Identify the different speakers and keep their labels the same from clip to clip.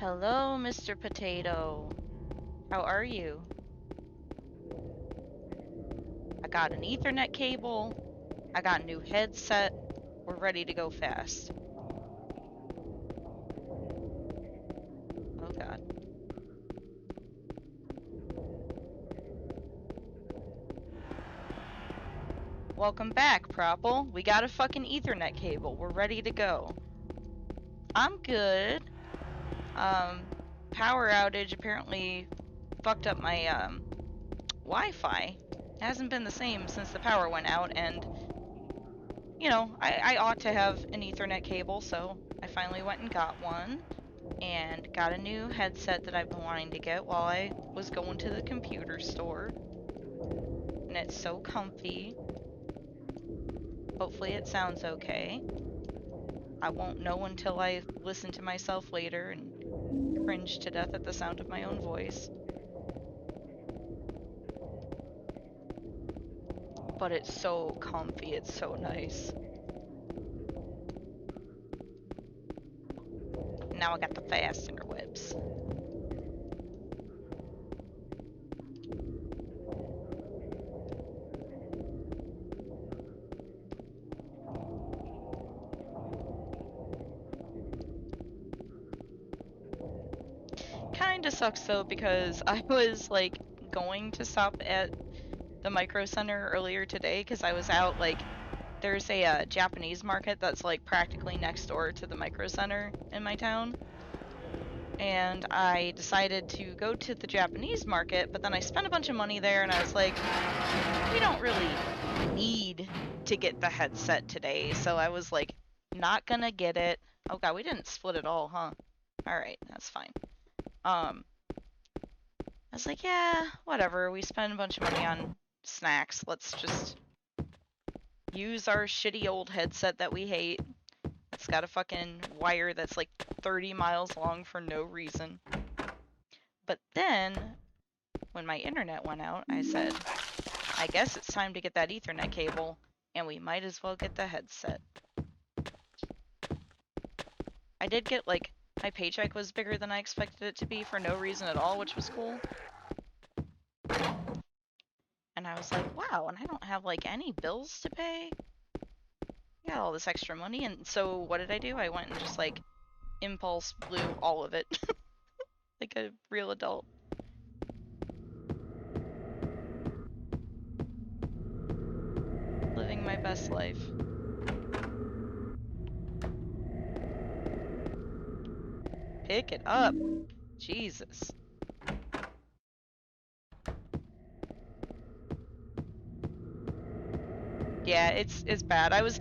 Speaker 1: Hello, Mr. Potato. How are you? I got an Ethernet cable. I got a new headset. We're ready to go fast. Oh god. Welcome back, Propple. We got a fucking Ethernet cable. We're ready to go. I'm good. Power outage apparently fucked up my, Wi-Fi. It hasn't been the same since the power went out, and, you know, I ought to have an Ethernet cable, so I finally went and got one. And got a new headset that I've been wanting to get while I was going to the computer store. And it's so comfy. Hopefully it sounds okay. I won't know until I listen to myself later and cringe to death at the sound of my own voice. But it's so comfy, it's so nice. Now I got the fast interwebs. Kinda sucks though, because I was like going to stop at the Micro Center earlier today because I was out like there's a Japanese market that's like practically next door to the Micro Center in my town. And I decided to go to the Japanese market, but then I spent a bunch of money there and I was like, we don't really need to get the headset today. So I was like, not gonna get it. Oh god, we didn't split it all, huh? Alright, that's fine. I was like, yeah, whatever. We spent a bunch of money on snacks. Let's just use our shitty old headset that we hate. It's got a fucking wire that's like 30 miles long for no reason. But then, when my internet went out, I said, I guess it's time to get that Ethernet cable, and we might as well get the headset. I did get, like, my paycheck was bigger than I expected it to be for no reason at all, which was cool. And I was like, wow, and I don't have, like, any bills to pay? I got all this extra money, and so what did I do? I went and just, like, impulse blew all of it. Like a real adult. Living my best life. Pick it up. Jesus. Yeah, it's bad. I was,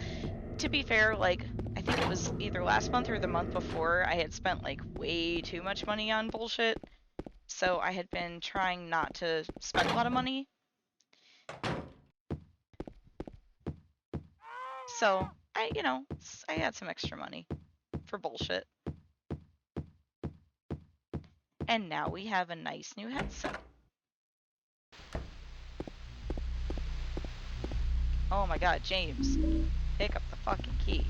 Speaker 1: to be fair, like, I think it was either last month or the month before, I had spent, like, way too much money on bullshit. So I had been trying not to spend a lot of money. So, I had some extra money for bullshit. And now we have a nice new headset. Oh my god, James. Pick up the fucking key.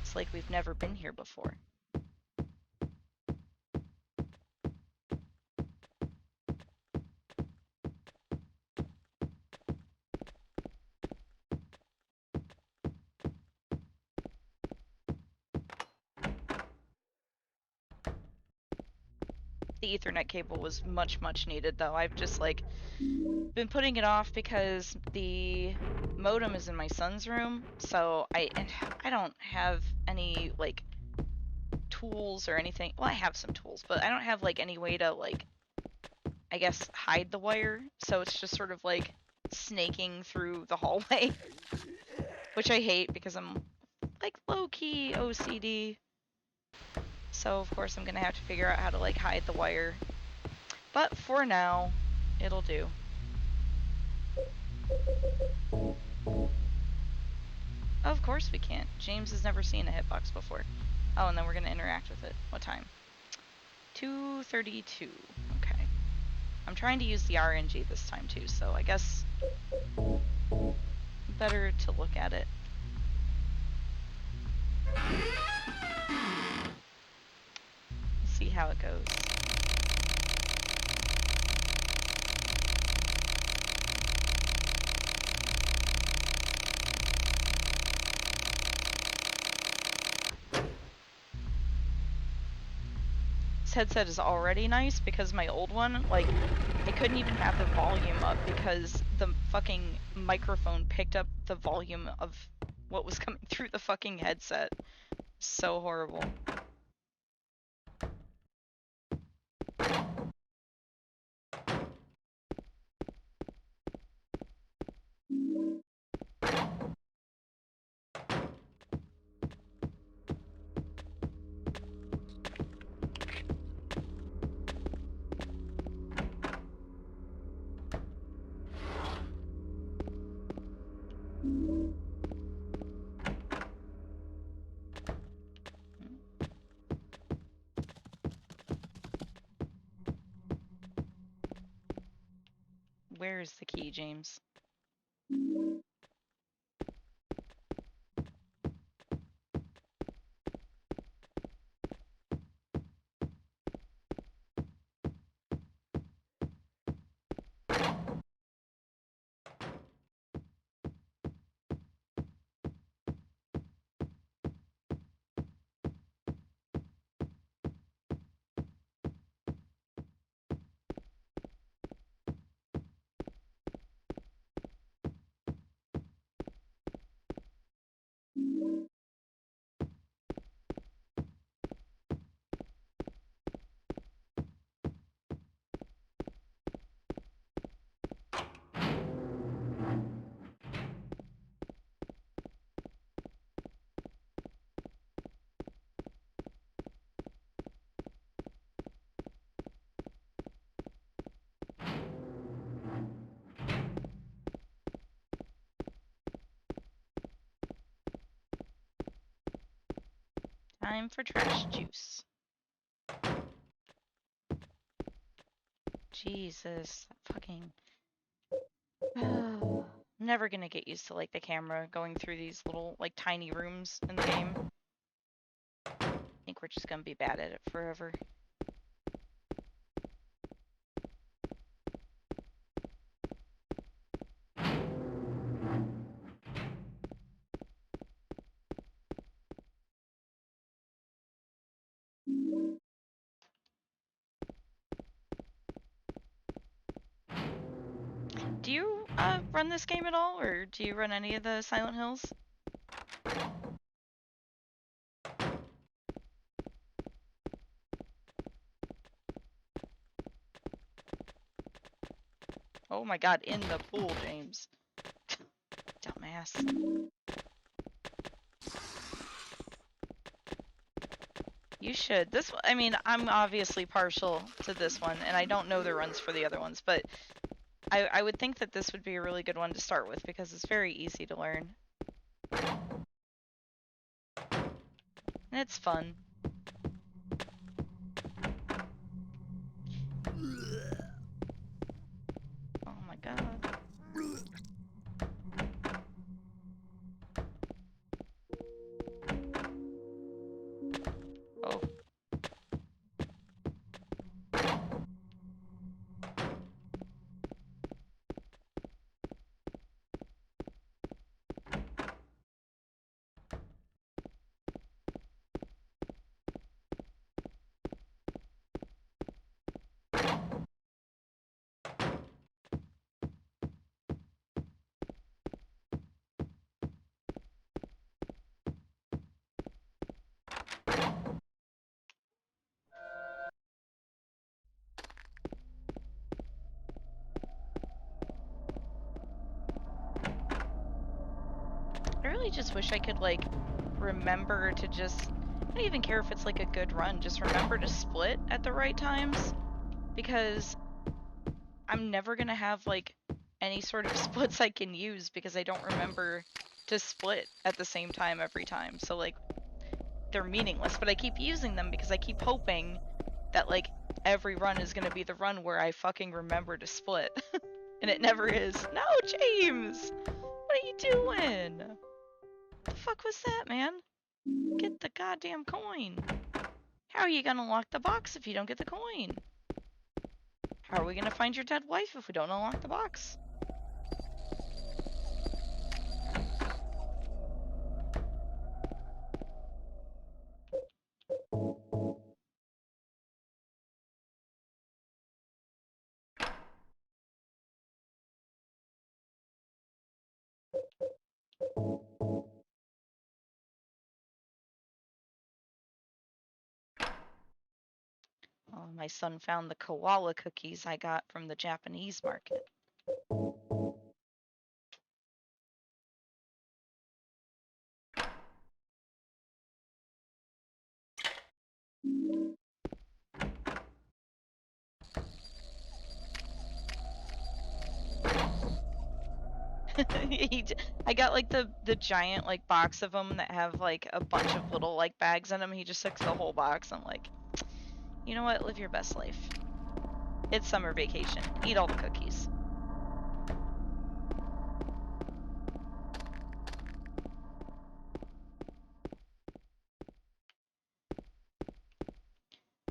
Speaker 1: It's like we've never been here before. The Ethernet cable was much needed though. I've just like been putting it off because the modem is in my son's room, so I don't have any like tools or anything. Well, I have some tools, but I don't have like any way to like I guess hide the wire, so it's just sort of like snaking through the hallway, which I hate because I'm like low-key OCD. So of course I'm gonna have to figure out how to like hide the wire. But for now, it'll do. Of course we can't. James has never seen a hitbox before. Oh, and then we're gonna interact with it. What time? 2:32. Okay. I'm trying to use the RNG this time too, so I guess better to look at it. this headset is already nice because my old one, like, I couldn't even have the volume up because the fucking microphone picked up the volume of what was coming through the fucking headset. So horrible. Where's the key, James? Time for trash juice. Jesus, fucking. I'm never gonna get used to like the camera going through these little like tiny rooms in the game. I think we're just gonna be bad at it forever. Do you run this game at all, or do you run any of the Silent Hills? Oh my god, in the pool, James. Dumbass. You should. This, I mean, I'm obviously partial to this one, and I don't know the runs for the other ones, but I would think that this would be a really good one to start with because it's very easy to learn. And it's fun. Oh my god. Oh. I really just wish I could, like, remember to just... I don't even care if it's, like, a good run. Just remember to split at the right times. Because I'm never gonna have, like, any sort of splits I can use because I don't remember to split at the same time every time. So, like, they're meaningless. But I keep using them because I keep hoping that, like, every run is gonna be the run where I fucking remember to split. And it never is. No, James! What are you doing? The fuck was that, man? Get the goddamn coin. How are you gonna unlock the box if you don't get the coin? How are we gonna find your dead wife if we don't unlock the box? my son found the koala cookies I got from the Japanese market. I got like the giant like box of them that have like a bunch of little like bags in them. He just took the whole box. I'm like, you know what? Live your best life. It's summer vacation. Eat all the cookies.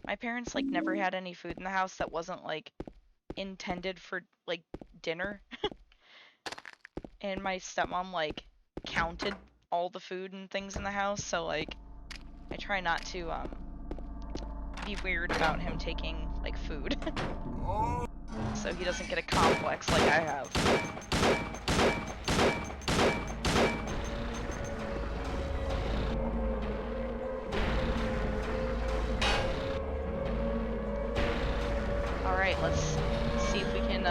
Speaker 1: My parents like never had any food in the house that wasn't like intended for like dinner. And my stepmom like counted all the food and things in the house, so like I try not to be weird about him taking like food. So he doesn't get a complex like I have. Alright, let's see if we can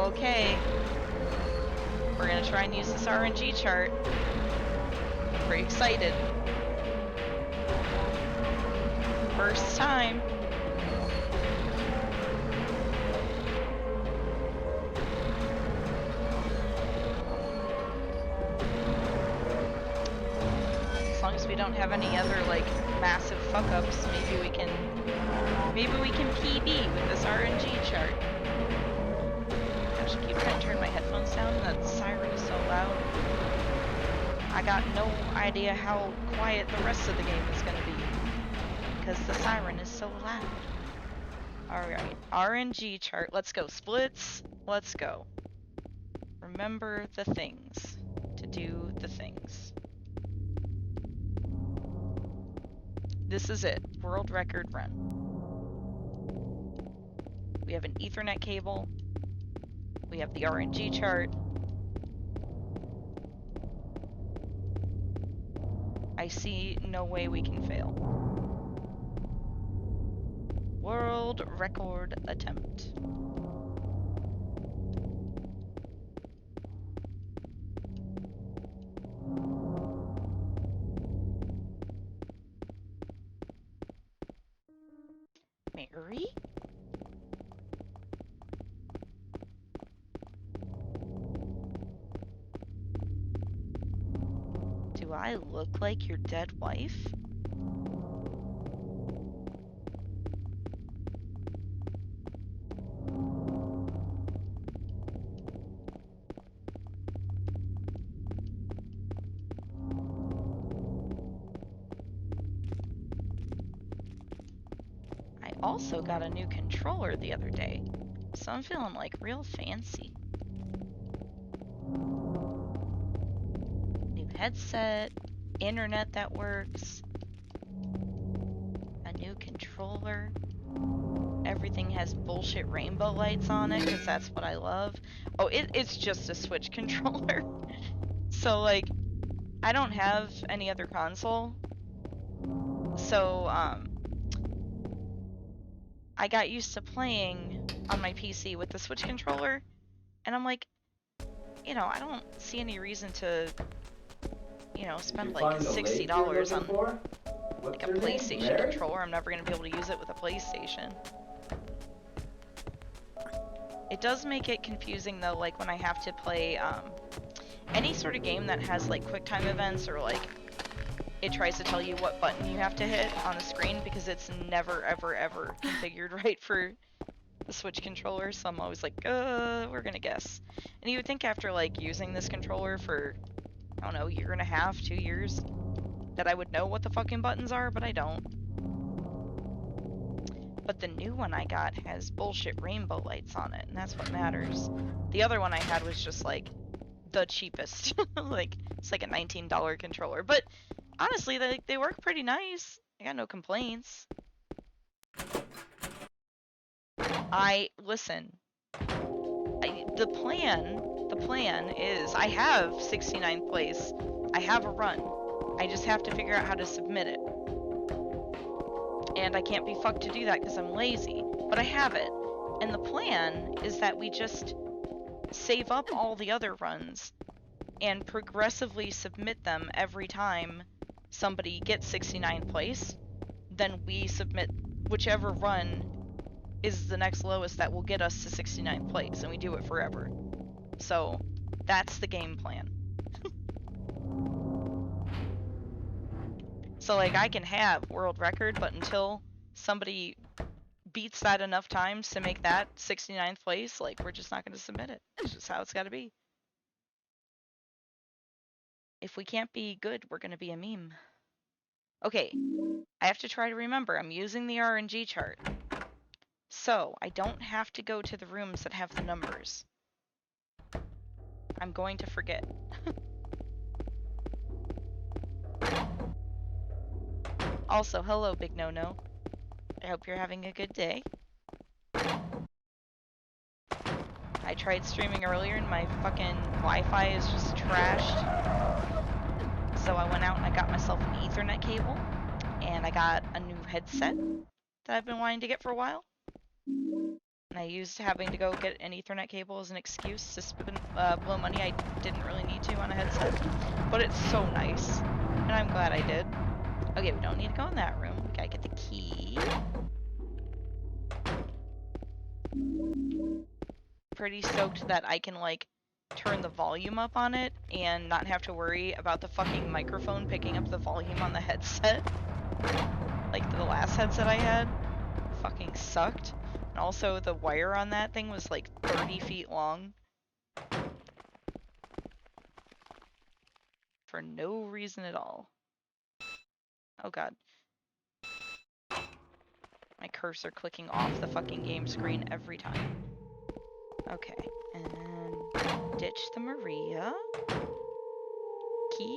Speaker 1: okay. We're gonna try and use this RNG chart. I'm pretty excited. First time. As long as we don't have any other like massive fuck ups, maybe we can PB with this RNG chart. Gosh, I keep trying to turn my headphones down. That siren is so loud. I got no idea how quiet the rest of the game is gonna be because the siren is so loud. Alright, RNG chart. Let's go. Splits. Let's go. Remember the things. To do the things. This is it. World record run. We have an Ethernet cable. We have the RNG chart. I see no way we can fail. World record attempt. Mary? Do I look like your dead wife? I also got a new controller the other day, so I'm feeling like real fancy. New headset, internet that works, a new controller. Everything has bullshit rainbow lights on it because that's what I love. Oh, it's just a Switch controller. So like, I don't have any other console. So I got used to playing on my PC with the Switch controller, and I'm like, you know, I don't see any reason to, you know, spend like $60 on like a PlayStation controller. I'm never gonna be able to use it with a PlayStation. It does make it confusing though, like when I have to play any sort of game that has like QuickTime events, or like it tries to tell you what button you have to hit on the screen, because it's never ever configured right for the Switch controller. So I'm always like, we're gonna guess. And you would think after like using this controller for, I don't know, a year and a half, 2 years, that I would know what the fucking buttons are, but I don't. But the new one I got has bullshit rainbow lights on it, and that's what matters. The other one I had was just like the cheapest. Like, it's like a $19 controller. But honestly, they work pretty nice. I got no complaints. Listen. The plan is I have 69th place. I have a run. I just have to figure out how to submit it. and I can't be fucked to do that because I'm lazy, but I have it. And the plan is that we just save up all the other runs and progressively submit them every time somebody gets 69th place. Then we submit whichever run is the next lowest that will get us to 69th place, and we do it forever. So that's the game plan. So like I can have world record, but until somebody beats that enough times to make that 69th place, like we're just not going to submit it. It's just how it's got to be. If we can't be good, we're going to be a meme. Okay, I have to try to remember. I'm using the RNG chart. So I don't have to go to the rooms that have the numbers. I'm going to forget. Also, hello, Big No-No. I hope you're having a good day. I tried streaming earlier and my fucking Wi-Fi is just trashed. So I went out and I got myself an Ethernet cable. And I got a new headset that I've been wanting to get for a while. And I used having to go get an Ethernet cable as an excuse to blow money I didn't really need to on a headset. But it's so nice. And I'm glad I did. Okay, we don't need to go in that room. We gotta get the key. Pretty stoked that I can, like, turn the volume up on it and not have to worry about the fucking microphone picking up the volume on the headset. Like the last headset I had fucking sucked. And also the wire on that thing was like 30 feet long. For no reason at all. Oh god. My cursor clicking off the fucking game screen every time. Okay, and ditch the Maria. Key?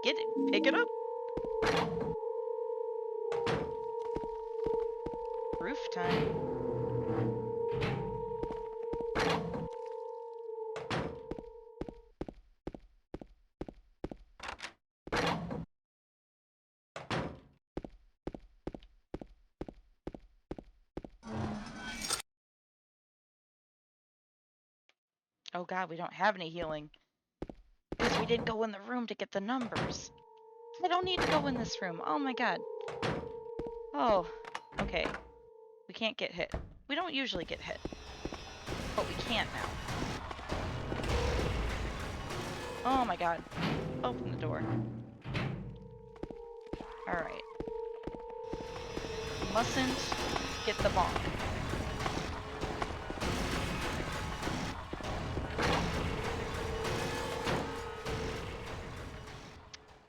Speaker 1: Get it, pick it up! Roof time. Oh god, we don't have any healing. Because we didn't go in the room to get the numbers. I don't need to go in this room. Oh my god. Oh, okay. We can't get hit. We don't usually get hit. But we can now. Oh my god. Open the door. Alright. Mustn't get the bonk.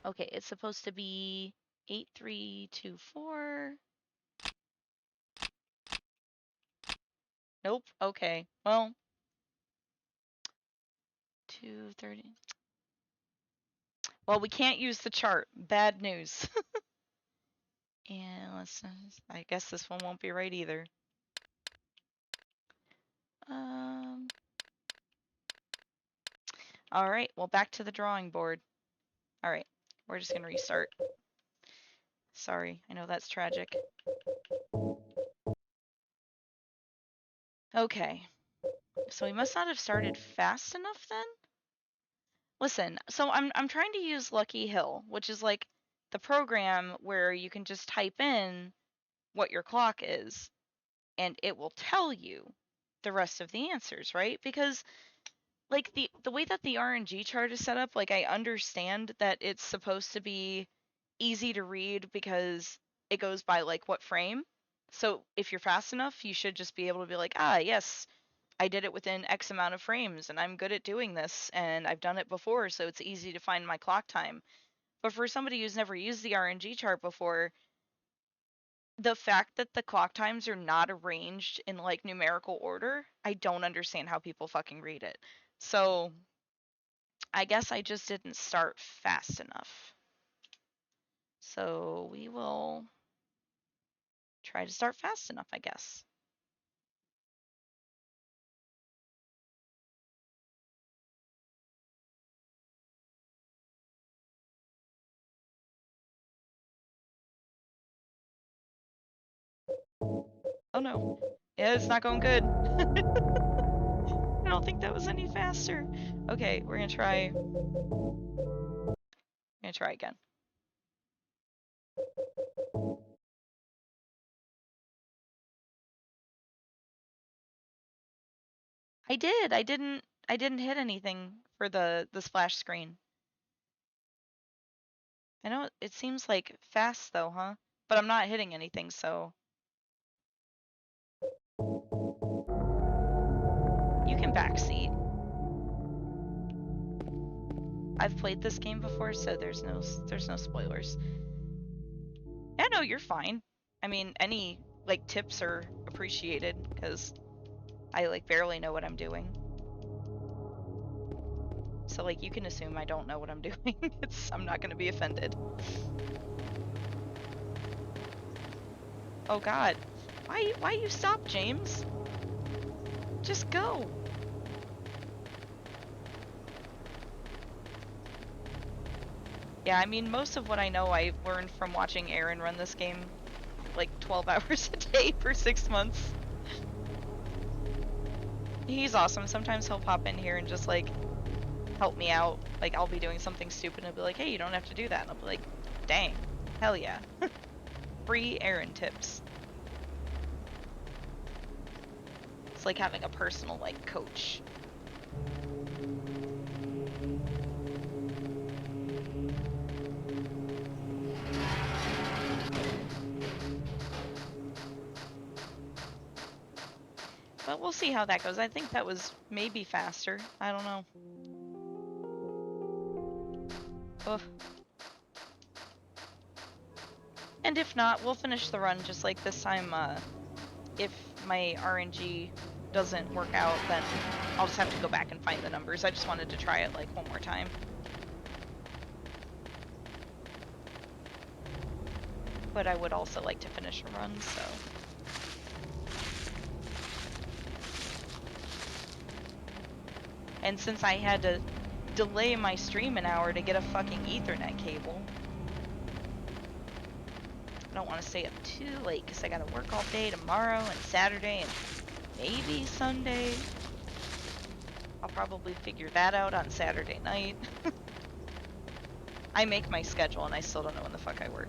Speaker 1: Okay, it's supposed to be 8324. Nope. Okay. Well, 230. Well, we can't use the chart. Bad news. And I guess this one won't be right either. All right. Well, back to the drawing board. All right. We're just gonna restart. Sorry. I know that's tragic. Okay. So we must not have started fast enough then? Listen, so I'm trying to use Lucky Hill, which is like the program where you can just type in what your clock is and it will tell you the rest of the answers, right? Because like the way that the RNG chart is set up, like I understand that it's supposed to be easy to read because it goes by like what frame. So if you're fast enough, you should just be able to be like, ah, yes, I did it within X amount of frames and I'm good at doing this and I've done it before, so it's easy to find my clock time. But for somebody who's never used the RNG chart before, the fact that the clock times are not arranged in like numerical order, I don't understand how people fucking read it. So I guess I just didn't start fast enough. So we will try to start fast enough, I guess. no. Yeah, it's not going good. I don't think that was any faster. Okay, we're gonna try. Again. I did. I didn't hit anything for the splash screen. I know it seems like fast though, huh? But I'm not hitting anything, so you can backseat. I've played this game before, so there's no spoilers. Yeah, no, you're fine. I mean, any like tips are appreciated because I like barely know what I'm doing. So like you can assume I don't know what I'm doing. I'm not gonna be offended. Oh God, why you stop, James? Just go. Yeah, I mean most of what I know I learned from watching Aaron run this game like 12 hours a day for 6 months. He's awesome. Sometimes he'll pop in here and just like help me out. Like I'll be doing something stupid and he'll be like, hey, you don't have to do that. And I'll be like, dang, hell yeah. Free Aaron tips. It's like having a personal like coach. But we'll see how that goes. I think that was maybe faster. I don't know. Ugh. And if not, we'll finish the run just like this time. If my RNG doesn't work out, then I'll just have to go back and find the numbers. I just wanted to try it like one more time. But I would also like to finish a run, so. And since I had to delay my stream an hour to get a fucking Ethernet cable, I don't want to stay up too late because I gotta work all day tomorrow and Saturday and maybe Sunday. I'll probably figure that out on Saturday night. I make my schedule and I still don't know when the fuck I work.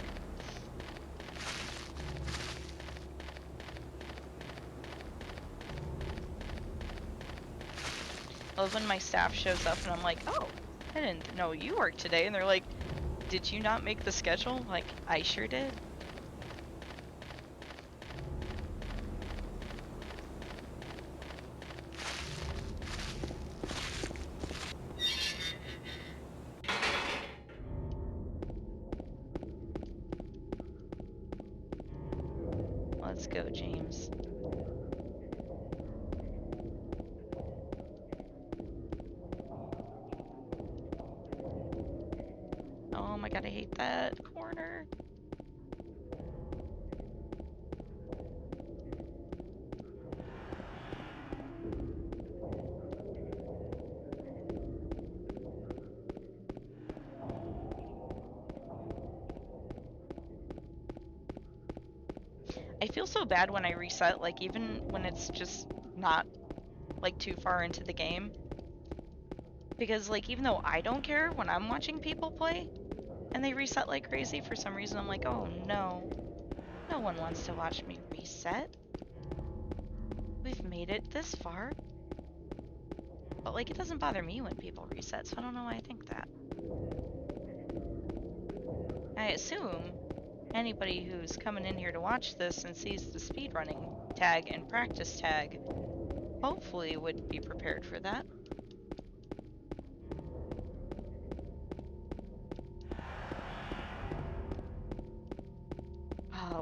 Speaker 1: I love when my staff shows up and I'm like, oh, I didn't know you worked today. And they're like, did you not make the schedule? Like, I sure did. Let's go, James. Oh my god, I hate that corner. I feel so bad when I reset, like even when it's just not like too far into the game. Because like even though I don't care when I'm watching people play and they reset like crazy, for some reason I'm like, oh no. No one wants to watch me reset. We've made it this far. But like it doesn't bother me when people reset, so I don't know why I think that. I assume anybody who's coming in here to watch this and sees the speedrunning tag and practice tag hopefully would be prepared for that.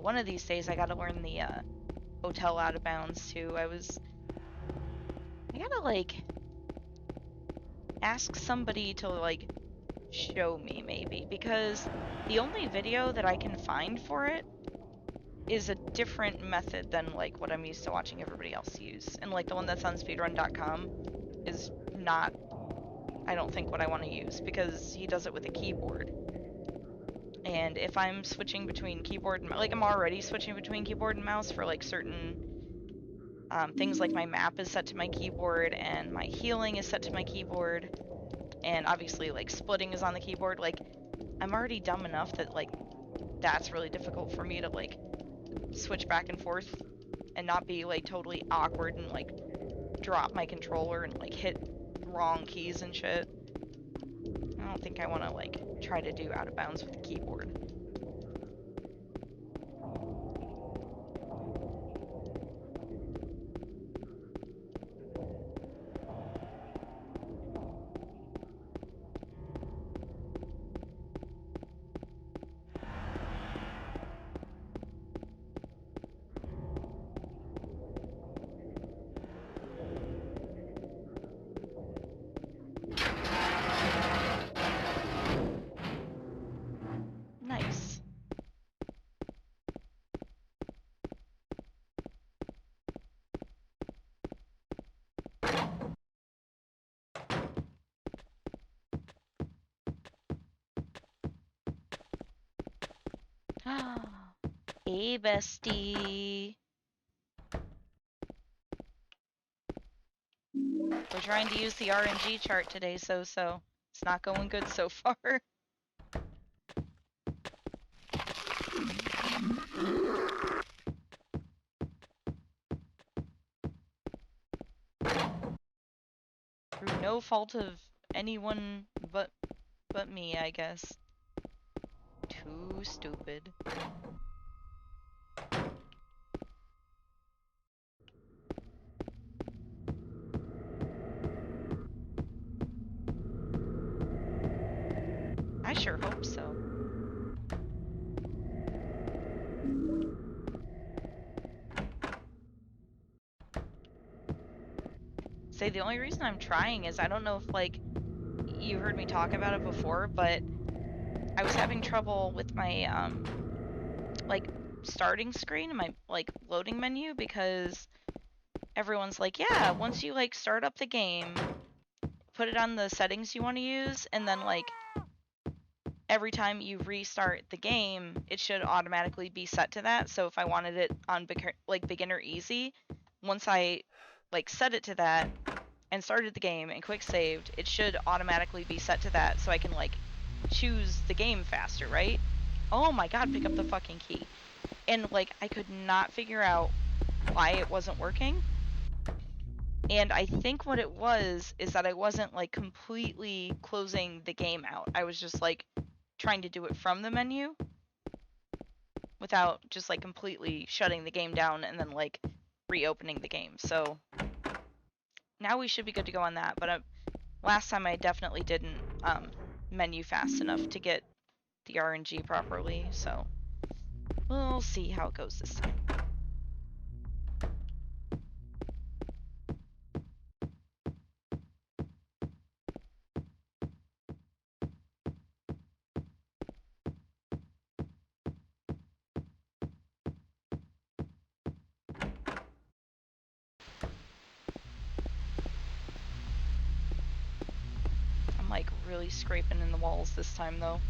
Speaker 1: One of these days I gotta learn the hotel out of bounds too. I gotta like ask somebody to like show me maybe, because the only video that I can find for it is a different method than like what I'm used to watching everybody else use. And like the one that's on speedrun.com is not, I don't think, what I want to use, because he does it with a keyboard. And if I'm switching between keyboard and like I'm already switching between keyboard and mouse for like certain things like my map is set to my keyboard and my healing is set to my keyboard, and obviously like splitting is on the keyboard. Like I'm already dumb enough that like that's really difficult for me to like switch back and forth and not be like totally awkward and like drop my controller and like hit wrong keys and shit. I don't think I want to like try to do out of bounds with the keyboard. Nice. Hey, bestie. We're trying to use the RNG chart today, so it's not going good so far. Through no fault of anyone but me, I guess. Too stupid. I sure hope so. Say the only reason I'm trying is I don't know if like you heard me talk about it before, but I was having trouble with my like starting screen, my like loading menu, because everyone's like, yeah, once you like start up the game, put it on the settings you want to use, and then like every time you restart the game, it should automatically be set to that. So if I wanted it on like beginner easy, once I like set it to that and started the game and quick saved, it should automatically be set to that so I can like choose the game faster, right? Oh my god, pick up the fucking key. And like I could not figure out why it wasn't working. And I think what it was is that I wasn't like completely closing the game out. I was just like trying to do it from the menu without just like completely shutting the game down and then like reopening the game. So now we should be good to go on that. But last time I definitely didn't menu fast enough to get the RNG properly. So we'll see how it goes this time. I'm like really scraping in the walls this time though.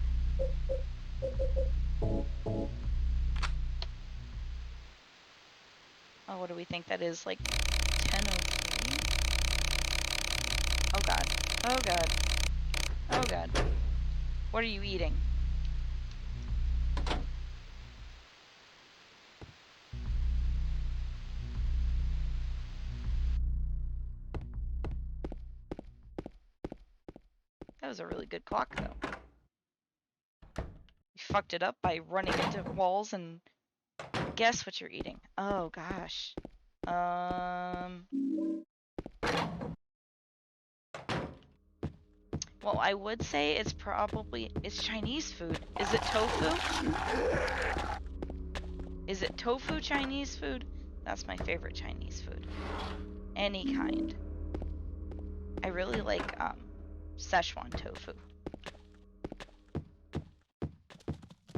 Speaker 1: Oh, what do we think that is? Like 10:03? Oh god. Oh god. Oh god. What are you eating? That was a really good clock though. You fucked it up by running into walls and guess what you're eating. Oh gosh. Well, I would say it's Chinese food. Is it tofu? Is it tofu Chinese food? That's my favorite Chinese food. Any kind. I really like Szechuan tofu.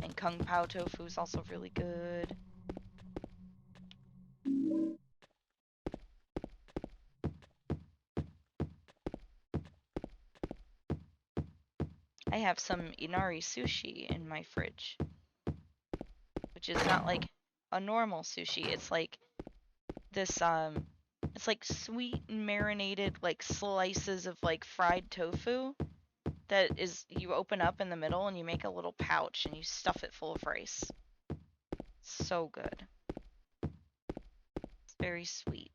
Speaker 1: And Kung Pao tofu is also really good. I have some Inari sushi in my fridge, which is not like a normal sushi. It's like this It's like sweet marinated like slices of like fried tofu that is you open up in the middle and you make a little pouch and you stuff it full of rice. So good. It's very sweet.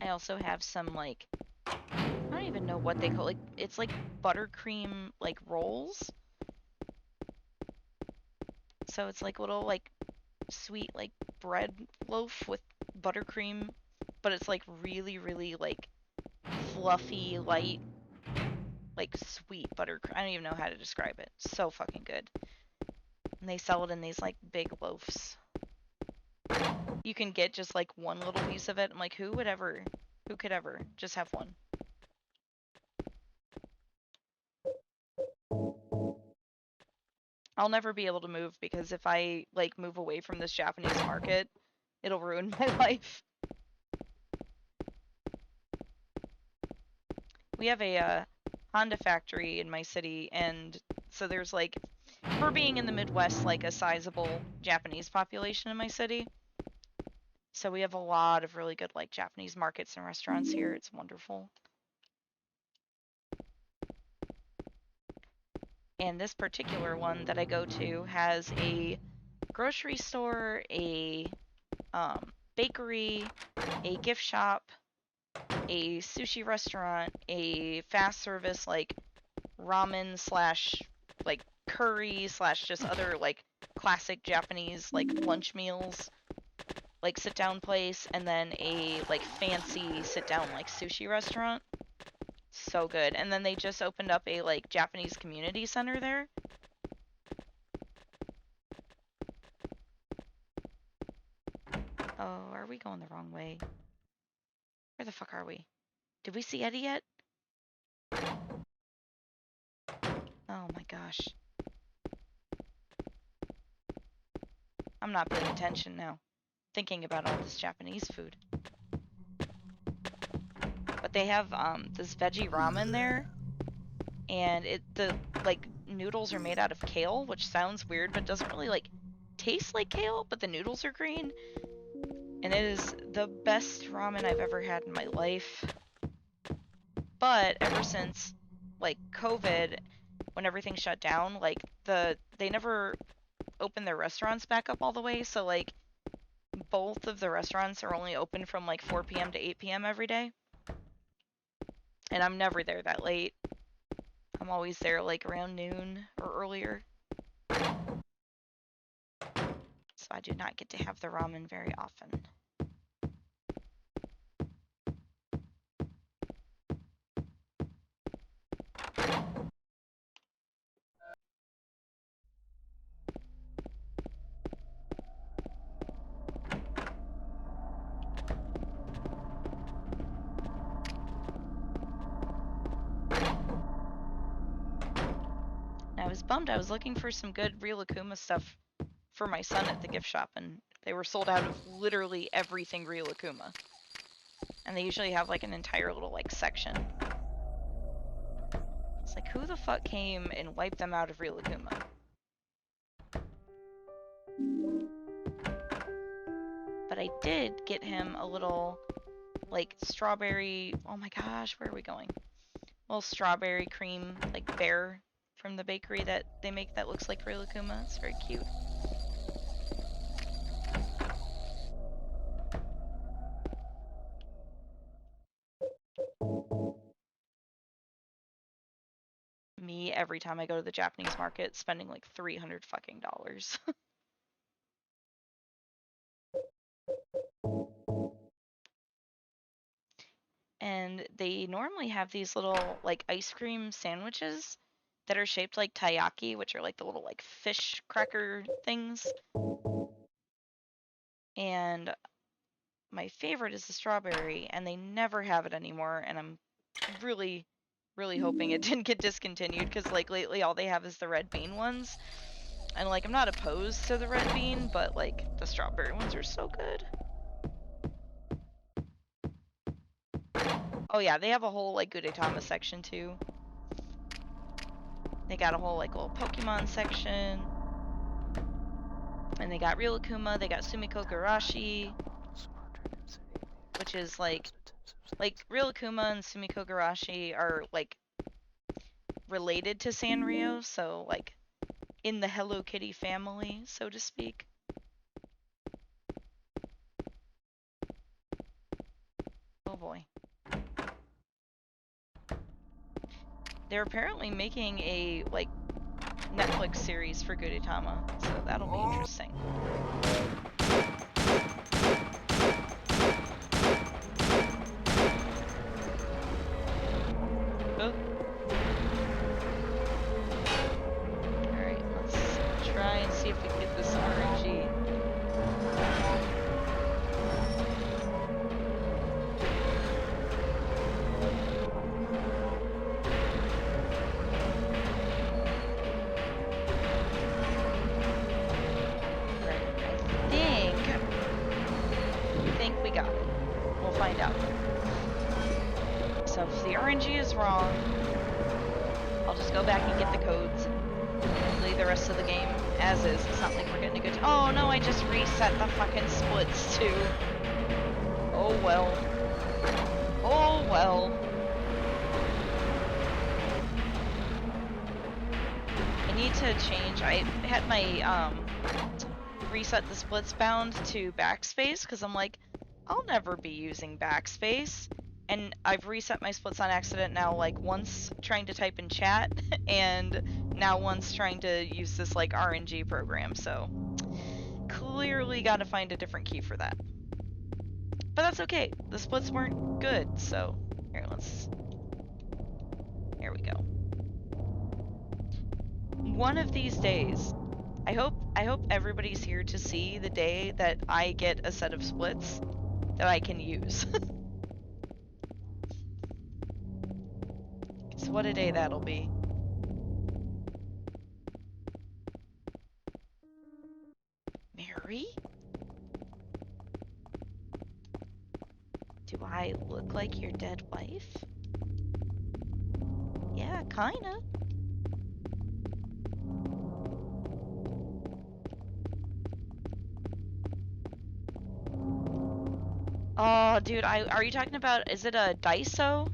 Speaker 1: I also have some like I don't even know what they call like it's like buttercream like rolls. So it's like little like sweet like bread loaf with buttercream, but it's like really like fluffy, light, like sweet buttercream. I don't even know how to describe it. So fucking good. And they sell it in these like big loaves. You can get just like one little piece of it. I'm like, who could ever just have one? I'll never be able to move because if I like move away from this Japanese market, it'll ruin my life. We have a Honda factory in my city, and so there's like, for being in the Midwest, like a sizable Japanese population in my city. So we have a lot of really good like Japanese markets and restaurants here. It's wonderful. And this particular one that I go to has a grocery store, a bakery, a gift shop, a sushi restaurant, a fast service like ramen slash like curry slash just other like classic Japanese like lunch meals, like sit down place, and then a like fancy sit down like sushi restaurant. So good. And then they just opened up a like Japanese community center there. Oh, are we going the wrong way? Where the fuck are we? Did we see Eddie yet? Oh my gosh. I'm not paying attention now. Thinking about all this Japanese food. But they have this veggie ramen there, and the like noodles are made out of kale, which sounds weird but doesn't really like taste like kale, but the noodles are green. And it is the best ramen I've ever had in my life. But ever since like COVID, when everything shut down, like they never opened their restaurants back up all the way, so like both of the restaurants are only open from like 4 p.m. to 8 p.m. every day. And I'm never there that late. I'm always there like around noon or earlier. So I do not get to have the ramen very often. I was bummed. I was looking for some good Real Akuma stuff for my son at the gift shop, and they were sold out of literally everything Real Akuma. And they usually have like an entire little like section. It's like, who the fuck came and wiped them out of Real Akuma? But I did get him a little like strawberry, oh my gosh, where are we going? Little strawberry cream like bear from the bakery that they make that looks like Real Akuma. It's very cute. Me every time I go to the Japanese market spending like $300 fucking dollars. And they normally have these little like ice cream sandwiches that are shaped like taiyaki, which are like the little like fish cracker things. And my favorite is the strawberry, and they never have it anymore, and I'm really hoping it didn't get discontinued because like lately all they have is the red bean ones. And like I'm not opposed to the red bean, but like the strawberry ones are so good. Oh yeah, they have a whole like Gudetama section too. They got a whole like little Pokemon section. And they got Real Akuma, they got Sumiko Garashi, which is like Real Akuma and Sumiko Garashi are like related to Sanrio, so like in the Hello Kitty family, so to speak. Oh boy. They're apparently making a like Netflix series for Gudetama, so that'll be interesting. Oh. Alright, let's try and see if we can get this RNG. We got it. We'll find out. So if the RNG is wrong, I'll just go back and get the codes and leave the rest of the game as is. It's not like we're getting a good. Oh no, I just reset the fucking splits too. Oh well. Oh well. I need to change. I had my reset the splits bound to backspace because I'm like, I'll never be using backspace, and I've reset my splits on accident now, like once trying to type in chat and now once trying to use this like RNG program, so clearly gotta find a different key for that. But that's okay, the splits weren't good, so here we go. One of these days, I hope everybody's here to see the day that I get a set of splits that I can use. So what a day that'll be. Mary? Do I look like your dead wife? Yeah, kinda. Oh, dude, are you talking about, is it a Daiso?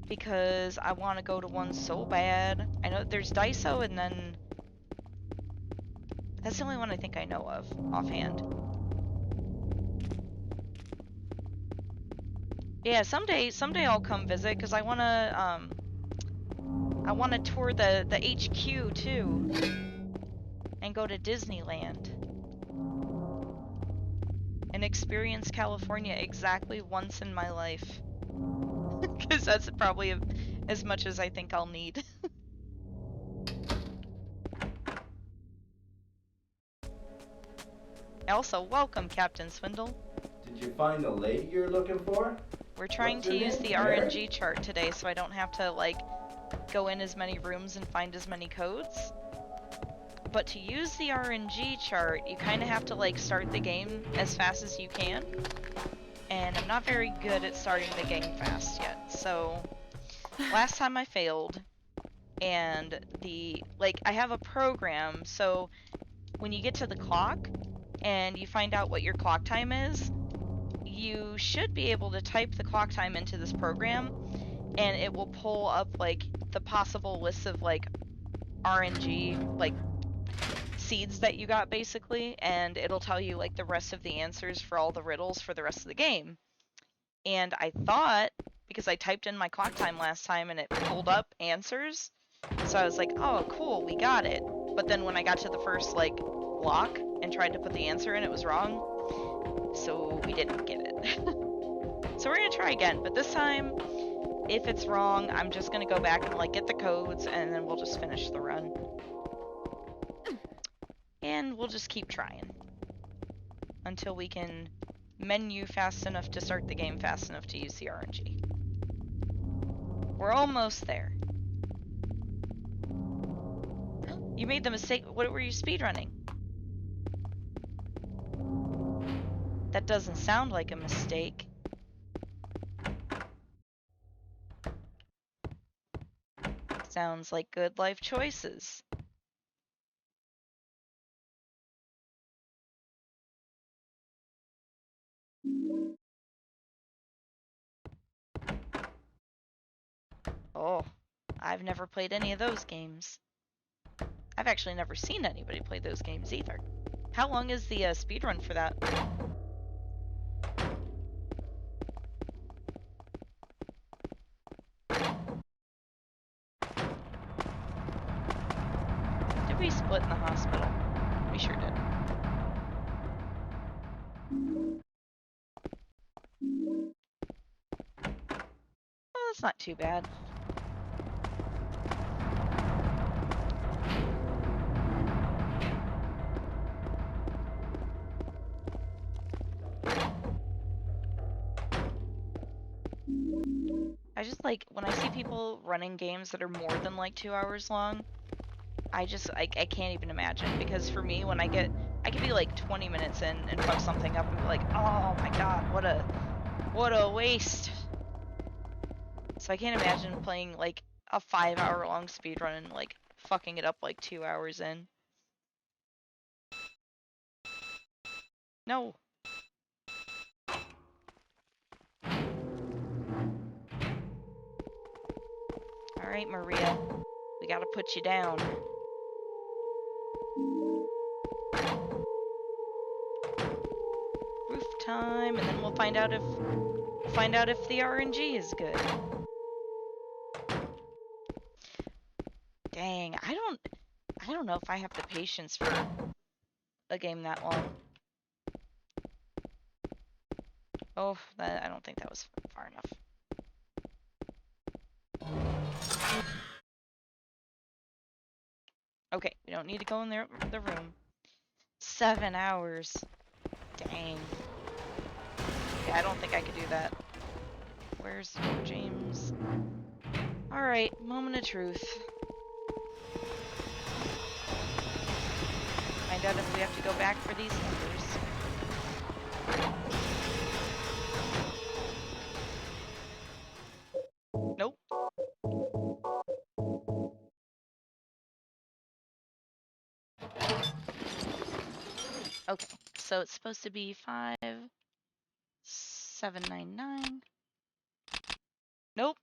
Speaker 1: Because I want to go to one so bad. I know there's Daiso and then... That's the only one I think I know of, offhand. Yeah, someday I'll come visit, because I want to tour the HQ, too. And go to Disneyland. And experience California exactly once in my life. Because that's probably as much as I think I'll need. Also, welcome, Captain Swindle.
Speaker 2: Did you find the lady you're looking for?
Speaker 1: We're trying to use the RNG chart today, so I don't have to, like, go in as many rooms and find as many codes. But to use the RNG chart, you kind of have to, like, start the game as fast as you can. And I'm not very good at starting the game fast yet, so... Last time I failed, and I have a program, so when you get to the clock, and you find out what your clock time is, you should be able to type the clock time into this program, and it will pull up, like, the possible list of, like, RNG, like, seeds that you got, basically, and it'll tell you, like, the rest of the answers for all the riddles for the rest of the game. And I thought, because I typed in my clock time last time and it pulled up answers, so I was like, oh, cool, we got it. But then when I got to the first, like, block and tried to put the answer in, it was wrong, so we didn't get it. So we're gonna try again, but this time, if it's wrong, I'm just gonna go back and, like, get the codes, and then we'll just finish the run. And we'll just keep trying until we can menu fast enough to start the game fast enough to use the RNG. We're almost there. You made the mistake. What were you speedrunning? That doesn't sound like a mistake. Sounds like good life choices. Oh, I've never played any of those games. I've actually never seen anybody play those games either. How long is the speedrun for that? Did we split in the hospital? We sure did. Well, that's not too bad. I just like, when I see people running games that are more than like 2 hours long, I can't even imagine, because for me, when I could be like 20 minutes in and fuck something up and be like, oh my god, what a waste. So I can't imagine playing like a 5-hour long speedrun and like fucking it up like 2 hours in. No. Alright, Maria. We gotta put you down. Roof time, and then we'll find out if the RNG is good. Dang, I don't know if I have the patience for a game that long. Oh, I don't think that was far enough. Okay, we don't need to go in the room. 7 hours. Dang. Yeah, I don't think I could do that. Where's James? Alright, moment of truth. Find out if we have to go back for these numbers. Nope. Okay, so it's supposed to be 5799. Nope.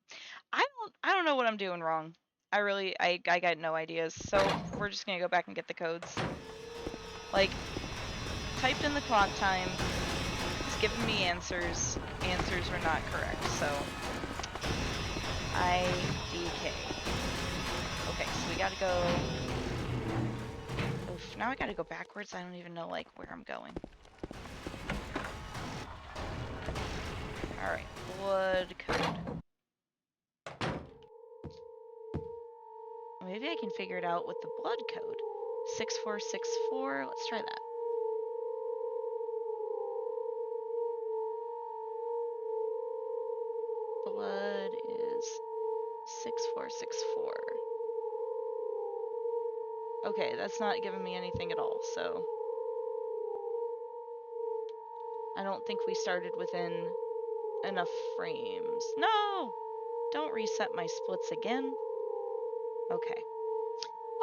Speaker 1: I don't know what I'm doing wrong. I got no ideas. So we're just gonna go back and get the codes. Like, typed in the clock time. It's giving me answers. Answers were not correct. So IDK. Okay, so we gotta go. Oof, now I gotta go backwards. I don't even know like where I'm going. Alright, blood code. Maybe I can figure it out with the blood code. 6464. Let's try that. Blood is 6464. Okay, that's not giving me anything at all, so I don't think we started within enough frames. No! Don't reset my splits again. Okay.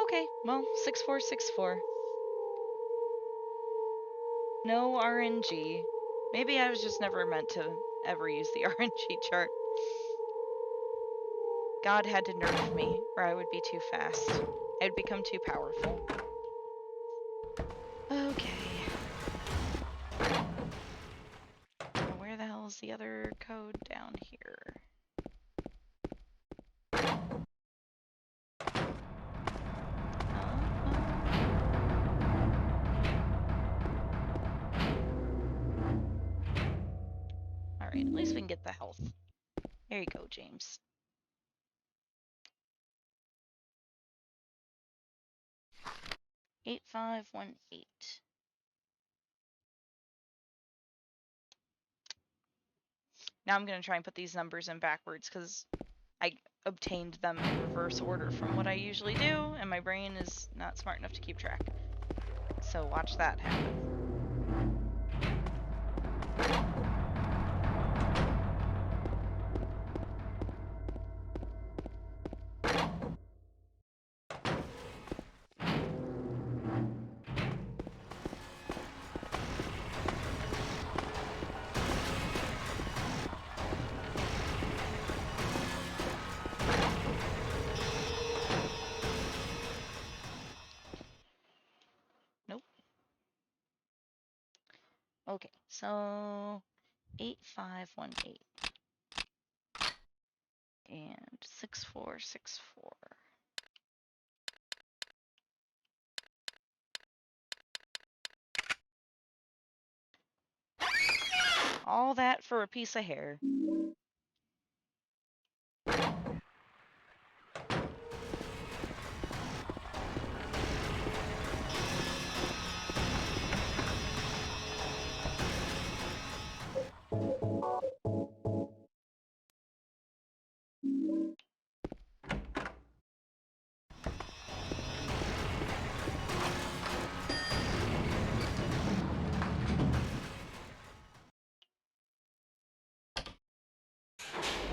Speaker 1: Okay, well, 6464. No RNG. Maybe I was just never meant to ever use the RNG chart. God had to nerf me, or I would be too fast. I would become too powerful. Okay. Where the hell is the other code down here? Alright, at least we can get the health. There you go, James. $8518. Now I'm going to try and put these numbers in backwards because I obtained them in reverse order from what I usually do, and my brain is not smart enough to keep track. So watch that happen. Okay, so 8518 and 6464. All that for a piece of hair.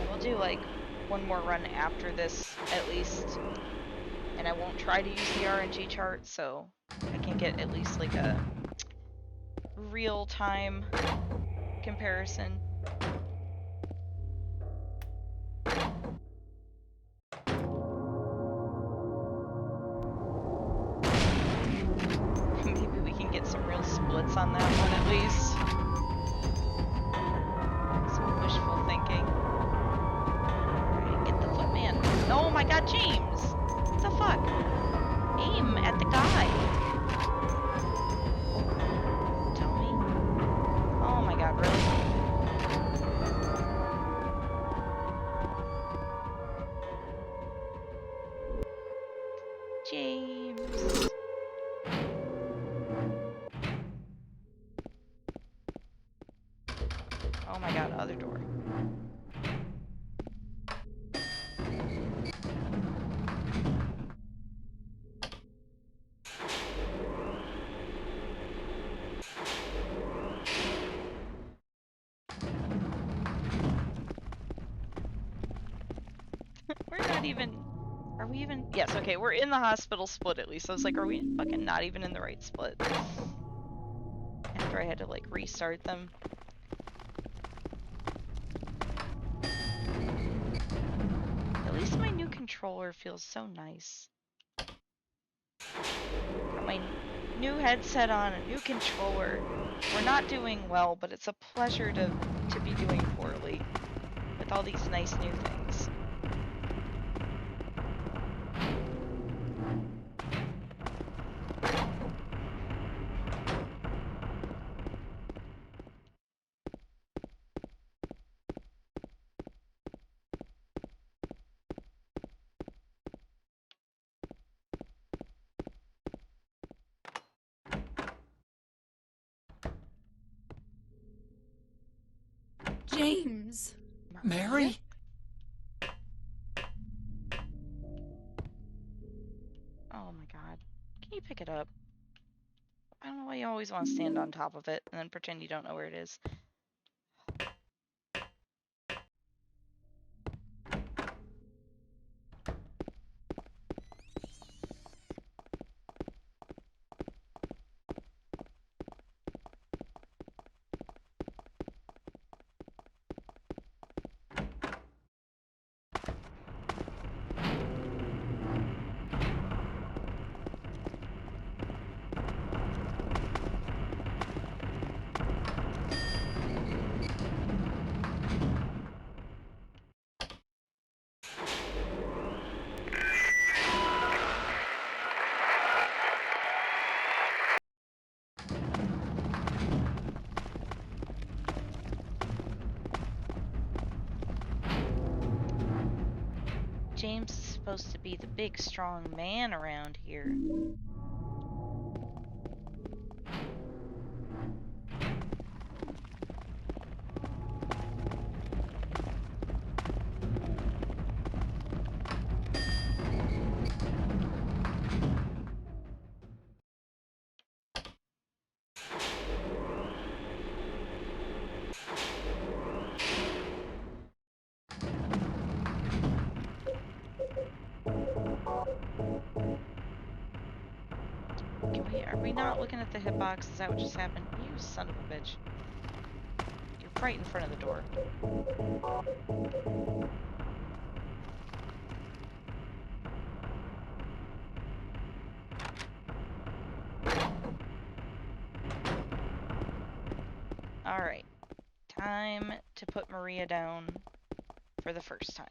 Speaker 1: We'll do like one more run after this at least, and I won't try to use the RNG chart so I can get at least like a real-time comparison. Maybe we can get some real splits on that one at least. Some wishful thinking. Alright, get the footman. Oh my god, James! What the fuck? Aim at the guy. Tell me. Oh my god, really? James. Oh my god, other door. We're not even... Are we even... Yes, okay, we're in the hospital split at least. I was like, are we fucking not even in the right split? After I had to, like, restart them. At least my new controller feels so nice. Got my new headset on, a new controller. We're not doing well, but it's a pleasure to be doing poorly with all these nice new things.
Speaker 3: James.
Speaker 4: Mary?
Speaker 1: Oh my god. Can you pick it up? I don't know why you always want to stand on top of it and then pretend you don't know where it is. James is supposed to be the big, strong man around here. Are we not looking at the hitbox? Is that what just happened? You son of a bitch. You're right in front of the door. Alright. Time to put Maria down for the first time.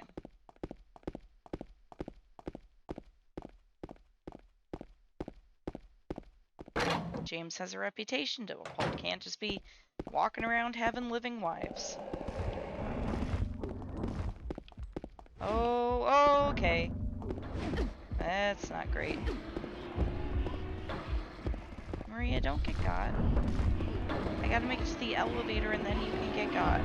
Speaker 1: James has a reputation to uphold. Can't just be walking around having living wives. Oh, okay. That's not great. Maria, don't get got. I gotta make it to the elevator and then you can get got.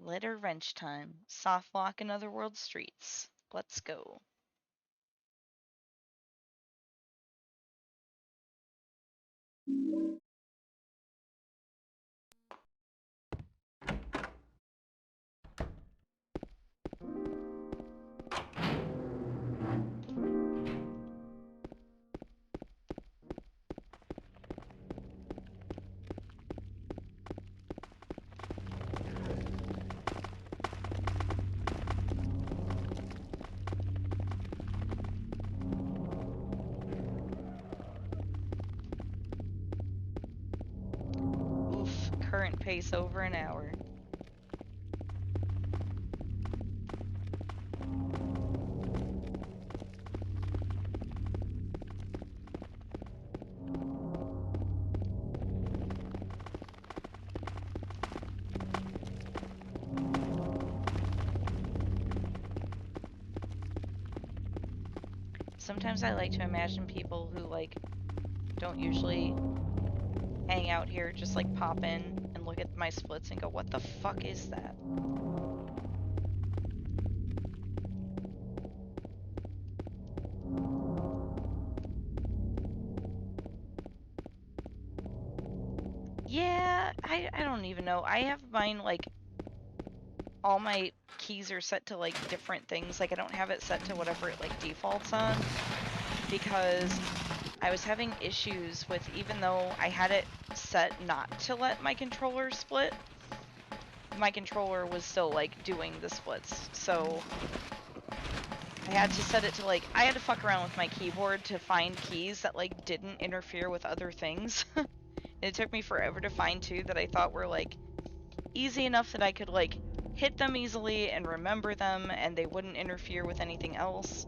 Speaker 1: Litter wrench time. Soft lock in Otherworld streets. Let's go. Oof, current pace over an hour. Sometimes I like to imagine people who, like, don't usually hang out here just, like, pop in and look at my splits and go, what the fuck is that? Yeah, I don't even know. I have mine, like, all my keys are set to, like, different things. Like, I don't have it set to whatever it, like, defaults on. Because I was having issues with, even though I had it set not to let my controller split, my controller was still, like, doing the splits. So I had to set it to, like, I had to fuck around with my keyboard to find keys that, like, didn't interfere with other things. It took me forever to find two that I thought were, like, easy enough that I could, like, hit them easily and remember them and they wouldn't interfere with anything else.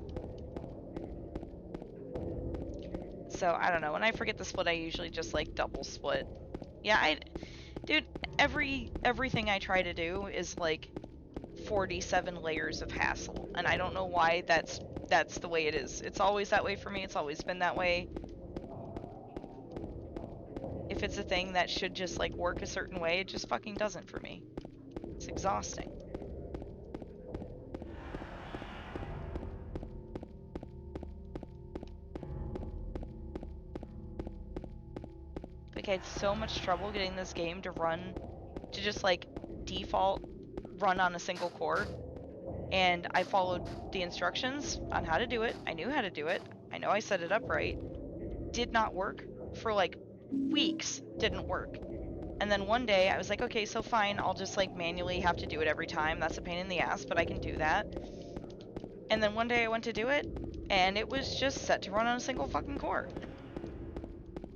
Speaker 1: So, I don't know. When I forget the split, I usually just, like, double split. Yeah, dude, everything I try to do is, like, 47 layers of hassle. And I don't know why that's the way it is. It's always that way for me. It's always been that way. If it's a thing that should just, like, work a certain way, it just fucking doesn't for me. It's exhausting. Like, I had so much trouble getting this game to run, to just, like, default run on a single core. And I followed the instructions on how to do it. I knew how to do it. I know I set it up right. Did not work for, like, weeks. Didn't work. And then one day I was like, okay, so fine, I'll just, like, manually have to do it every time. That's a pain in the ass, but I can do that. And then one day I went to do it, and it was just set to run on a single fucking core.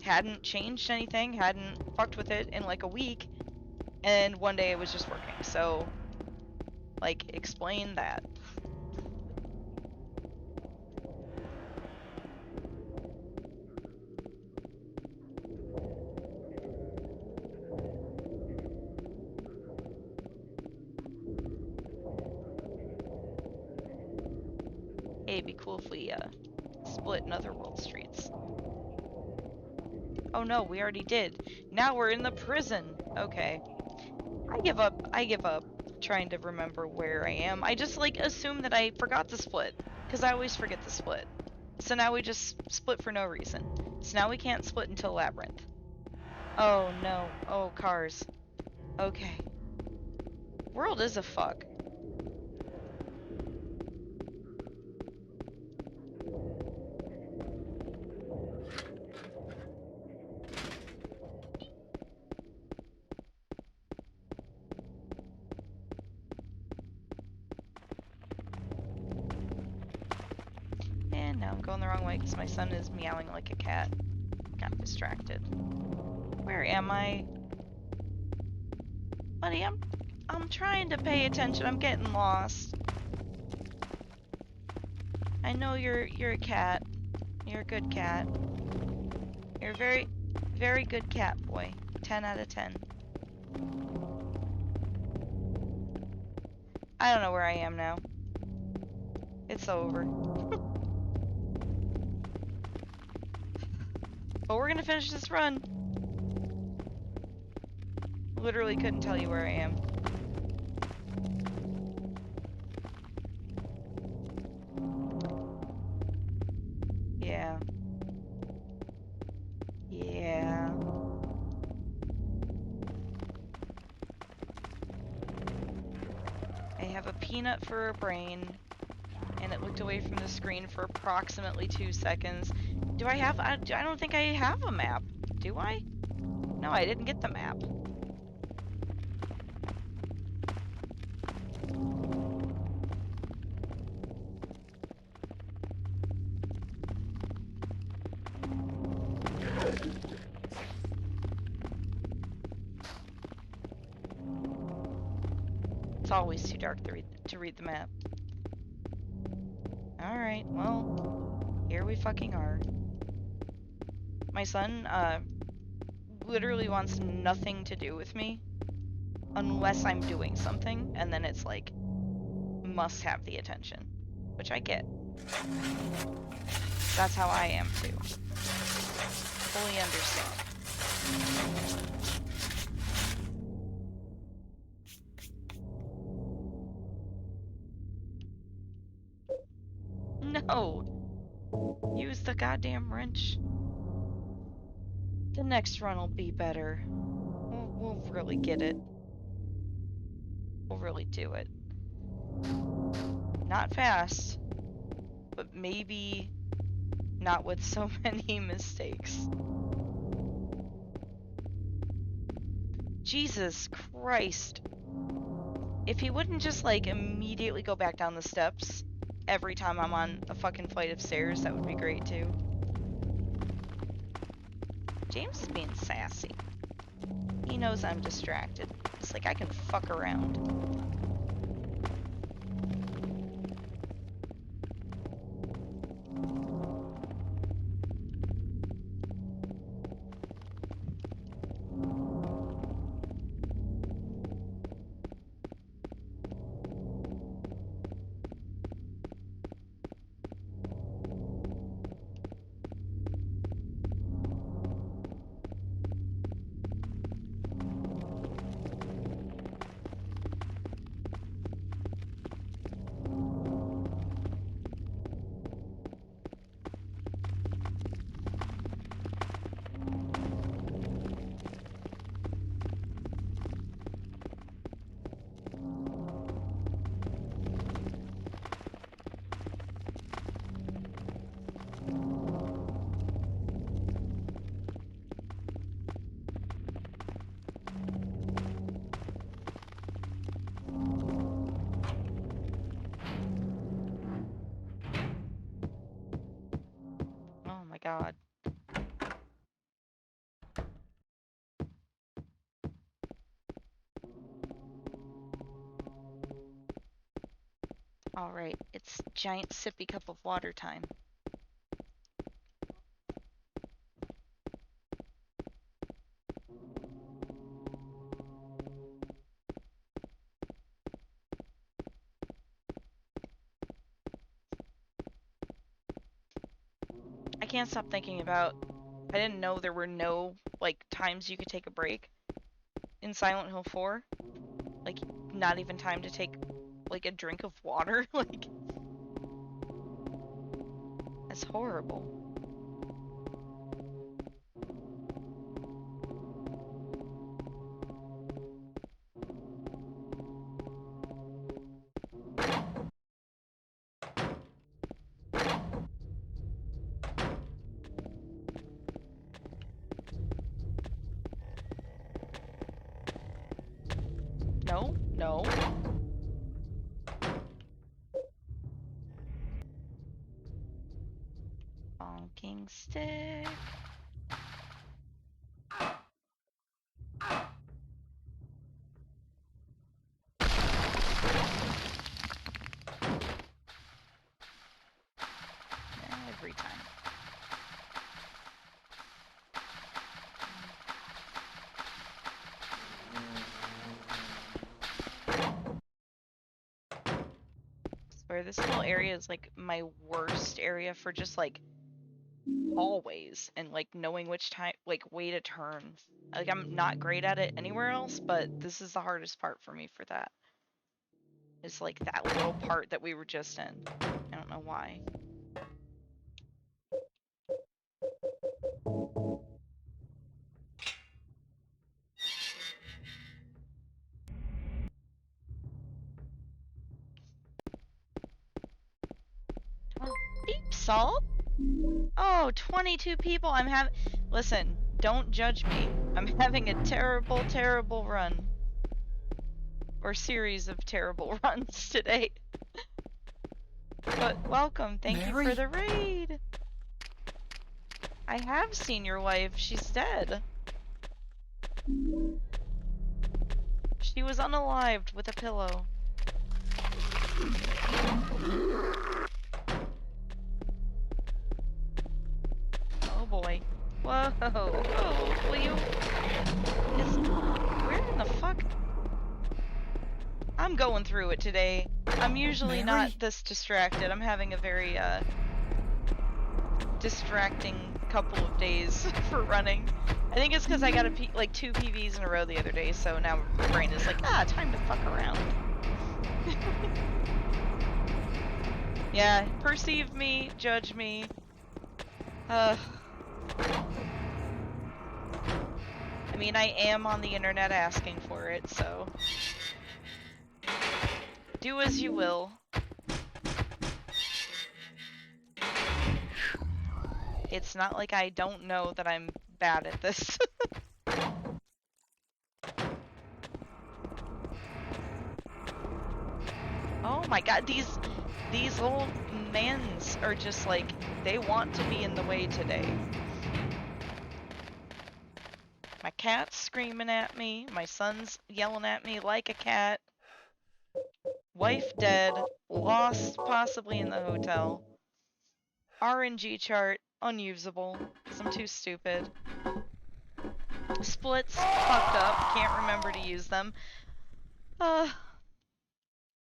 Speaker 1: Hadn't changed anything, hadn't fucked with it in, like, a week, and one day it was just working. So, like, explain that. Hey, it'd be cool if we, split in Otherworld streets. Oh no, we already did. Now we're in the prison. Okay. I give up trying to remember where I am. I just, like, assume that I forgot the split. Because I always forget the split. So now we just split for no reason. So now we can't split until Labyrinth. Oh no. Oh, cars. Okay. World is a fuck. And now I'm going the wrong way because my son is meowing like a cat. Got distracted. Where am I? Buddy, I'm trying to pay attention. I'm getting lost. I know you're a cat. You're a good cat. You're a very, very good cat boy. 10 out of 10. I don't know where I am now. It's over. But we're gonna finish this run. Literally couldn't tell you where I am. Yeah. Yeah. I have a peanut for a brain, and it looked away from the screen for approximately 2 seconds. Do I have... I don't think I have a map. Do I? No, I didn't get the map. It's always too dark to read the map. Alright, well, here we fucking are. My son, literally wants nothing to do with me unless I'm doing something, and then it's like, must have the attention, which I get. That's how I am too. Fully understand. No! Use the goddamn wrench. The next run will be better. We'll really get it. We'll really do it. Not fast, but maybe not with so many mistakes. Jesus Christ. If he wouldn't just, like, immediately go back down the steps every time I'm on a fucking flight of stairs, that would be great too. James is being sassy. He knows I'm distracted. It's like I can fuck around. Oh my god. Alright, it's giant sippy cup of water time. I can't stop thinking about... I didn't know there were no, like, times you could take a break in Silent Hill 4. Like, not even time to take, like, a drink of water. Like, that's horrible. No. Bonking stick. Every time. Where this whole area is like my worst area for just like hallways and like knowing which time like way to turn. Like I'm not great at it anywhere else, but this is the hardest part for me for that. It's like that little part that we were just in. I don't know why. Oh, deep salt? Oh, 22 people. Listen, don't judge me. I'm having a terrible, terrible run. Or series of terrible runs today. But welcome. Thank you for the raid. I have seen your wife. She's dead. She was unalived with a pillow. Oh boy. Whoa. Whoa. Will you? Where in the fuck? I'm going through it today. I'm usually not this distracted. I'm having a very, distracting couple of days for running. I think it's because I got like 2 PVs in a row the other day, so now my brain is like, time to fuck around. Yeah, perceive me, judge me. I mean, I am on the internet asking for it, so do as you will. It's not like I don't know that I'm bad at this. Oh my god, these old mans are just like, they want to be in the way today. My cat's screaming at me, my son's yelling at me like a cat. Wife dead, lost possibly in the hotel. RNG chart, unusable, because I'm too stupid. Splits, fucked up, can't remember to use them.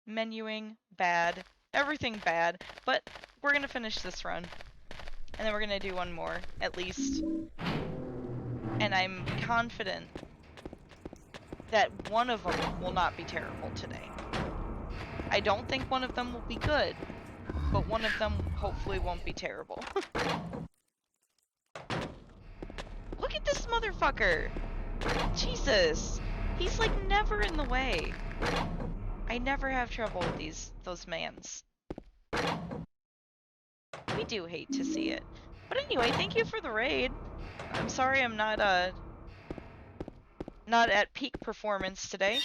Speaker 1: Menuing, bad. Everything bad, but we're gonna finish this run. And then we're gonna do one more, at least. And I'm confident that one of them will not be terrible today. I don't think one of them will be good, but one of them hopefully won't be terrible. Look at this motherfucker! Jesus! He's like never in the way. I never have trouble with those mans. We do hate to see it. But anyway, thank you for the raid. I'm sorry I'm not at peak performance today.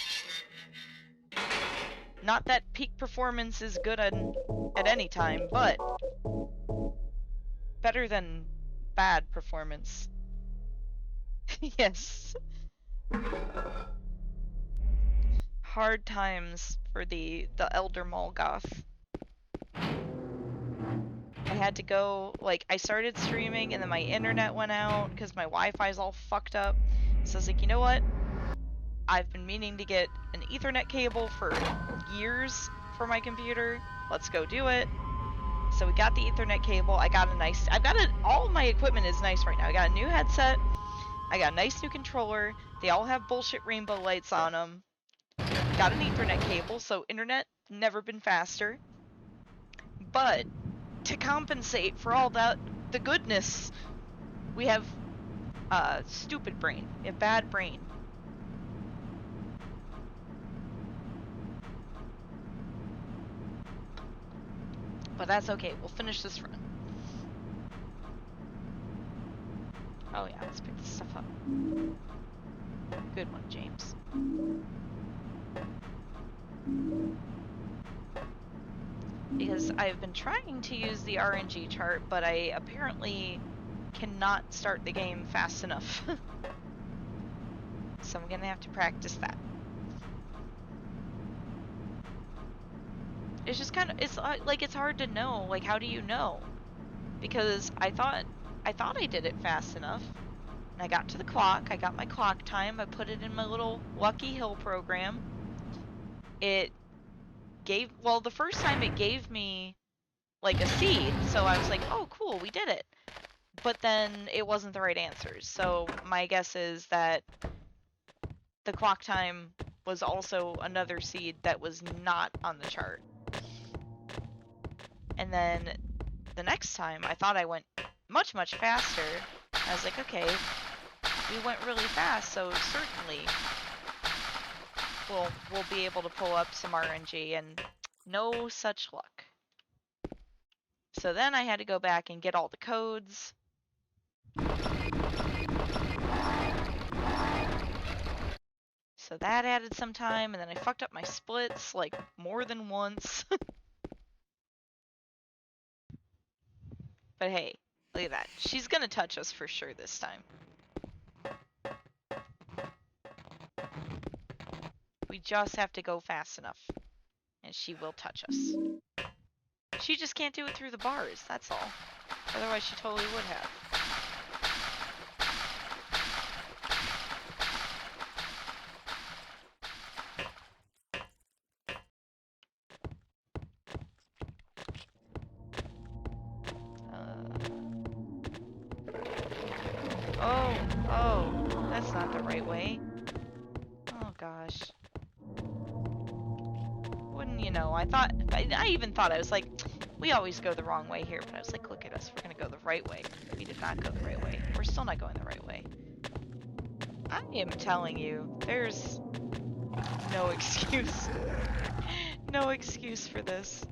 Speaker 1: Not that peak performance is good at any time, but better than bad performance. Yes. Hard times for the Elder Molgoth. I had to go, like, I started streaming and then my internet went out because my Wi-Fi's all fucked up. So I was like, you know what? I've been meaning to get an Ethernet cable for years for my computer. Let's go do it. So we got the Ethernet cable. All my equipment is nice right now. I got a new headset. I got a nice new controller. They all have bullshit rainbow lights on them. Got an Ethernet cable, so internet never been faster. But to compensate for all that, the goodness, we have stupid brain, a bad brain. But that's okay, we'll finish this run. Oh yeah, let's pick this stuff up. Good one, James. Because I've been trying to use the RNG chart, but I apparently cannot start the game fast enough. So I'm gonna have to practice that. It's just kind of, it's like, it's hard to know, like, how do you know? Because I thought I did it fast enough. And I got to the clock, I got my clock time, I put it in my little Lucky Hill program. It gave, well, the first time it gave me like a seed, so I was like, oh cool, we did it. But then it wasn't the right answers, so my guess is that the clock time was also another seed that was not on the chart. And then the next time I thought I went much, much faster. I was like, okay, we went really fast, so certainly we'll be able to pull up some RNG, and no such luck. So then I had to go back and get all the codes. So that added some time, and then I fucked up my splits like more than once. But hey, look at that. She's gonna touch us for sure this time. We just have to go fast enough, and she will touch us. She just can't do it through the bars, that's all. Otherwise she totally would have. Oh, that's not the right way. Oh gosh. Wouldn't you know, I even thought, I was like, we always go the wrong way here, but I was like, look at us, we're gonna go the right way. We did not go the right way. We're still not going the right way. I am telling you, there's no excuse. No excuse for this.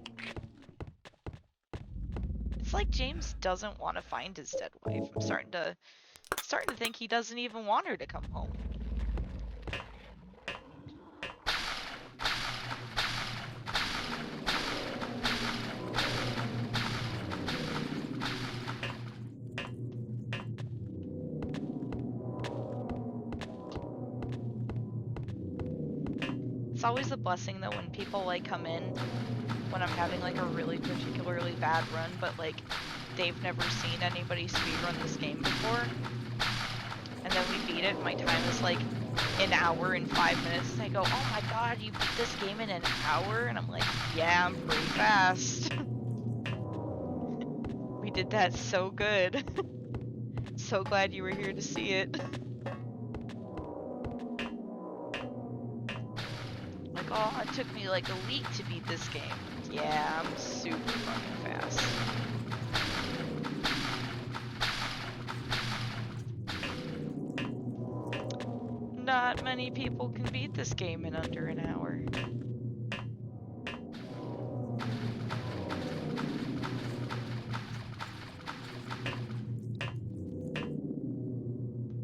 Speaker 1: It's like James doesn't want to find his dead wife. I'm starting to think he doesn't even want her to come home. It's always a blessing though when people like come in when I'm having like a really particularly bad run, but like they've never seen anybody speedrun this game before. And then we beat it, and my time is like an hour and 5 minutes. And they go, oh my god, you beat this game in an hour? And I'm like, yeah, I'm pretty fast. We did that so good. So glad you were here to see it. Like, oh, it took me like a week to beat this game. Yeah, I'm super fucking fast. Not many people can beat this game in under an hour.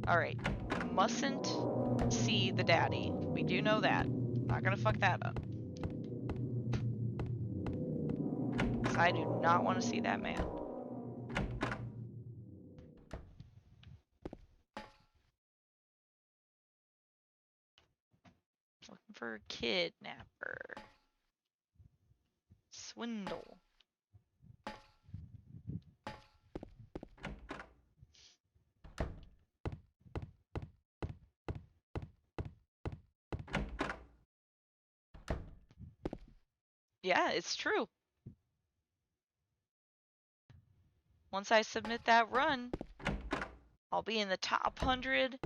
Speaker 1: Alright, mustn't see the daddy. We do know that. Not gonna fuck that up. So I do not want to see that man. Looking for a kidnapper. Swindle. Yeah, it's true. Once I submit that run, I'll be in the top 100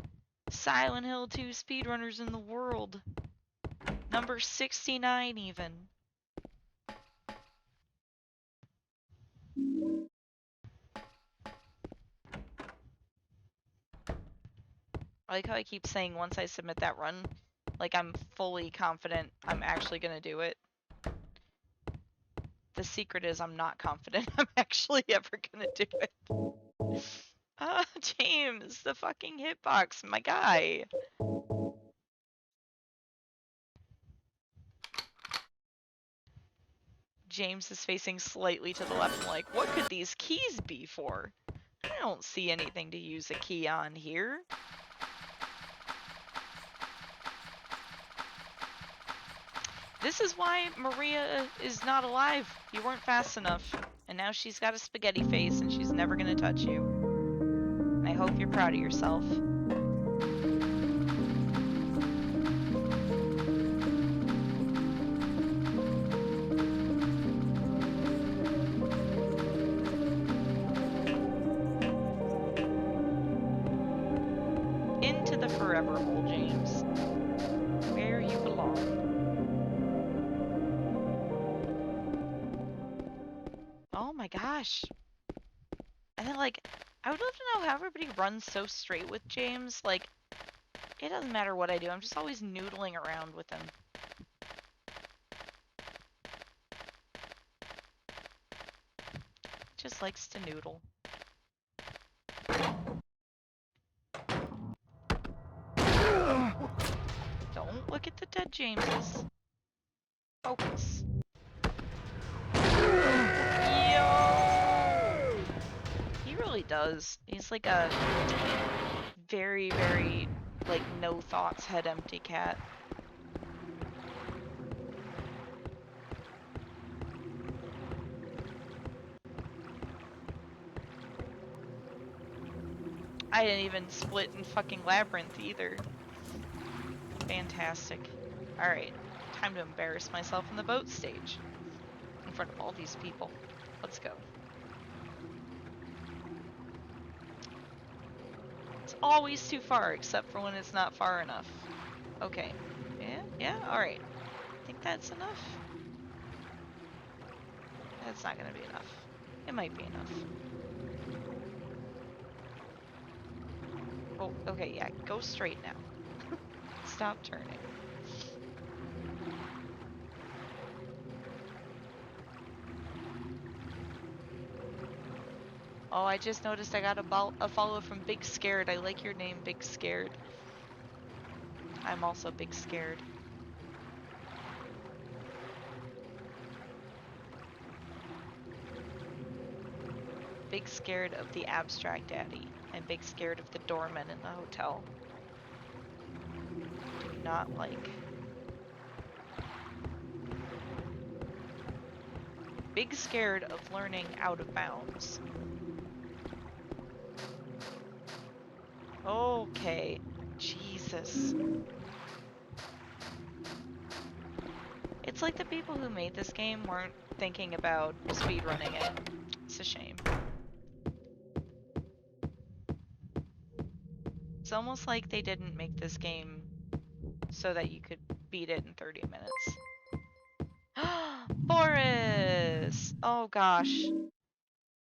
Speaker 1: Silent Hill 2 speedrunners in the world. Number 69 even. I like how I keep saying once I submit that run, like I'm fully confident I'm actually gonna do it. The secret is I'm not confident I'm actually ever gonna do it. Ah, James, the fucking hitbox, my guy. James is facing slightly to the left. I'm like, what could these keys be for? I don't see anything to use a key on here. This is why Maria is not alive. You weren't fast enough. And now she's got a spaghetti face and she's never gonna touch you. And I hope you're proud of yourself. Into the forever hole, James. Where you belong. Oh my gosh. And then, like, I would love to know how everybody runs so straight with James. Like, it doesn't matter what I do. I'm just always noodling around with him. Just likes to noodle. Don't look at the dead Jameses. Focus. Yo! He really does. He's like a very, very, like, no thoughts, head empty cat. I didn't even split in fucking Labyrinth either. Fantastic. Alright, time to embarrass myself in the boat stage. In front of all these people. Let's go. It's always too far, except for when it's not far enough. Okay. Yeah, alright. I think that's enough. That's not gonna be enough. It might be enough. Oh, okay, yeah, go straight now. Stop turning. Oh, I just noticed I got a follow from Big Scared. I like your name, Big Scared. I'm also Big Scared. Big Scared of the Abstract Daddy. And Big Scared of the doorman in the hotel. Do not like. Big Scared of learning out of bounds. Okay. Jesus. It's like the people who made this game weren't thinking about speedrunning it. It's a shame. It's almost like they didn't make this game so that you could beat it in 30 minutes. Boris! Oh gosh.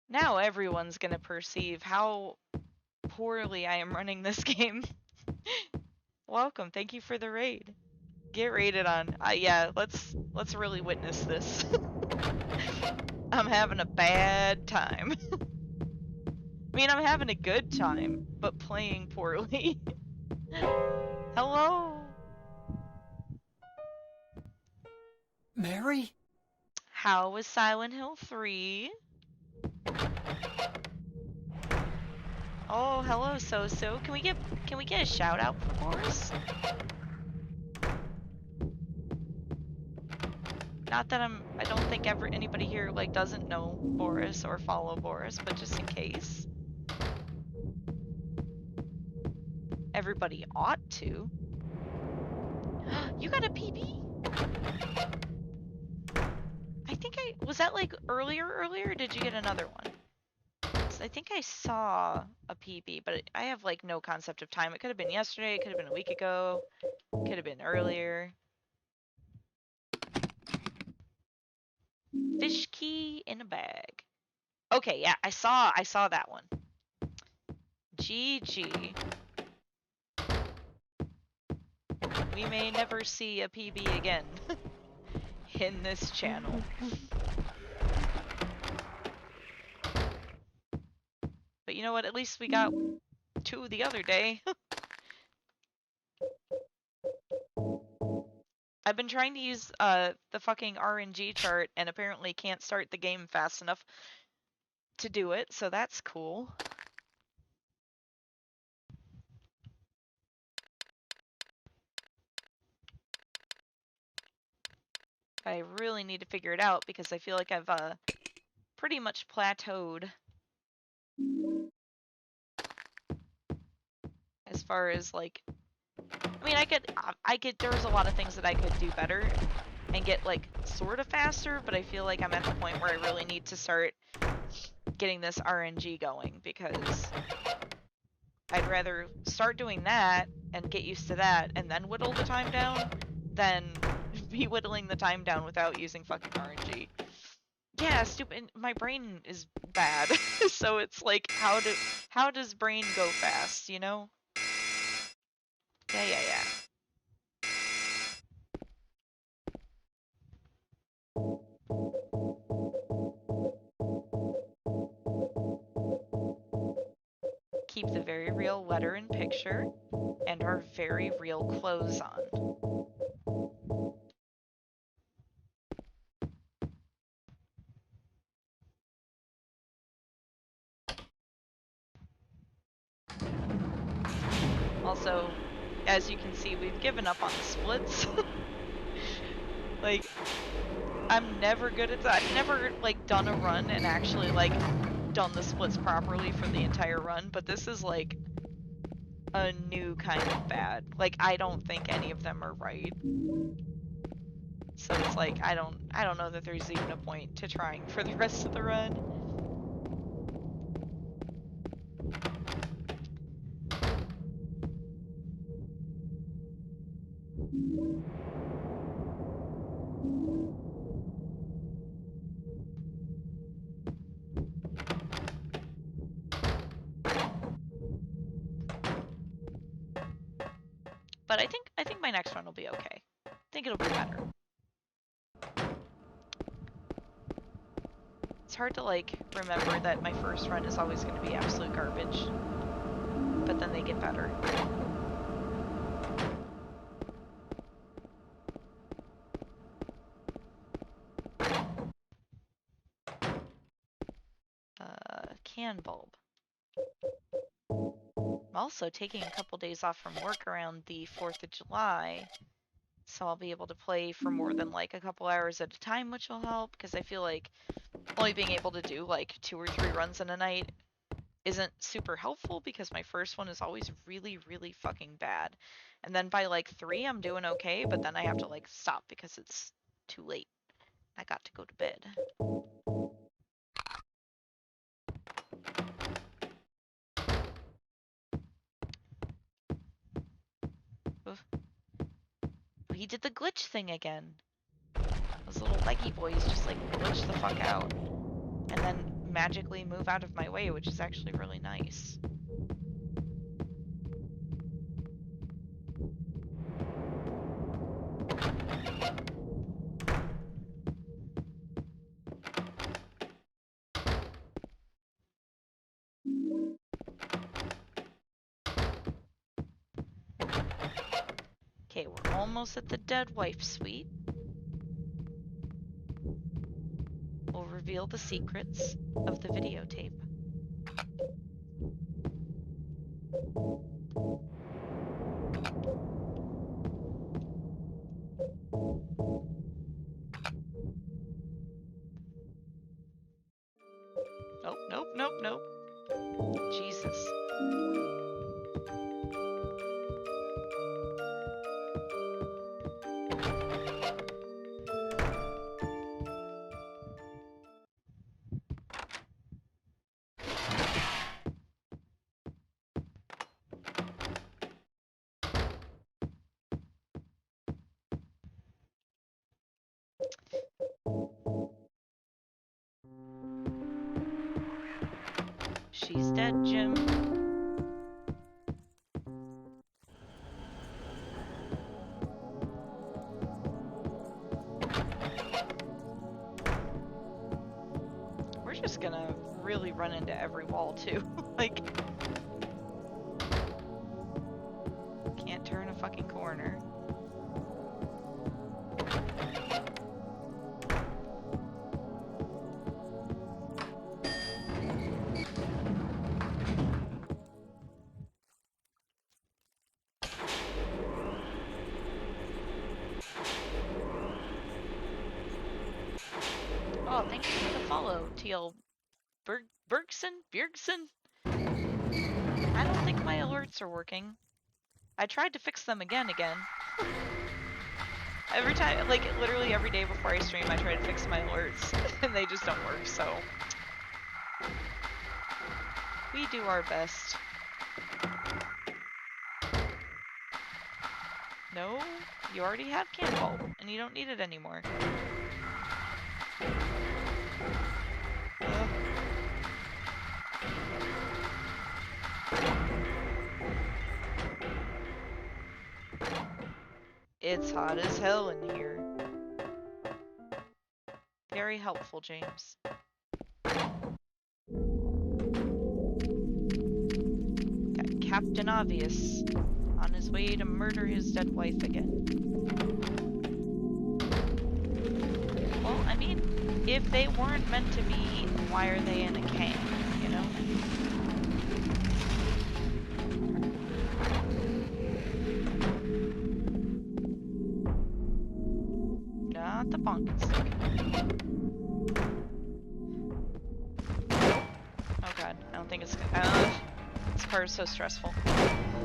Speaker 1: Now everyone's gonna perceive how poorly I am running this game. Welcome, thank you for the raid. Get raided on. Yeah, let's really witness this. I'm having a bad time. I mean, I'm having a good time, but playing poorly. Hello?
Speaker 4: Mary?
Speaker 1: How was Silent Hill 3? Oh, hello, So. Can we get a shout out for Boris? Not that I don't think anybody here like doesn't know Boris or follow Boris, but just in case. Everybody ought to. You got a PB? I think was that like earlier, or did you get another one? I think I saw a PB, but I have like no concept of time. It could have been yesterday, it could have been a week ago, could have been earlier. Fish key in a bag. Okay, yeah, I saw that one. GG. We may never see a PB again in this channel. But you know what? At least we got 2 the other day. I've been trying to use the fucking RNG chart and apparently can't start the game fast enough to do it, so that's cool. I really need to figure it out because I feel like I've pretty much plateaued as far as like, I mean, I could there's a lot of things that I could do better and get like sort of faster, but I feel like I'm at the point where I really need to start getting this RNG going because I'd rather start doing that and get used to that and then whittle the time down than be whittling the time down without using fucking RNG. Yeah, stupid. My brain is bad, so it's like, how does brain go fast? You know? Yeah. Keep the very real letter and picture, and our very real clothes on. Also, as you can see, we've given up on the splits. Like, I'm never good at that. I've never, like, done a run and actually, like, done the splits properly for the entire run, but this is, like, a new kind of bad. Like, I don't think any of them are right. So it's like, I don't know that there's even a point to trying for the rest of the run. But I think my next run will be okay. I think it'll be better. It's hard to like remember that my first run is always going to be absolute garbage, but then they get better. Can bulb. I'm also taking a couple days off from work around the 4th of July, so I'll be able to play for more than like a couple hours at a time, which will help because I feel like only being able to do like 2 or 3 runs in a night isn't super helpful because my first one is always really, really fucking bad. And then by like 3, I'm doing okay, but then I have to like stop because it's too late. I got to go to bed. Oof. He did the glitch thing again. Those little leggy boys just like glitch the fuck out and then magically move out of my way, which is actually really nice. Okay, we're almost at the dead wife suite. We'll reveal the secrets of the videotape. Oh, nope. Jesus. She's dead, Jim. We're just gonna really run into every wall, too. Like, can't turn a fucking corner. TL Bergson? I don't think my alerts are working. I tried to fix them again. Every time, like literally every day before I stream, I try to fix my alerts, and they just don't work, so. We do our best. No, you already have Cannonball, and you don't need it anymore. Ugh. It's hot as hell in here. Very helpful, James. Got Captain Obvious on his way to murder his dead wife again. Well, I mean, if they weren't meant to be eaten, why are they in a can, you know? Not the bonking stick. Oh god, I don't think it's this part is so stressful.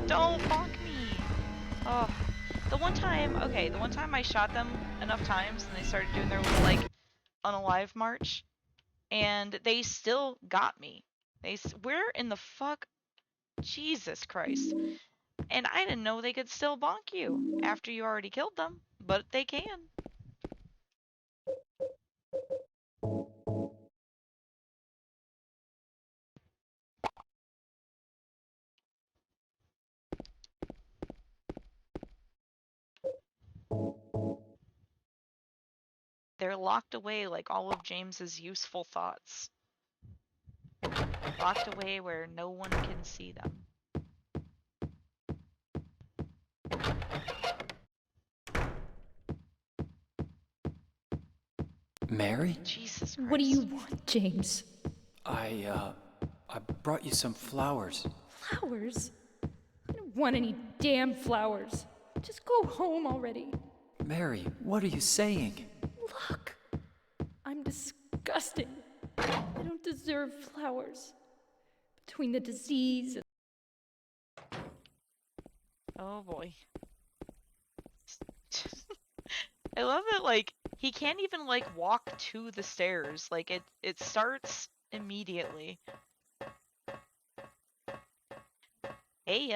Speaker 1: Don't bonk me! Oh. The one time I shot them enough times and they started doing their little, like, unalive march, and they still got me. Where in the fuck? Jesus Christ. And I didn't know they could still bonk you after you already killed them, but they can. They're locked away like all of James's useful thoughts. Locked away where no one can see them.
Speaker 4: Mary?
Speaker 1: Jesus Christ.
Speaker 3: What do you want, James?
Speaker 4: I brought you some flowers.
Speaker 3: Flowers? I don't want any damn flowers. Just go home already.
Speaker 4: Mary, what are you saying?
Speaker 3: Look, I'm disgusting. I don't deserve flowers. Between the disease and...
Speaker 1: Oh boy. I love that, like, he can't even, like, walk to the stairs. Like, it starts immediately. Hey,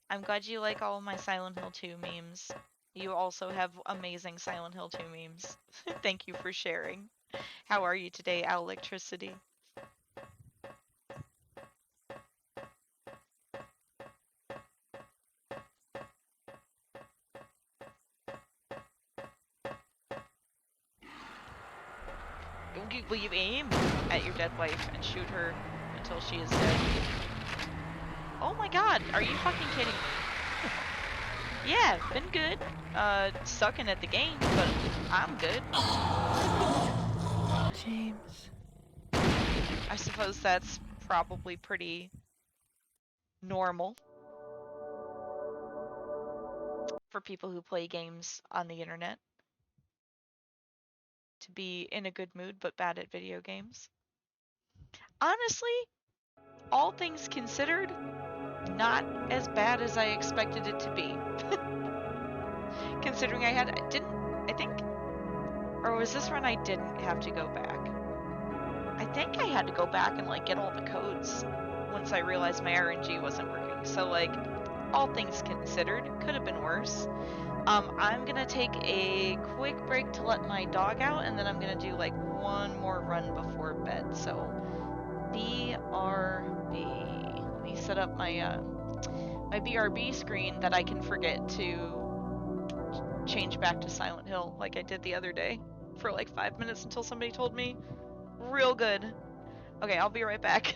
Speaker 1: I'm glad you like all of my Silent Hill 2 memes. You also have amazing Silent Hill 2 memes. Thank you for sharing. How are you today, Electricity? Will you aim at your dead wife and shoot her until she is dead? Oh my god, are you fucking kidding me? Yeah, been good. Sucking at the game, but I'm good.
Speaker 3: James.
Speaker 1: I suppose that's probably pretty normal for people who play games on the internet. To be in a good mood but bad at video games. Honestly, all things considered, not as bad as I expected it to be. Considering or was this run I didn't have to go back? I think I had to go back and like get all the codes once I realized my RNG wasn't working. So like, all things considered, could have been worse. I'm gonna take a quick break to let my dog out, and then I'm gonna do like one more run before bed. So, BRB. Let me set up my my BRB screen that I can forget to change back to Silent Hill like I did the other day for like 5 minutes until somebody told me. Real good. Okay, I'll be right back.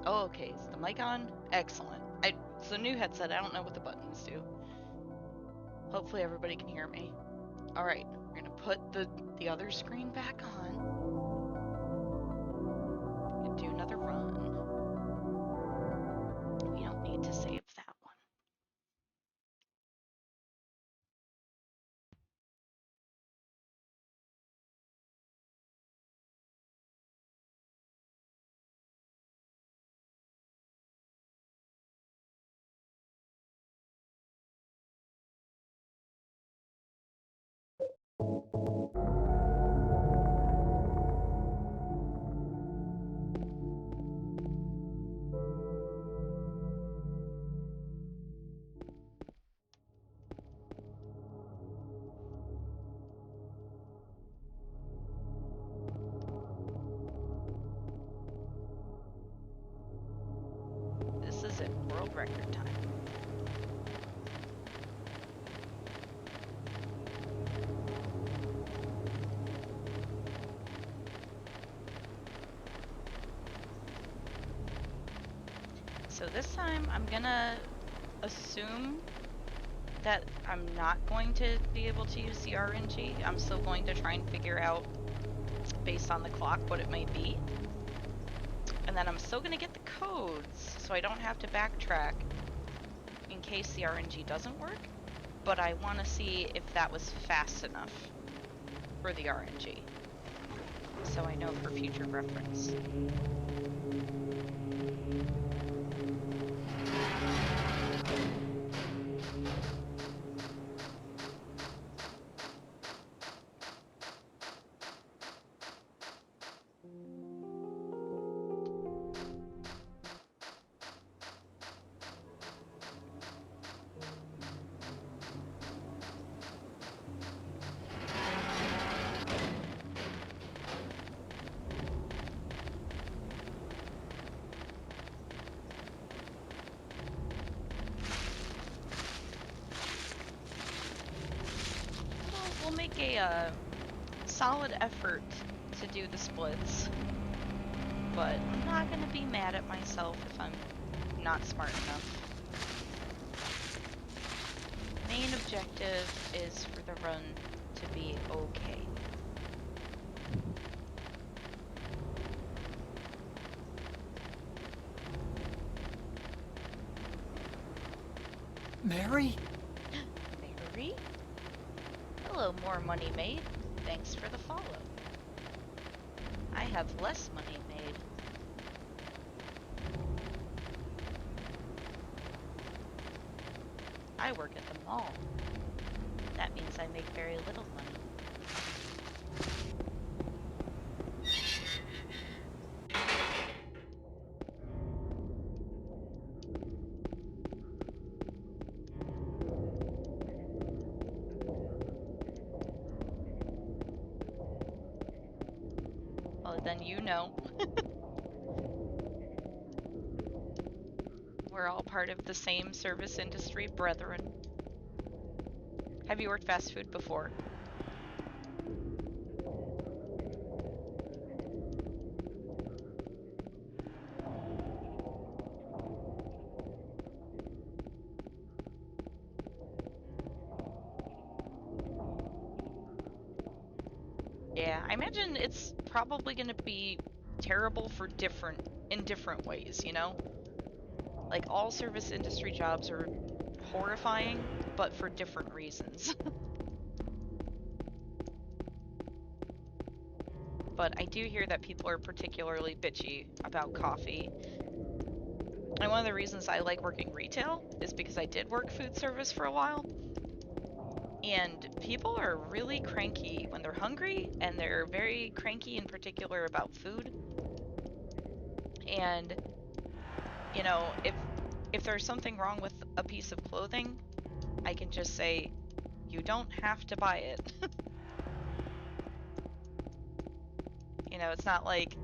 Speaker 1: Oh, okay. Is the mic on? Excellent. It's a new headset. I don't know what the buttons do. Hopefully everybody can hear me. All right, we're gonna put the other screen back on. And do another run. We don't need to save that one. This is in world record time. So this time I'm gonna assume that I'm not going to be able to use the RNG. I'm still going to try and figure out, based on the clock, what it might be. And then I'm still gonna get the codes, so I don't have to backtrack in case the RNG doesn't work. But I want to see if that was fast enough for the RNG, so I know for future reference. We'll make a solid effort to do the splits, but I'm not gonna be mad at myself if I'm not smart enough. Main objective is for the run to be okay.
Speaker 4: Mary?
Speaker 1: Mary? Hello, more money made. Thanks for the follow. I have less money made. I work at the mall. That means I make very little money. Well, then you know. We're all part of the same service industry, brethren. Have you worked fast food before? Yeah, I imagine it's probably going to be terrible for in different ways, you know? Like, all service industry jobs are horrifying, but for different reasons. But I do hear that people are particularly bitchy about coffee. And one of the reasons I like working retail is because I did work food service for a while. And people are really cranky when they're hungry, and they're very cranky in particular about food. And, you know, if there's something wrong with a piece of clothing, I can just say, you don't have to buy it. You know, it's not like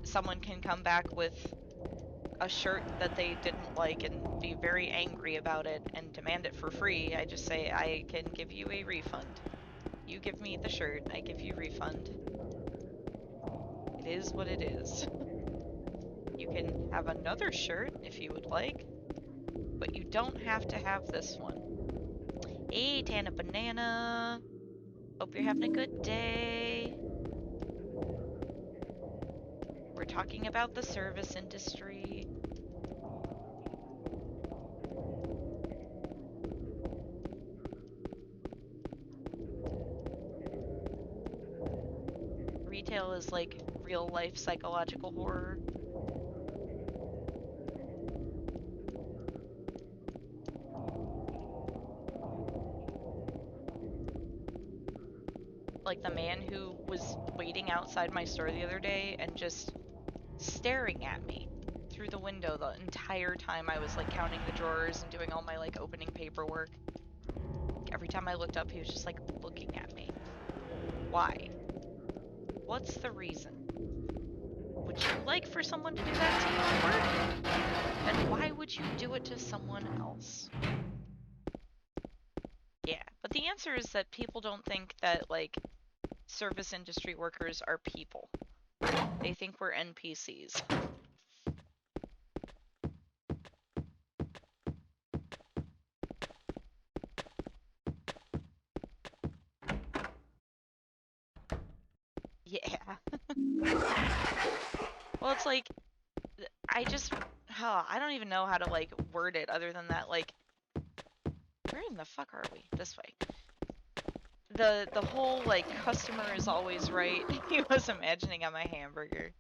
Speaker 1: someone can come back with a shirt that they didn't like and be very angry about it and demand it for free. I just say, I can give you a refund. You give me the shirt, I give you refund. It is what it is. You can have another shirt if you would like, but you don't have to have this one. Hey, Tana Banana. Hope you're having a good day. We're talking about the service industry. Retail is like real life psychological horror. Like the man who was waiting outside my store the other day and just staring at me through the window the entire time I was like counting the drawers and doing all my like opening paperwork. Every time I looked up, he was just like looking at me. Why? What's the reason? Would you like for someone to do that to you at work? And why would you do it to someone else? Yeah, but the answer is that people don't think that like service industry workers are people. They think we're NPCs. Yeah. Well, it's like, I don't even know how to like word it other than that, like, where in the fuck are we? This way. The whole like customer is always right. He was imagining on my hamburger.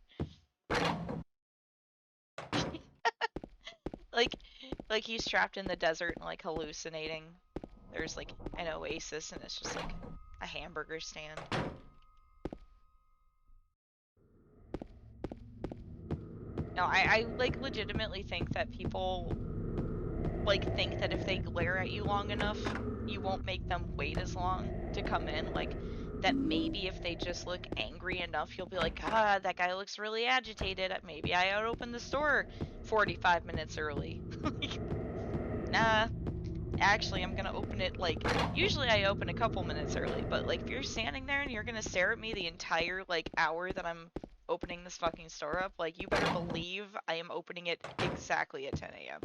Speaker 1: Like he's trapped in the desert and like hallucinating. There's like an oasis and it's just like a hamburger stand. No, I like legitimately think that people like think that if they glare at you long enough, you won't make them wait as long to come in. Like that maybe if they just look angry enough, you'll be like, ah, that guy looks really agitated. Maybe I ought to open the store 45 minutes early. Like, nah, actually I'm gonna open it like, usually I open a couple minutes early, but like if you're standing there and you're gonna stare at me the entire like hour that I'm opening this fucking store up, like you better believe I am opening it exactly at 10 a.m.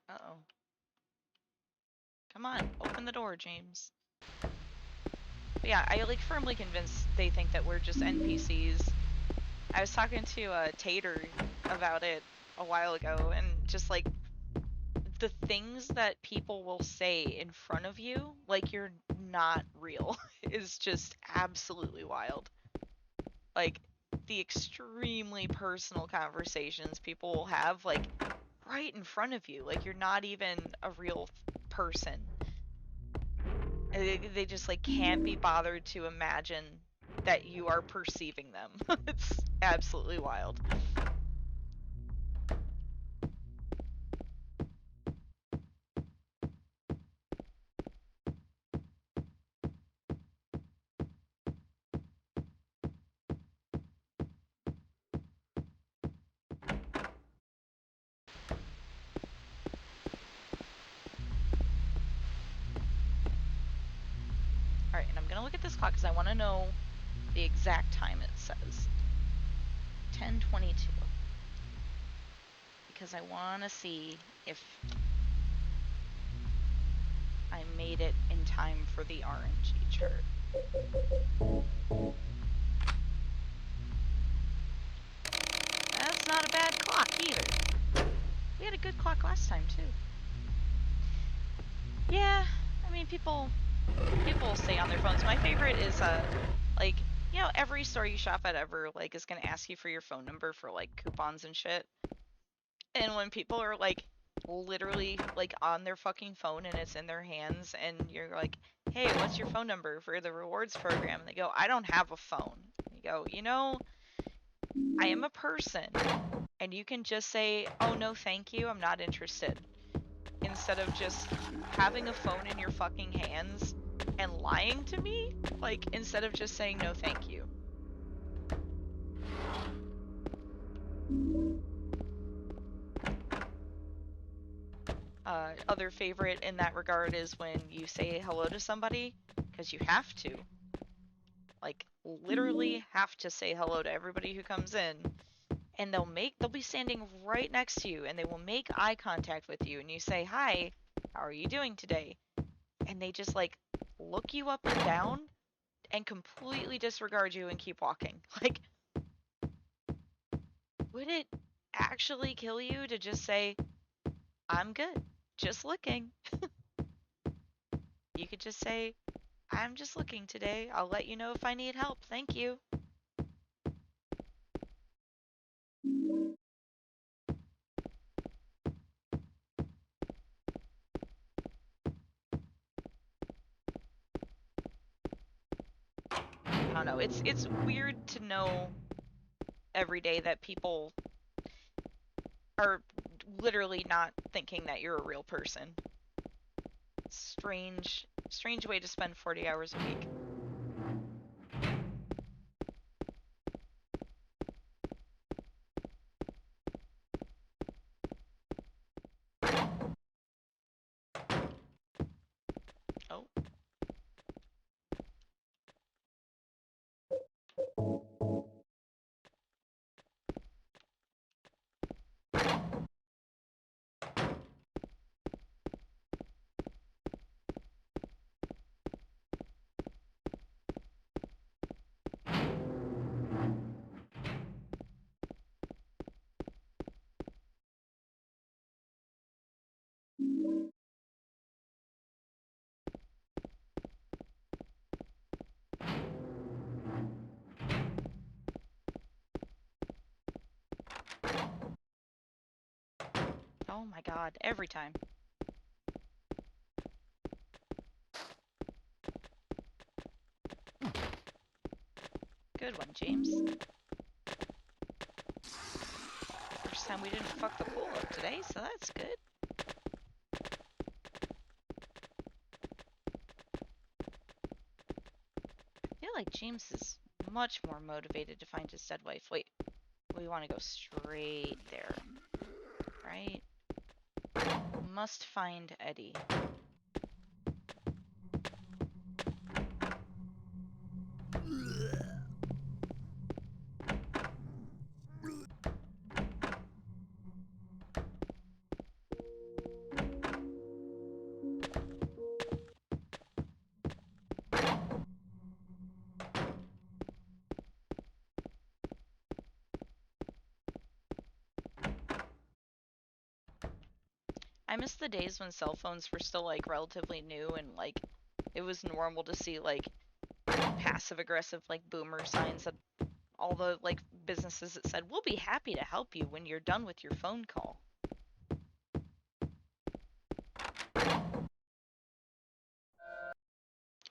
Speaker 1: Uh-oh. Come on, open the door, James. But yeah, I like firmly convinced they think that we're just NPCs. I was talking to Tater about it a while ago, and just like the things that people will say in front of you, like you're not real, is just absolutely wild. Like the extremely personal conversations people will have, like right in front of you, like you're not even a real person. They just like can't be bothered to imagine that you are perceiving them. It's absolutely wild. Alright, and I'm gonna look at this clock because I want to know the exact time it says. 10:22. Because I want to see if I made it in time for the RNG chart. That's not a bad clock either. We had a good clock last time too. Yeah, I mean people stay on their phones. My favorite is like, you know, every store you shop at ever like is gonna ask you for your phone number for like coupons and shit. And when people are like literally like on their fucking phone and it's in their hands and you're like, hey, what's your phone number for the rewards program? And they go, I don't have a phone. You go, you know, I am a person. And you can just say, oh no, thank you, I'm not interested. Instead of just having a phone in your fucking hands and lying to me, like instead of just saying no thank you. Other favorite in that regard is when you say hello to somebody, because you have to. Like, literally have to say hello to everybody who comes in. And they'll be standing right next to you, and they will make eye contact with you, and you say, "Hi, how are you doing today?" And they just, like, look you up and down and completely disregard you and keep walking. Like, would it actually kill you to just say, "I'm good, just looking"? You could just say, "I'm just looking today. I'll let you know if I need help. Thank you." I don't know. It's weird to know every day that people are literally not thinking that you're a real person. Strange way to spend 40 hours a week. Oh. Oh my god, every time. Good one, James. First time we didn't fuck the pool up today, so that's good. I feel like James is much more motivated to find his dead wife. Wait, we want to go straight there, right? Must find Eddie. I miss the days when cell phones were still like relatively new and like it was normal to see like passive aggressive like boomer signs at all the like businesses that said, "We'll be happy to help you when you're done with your phone call."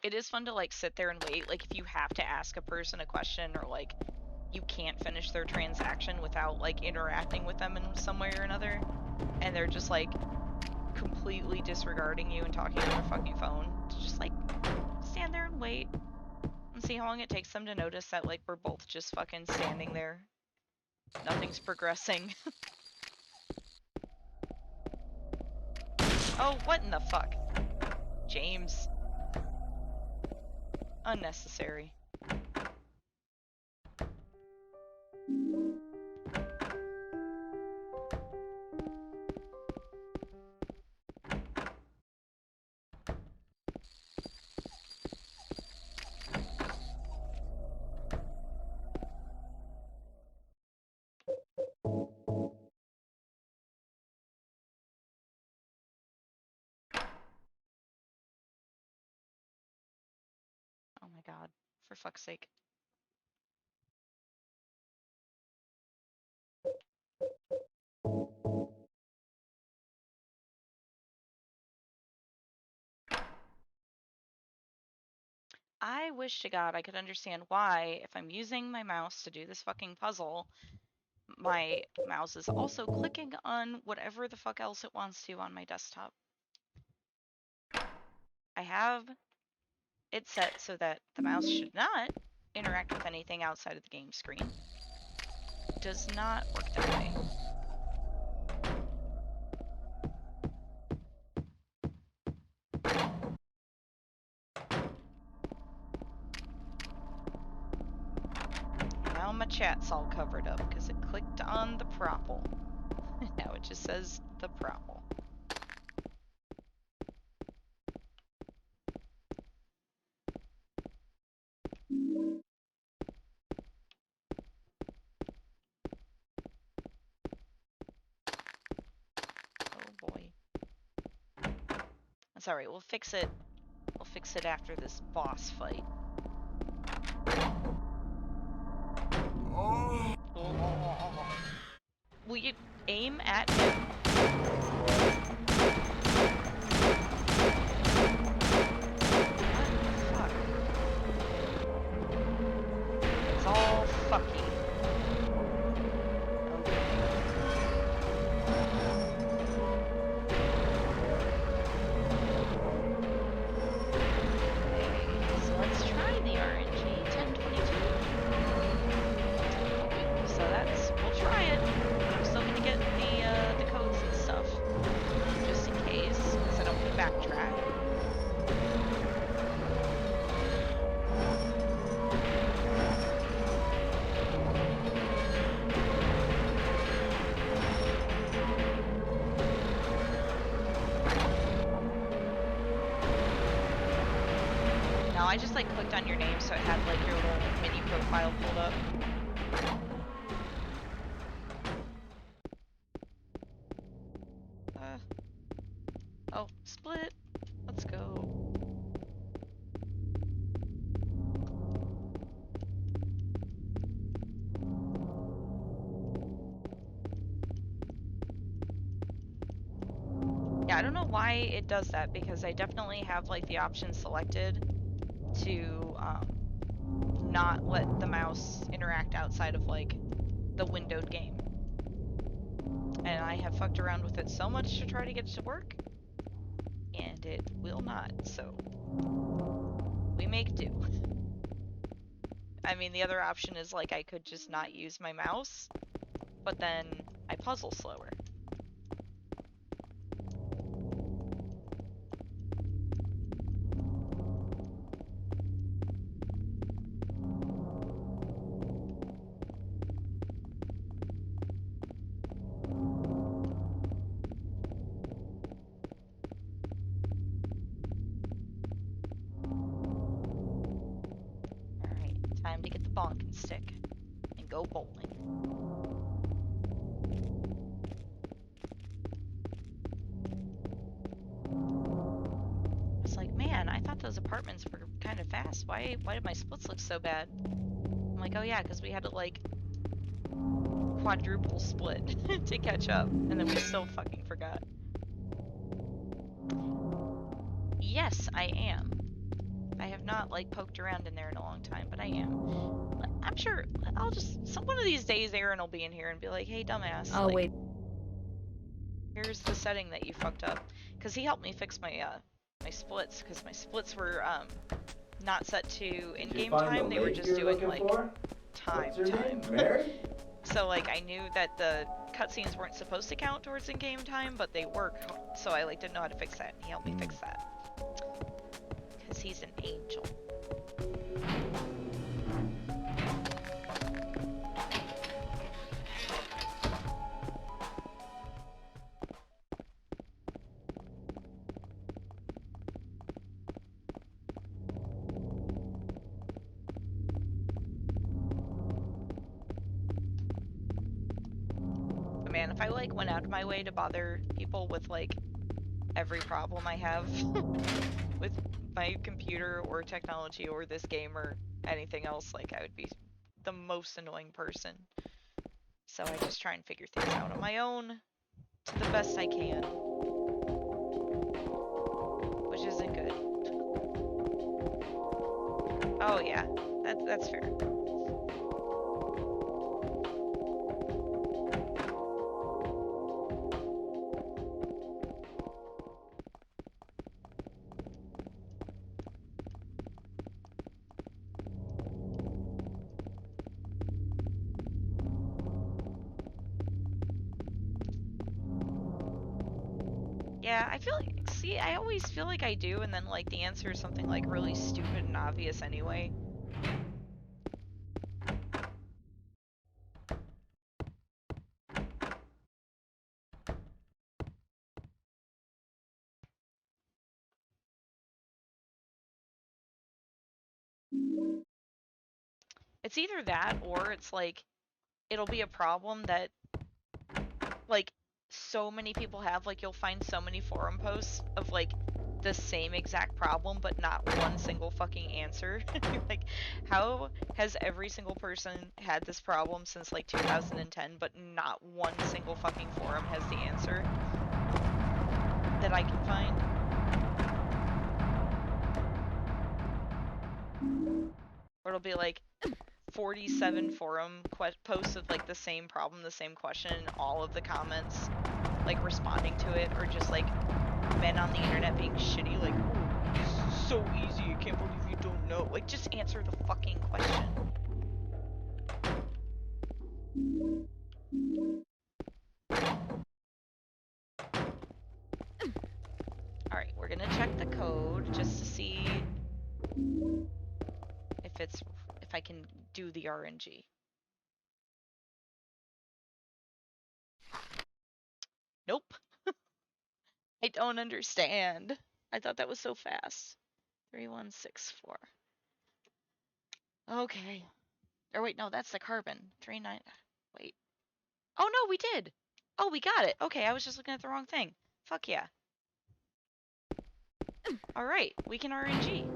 Speaker 1: It is fun to like sit there and wait. Like if you have to ask a person a question or like you can't finish their transaction without like interacting with them in some way or another, and they're just like completely disregarding you and talking on their fucking phone, to just like stand there and wait and see how long it takes them to notice that like we're both just fucking standing there. Nothing's progressing. Oh, what in the fuck? James. Unnecessary. Oh my god. For fuck's sake. I wish to God I could understand why, if I'm using my mouse to do this fucking puzzle, my mouse is also clicking on whatever the fuck else it wants to on my desktop. I have it set so that the mouse should not interact with anything outside of the game screen. Does not work that way. Now my chat's all covered up because it clicked on the propel. Now it just says the propel. Oh boy. That's alright, we'll fix it. We'll fix it after this boss fight. Oh. Will you aim at him? What the fuck? It's all fucky. So let's try the RNG 1022. So we'll try it. I'm still gonna get the codes and stuff, just in case, because I don't want to backtrack. Now I just like clicked on your name so it had like your little mini profile pulled up. Oh, split. Let's go. Yeah, I don't know why it does that because I definitely have like the option selected to not let the mouse interact outside of like the windowed game. And I have fucked around with it so much to try to get it to work, and it will not, so we make do. I mean, the other option is like I could just not use my mouse, but then I puzzle slower. Time to get the bonking stick and go bowling. I was like, man, I thought those apartments were kind of fast. Why did my splits look so bad? I'm like, oh yeah, because we had to like quadruple split to catch up, and then we still fucking forgot. Yes, I am. I have not like poked around in there in a long time, but I am. I'm sure I'll just one of these days Aaron will be in here and be like, hey dumbass,
Speaker 3: I'll
Speaker 1: like,
Speaker 3: wait.
Speaker 1: here's the setting that you fucked up, because he helped me fix my my splits, because my splits were not set to in-game time, they were just doing like time.
Speaker 2: Mary?
Speaker 1: So like I knew that the cutscenes weren't supposed to count towards in-game time, but they were, so I like didn't know how to fix that, and he helped me fix that. Because he's an angel. But man, if I like went out of my way to bother people with like every problem I have with my computer or technology or this game or anything else, like I would be the most annoying person. So I just try and figure things out on my own to the best I can, which isn't good. Oh yeah, that's fair. Yeah, I feel like, see, I always feel like I do, and then like the answer is something like really stupid and obvious anyway. It's either that or it's like it'll be a problem that like so many people have. Like you'll find so many forum posts of like the same exact problem but not one single fucking answer. Like how has every single person had this problem since like 2010 but not one single fucking forum has the answer that I can find? Or it'll be like 47 forum posts of like the same problem, the same question, and all of the comments like responding to it, or just like men on the internet being shitty, like, oh, this is so easy, I can't believe you don't know. Like, just answer the fucking question. Alright, we're gonna check the code just to see if I can do the RNG. Nope. I don't understand. I thought that was so fast. 3164. Okay. Or wait, no, that's the carbon. 39. Wait. Oh no, we did. Oh, we got it. Okay, I was just looking at the wrong thing. Fuck yeah. Alright, we can RNG.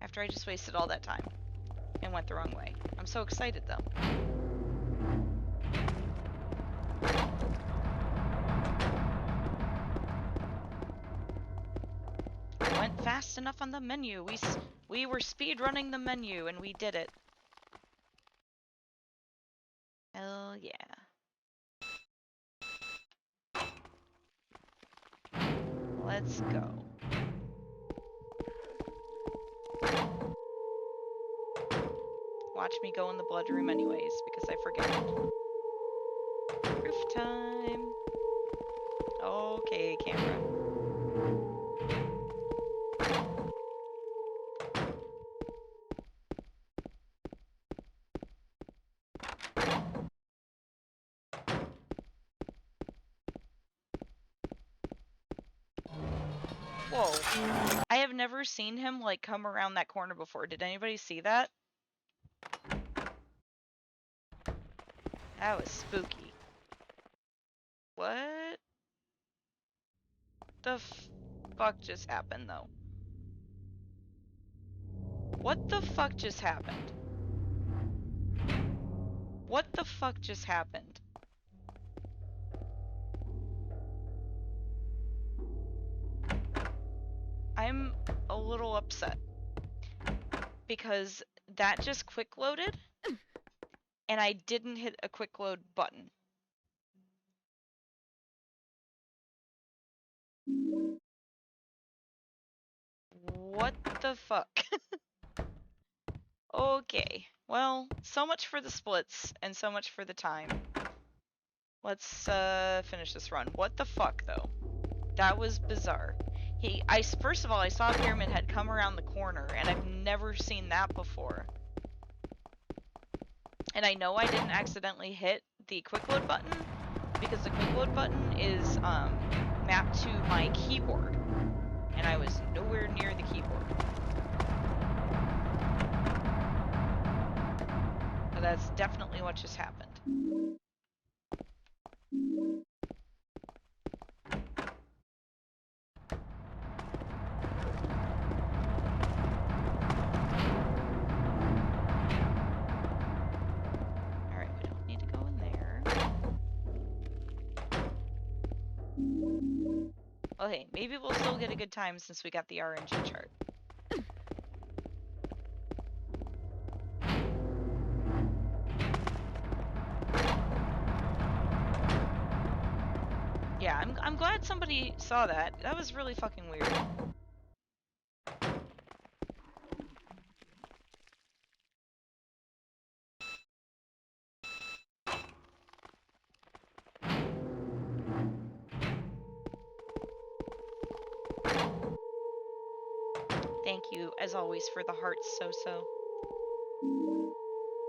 Speaker 1: After I just wasted all that time and went the wrong way. I'm so excited though. I went fast enough on the menu. We were speed running the menu and we did it. Hell yeah. Let's go. Watch me go in the blood room anyways, because I forget. Roof time. Okay, camera. Whoa. I have never seen him, like, come around that corner before. Did anybody see that? That was spooky. What the fuck just happened, though? What the fuck just happened? What the fuck just happened? I'm a little upset. Because that just quick loaded, and I didn't hit a quick load button. What the fuck? Okay, well, so much for the splits, and so much for the time. Let's finish this run. What the fuck, though? That was bizarre. First of all, I saw Pyramid Head come around the corner, and I've never seen that before. And I know I didn't accidentally hit the quick load button, because the quick load button is mapped to my keyboard, and I was nowhere near the keyboard. But that's definitely what just happened. Alright, we don't need to go in there. Well, hey, maybe we'll still get a good time since we got the RNG chart. Yeah, I'm glad somebody saw that. That was really fucking weird. Thank you, as always, for the hearts, So-So.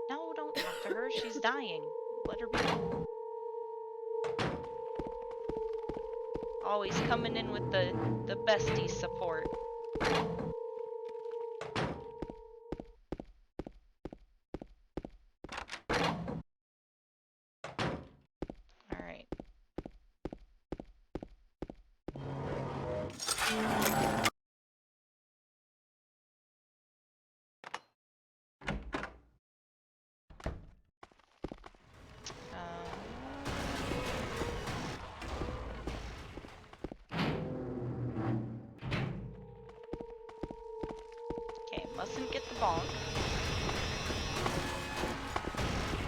Speaker 1: No, don't talk to her. She's dying. Let her be. Always coming in with the bestie support. bonk.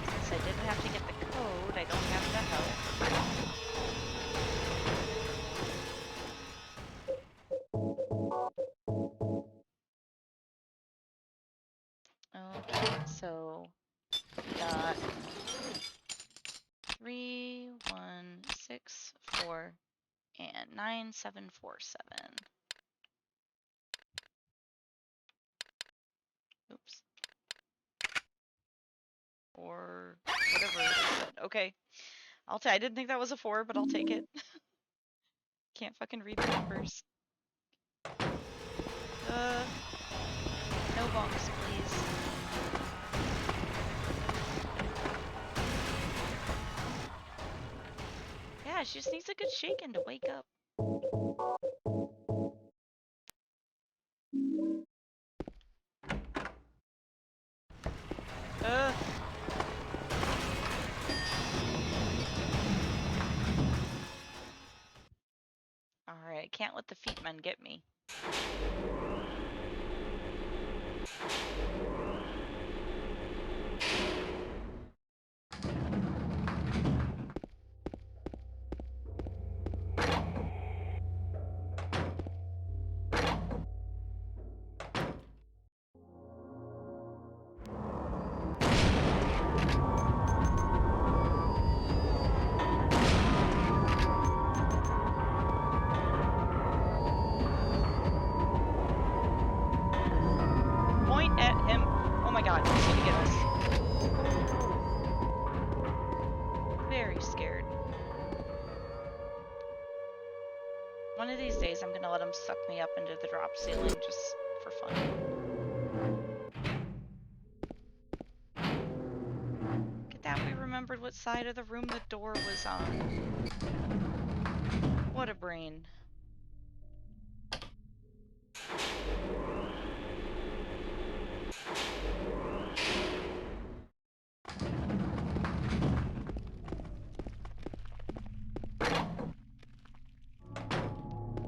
Speaker 1: Since I didn't have to get the code, I don't have the help. Okay, so we got 3, 1, 6, 4, and 9, 7, 4, 7. Oops. Or whatever it is. Okay. I didn't think that was a 4, but I'll take it. Can't fucking read the numbers. No bonks, please. Yeah, she just needs a good shaking to wake up. Alright, can't let the feet men get me. Point at him. Oh my god, he's gonna get us. Very scared. One of these days I'm gonna let him suck me up into the drop ceiling just for fun. Look at that, we remembered what side of the room the door was on. What a brain.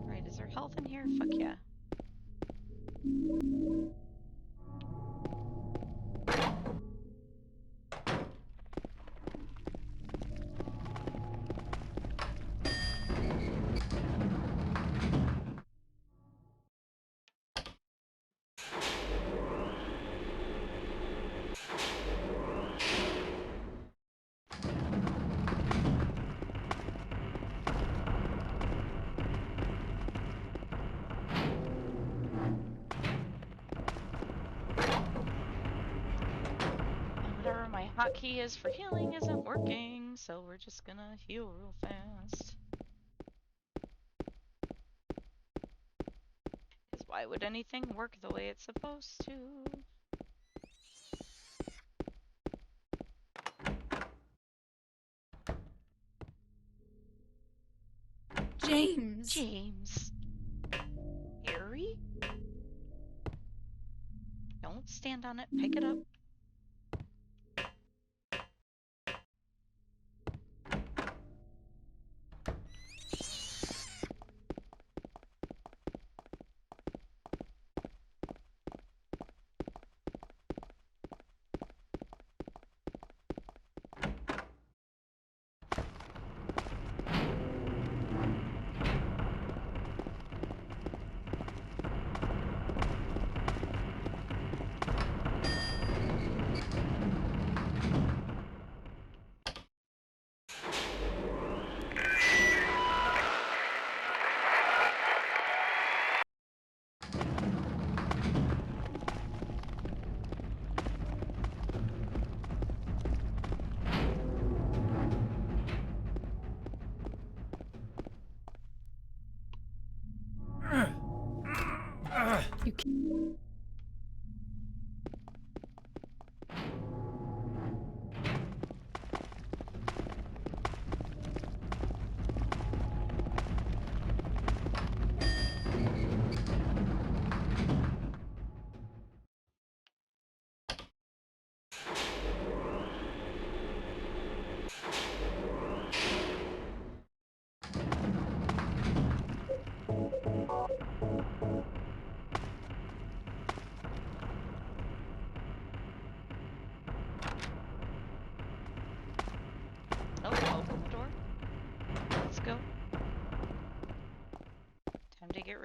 Speaker 1: Right, is there health in here? Fuck yeah. Whatever my hotkey is for healing isn't working, so we're just gonna heal real fast. Because why would anything work the way it's supposed to?
Speaker 3: James!
Speaker 1: James! Harry? Don't stand on it, pick it up.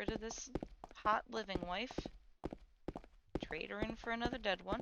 Speaker 1: rid of this hot living wife. Trade her in for another dead one.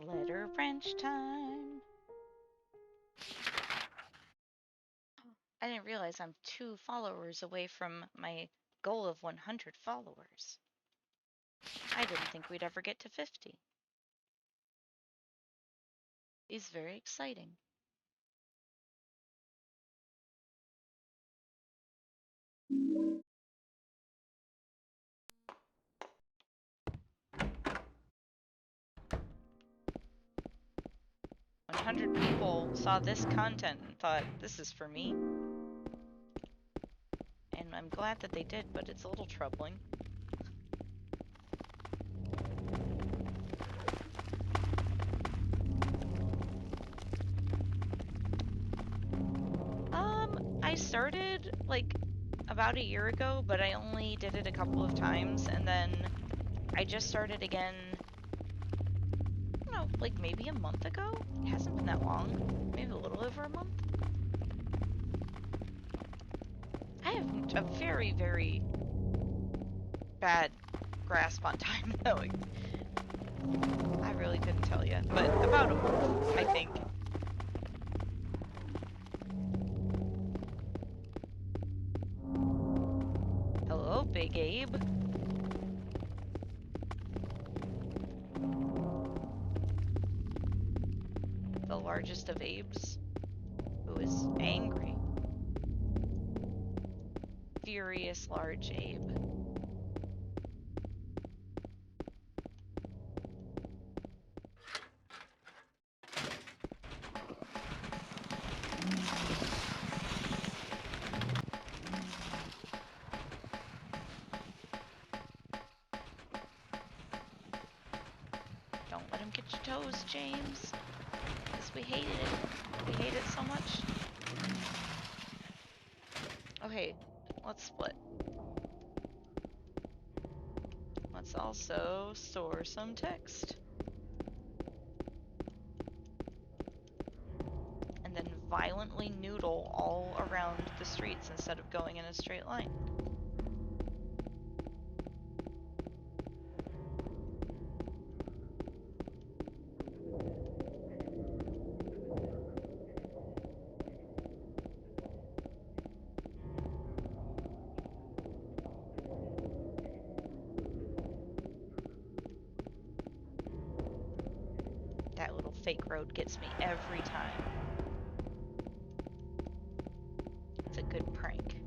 Speaker 1: Letter wrench time. I didn't realize I'm 2 followers away from my goal of 100 followers. I didn't think we'd ever get to 50. It's very exciting. When 100 people saw this content and thought, this is for me. And I'm glad that they did, but it's a little troubling. I started, like, about a year ago, but I only did it a couple of times, and then I just started again, I don't know, like maybe a month ago? It hasn't been that long. Maybe a little over a month? I have a very, very bad grasp on time, though. I really couldn't tell you, but about a month, I think. Hello, Big Abe. The largest of Abes, who is angry. Furious large Abe. Don't let him get your toes, James. Because we hated it. We hate it so much. Okay, let's split. Let's also store some text. And then violently noodle all around the streets instead of going in a straight line. That little fake road gets me every time. It's a good prank.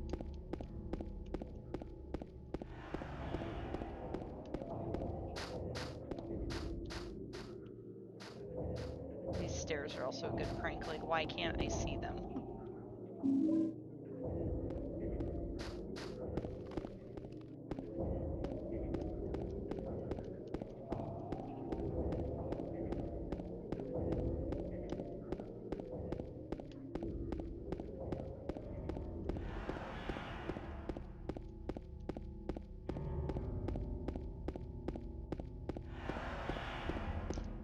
Speaker 1: These stairs are also a good prank. Like, why can't I see them?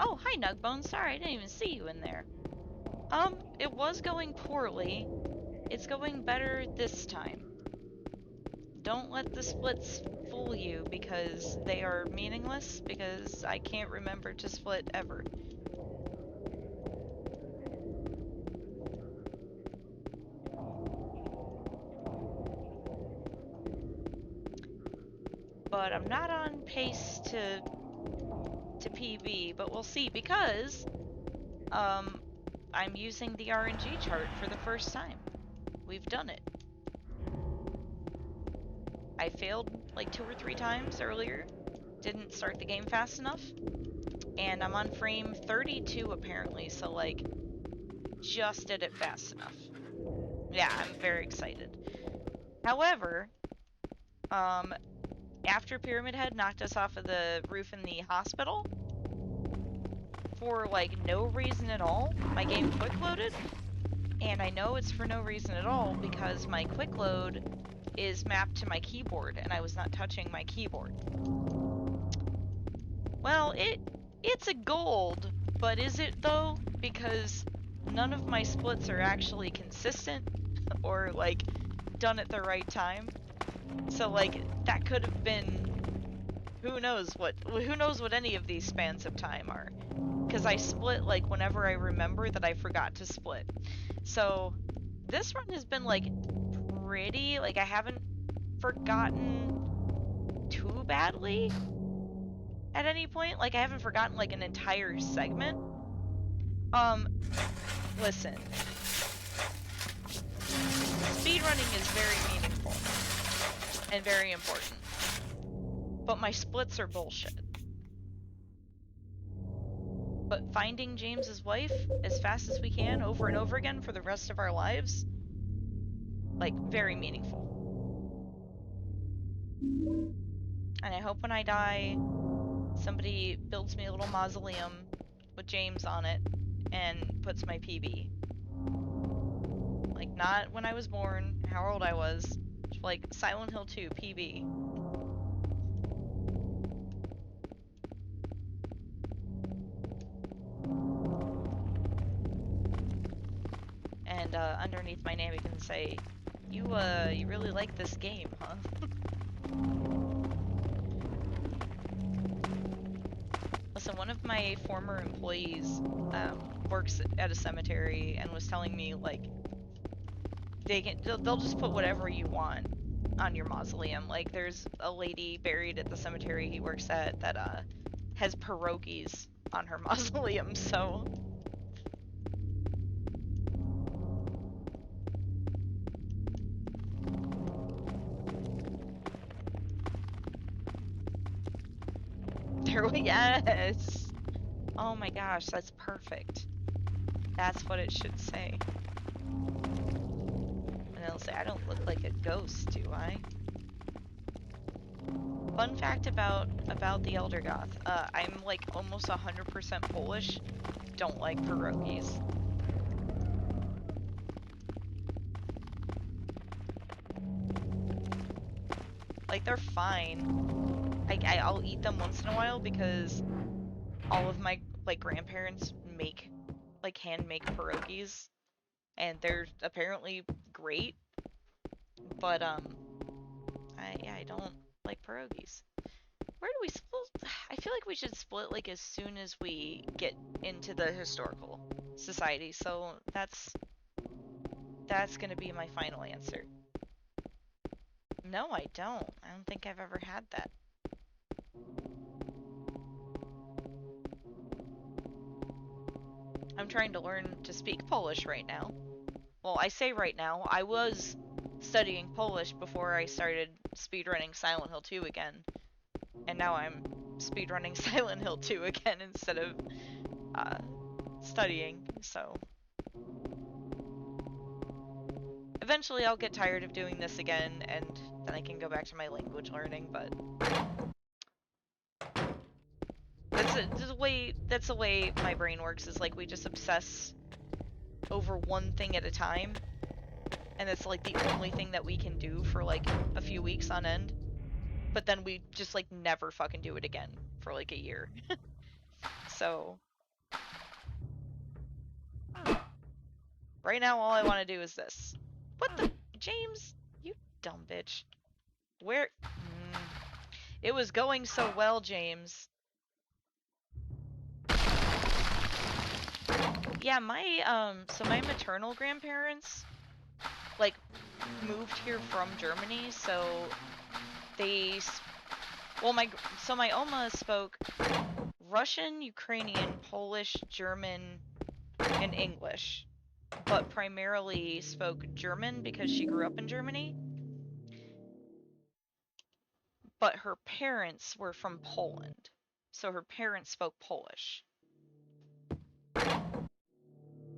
Speaker 1: Oh, hi, Nugbone. Sorry, I didn't even see you in there. It was going poorly. It's going better this time. Don't let the splits fool you because they are meaningless, because I can't remember to split ever. But I'm not on pace to PB, but we'll see, because I'm using the RNG chart for the first time. We've done it. I failed like 2 or 3 times earlier. Didn't start the game fast enough. and I'm on frame 32 apparently, so like just did it fast enough. Yeah, I'm very excited. However, after Pyramid Head knocked us off of the roof in the hospital, for like no reason at all, my game quick loaded, and I know it's for no reason at all because my quick load is mapped to my keyboard and I was not touching my keyboard. Well, it's a gold, but is it though? Because none of my splits are actually consistent or like done at the right time. So like that could have been who knows what any of these spans of time are. Because I split like whenever I remember that I forgot to split. So this run has been like pretty, like I haven't forgotten too badly at any point. Like I haven't forgotten like an entire segment. Listen. Speedrunning is very meaningful and very important. But my splits are bullshit. But finding James's wife as fast as we can over and over again for the rest of our lives, like, very meaningful. And I hope when I die, somebody builds me a little mausoleum with James on it and puts my PB. Like, not when I was born, how old I was, just like Silent Hill 2 PB. And underneath my name, you can say, you really like this game, huh? Listen, one of my former employees works at a cemetery and was telling me, like, they'll just put whatever you want on your mausoleum. Like, there's a lady buried at the cemetery he works at that has pierogies on her mausoleum, so... Yes! Oh my gosh, that's perfect. That's what it should say. And it'll say, I don't look like a ghost, do I? Fun fact about the Elder Goth. I'm like almost 100% Polish. Don't like pierogies. Like, they're fine. I'll eat them once in a while because all of my like grandparents make like hand make pierogies and they're apparently great, but I don't like pierogies. Where do we split? I feel like we should split like as soon as we get into the historical society, so that's gonna be my final answer. No, I don't think I've ever had that. I'm trying to learn to speak Polish right now. Well, I say right now, I was studying Polish before I started speedrunning Silent Hill 2 again. And now I'm speedrunning Silent Hill 2 again instead of studying, so... Eventually I'll get tired of doing this again, and then I can go back to my language learning, but... That's the way my brain works, is like we just obsess over one thing at a time, and it's like the only thing that we can do for like a few weeks on end, but then we just like never fucking do it again for like a year. So right now all I want to do is this. What the... James, you dumb bitch. Where... It was going so well, James. Yeah, so my maternal grandparents, like, moved here from Germany, so they, well, my Oma spoke Russian, Ukrainian, Polish, German, and English, but primarily spoke German because she grew up in Germany. But her parents were from Poland. So her parents spoke Polish.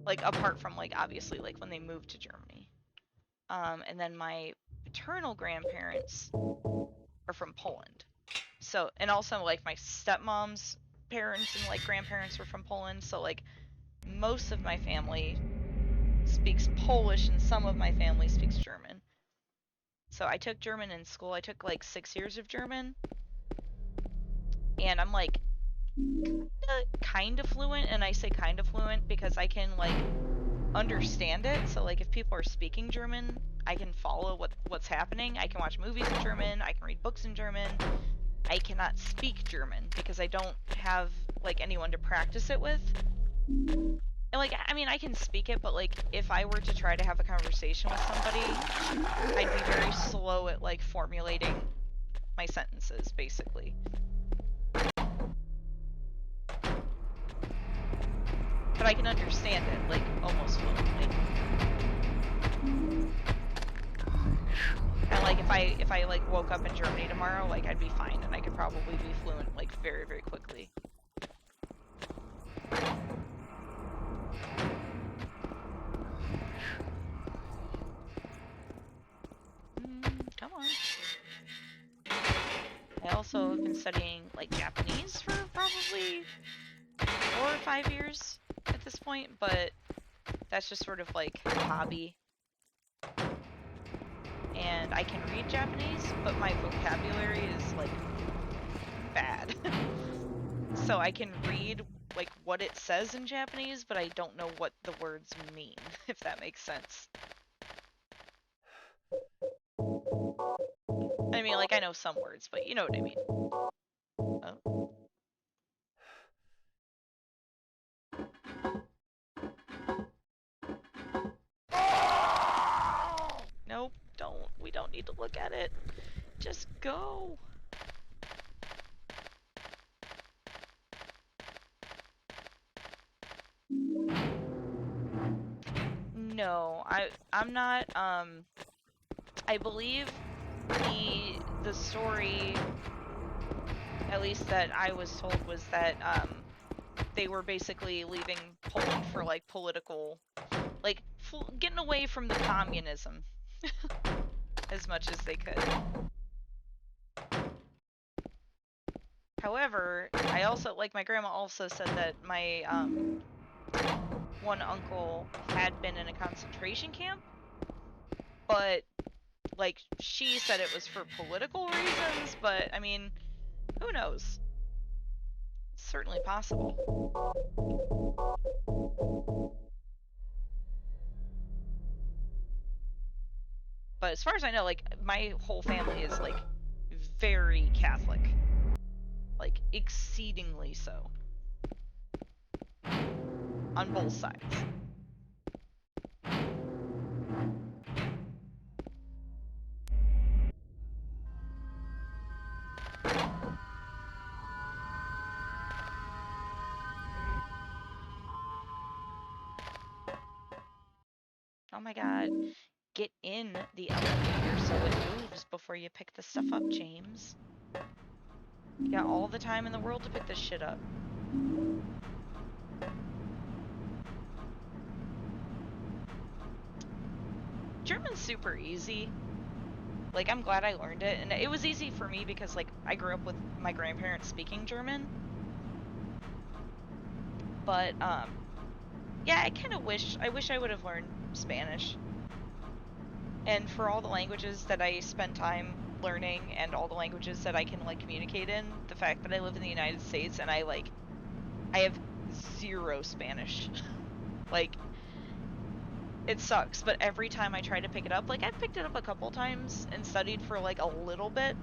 Speaker 1: Like, apart from, like, obviously, like, when they moved to Germany. And then my paternal grandparents are from Poland. So, and also, like, my stepmom's parents and, like, grandparents were from Poland. So, like, most of my family speaks Polish and some of my family speaks German. So I took German in school. I took, like, 6 years of German. And I'm, like, kind of fluent. And I say kind of fluent because I can, like, understand it. So, like, if people are speaking German, I can follow what's happening. I can watch movies in German. I can read books in German. I cannot speak German because I don't have, like, anyone to practice it with. And, like, I mean, I can speak it, but, like, if I were to try to have a conversation with somebody, I'd be very slow at, like, formulating my sentences, basically. But I can understand it, like, almost fluently. And, like, if I like woke up in Germany tomorrow, like, I'd be fine, and I could probably be fluent, like, very, very quickly. Come on. I also have been studying, like, Japanese for probably 4 or 5 years at this point, but that's just sort of like a hobby. And I can read Japanese, but my vocabulary is, like, bad. So I can read, like, what it says in Japanese, but I don't know what the words mean, if that makes sense. I mean, like, I know some words, but you know what I mean. Oh. Nope, we don't need to look at it. Just go. No, I'm not, I believe the story, at least that I was told, was that, they were basically leaving Poland for, like, political, like, getting away from the communism as much as they could. However, I also, like, my grandma also said that my, one uncle had been in a concentration camp, but, like, she said it was for political reasons, but, I mean, who knows? It's certainly possible. But as far as I know, like, my whole family is, like, very Catholic. Like, exceedingly so. On both sides. Oh my god. Get in the elevator so it moves before you pick the stuff up, James. You got all the time in the world to pick this shit up. German's super easy. Like, I'm glad I learned it, and it was easy for me because, like, I grew up with my grandparents speaking German. But, yeah, I wish I would have learned Spanish. And for all the languages that I spend time learning and all the languages that I can, like, communicate in, the fact that I live in the United States and I have 0 Spanish. Like, it sucks, but every time I try to pick it up, like, I've picked it up a couple times and studied for, like, a little bit,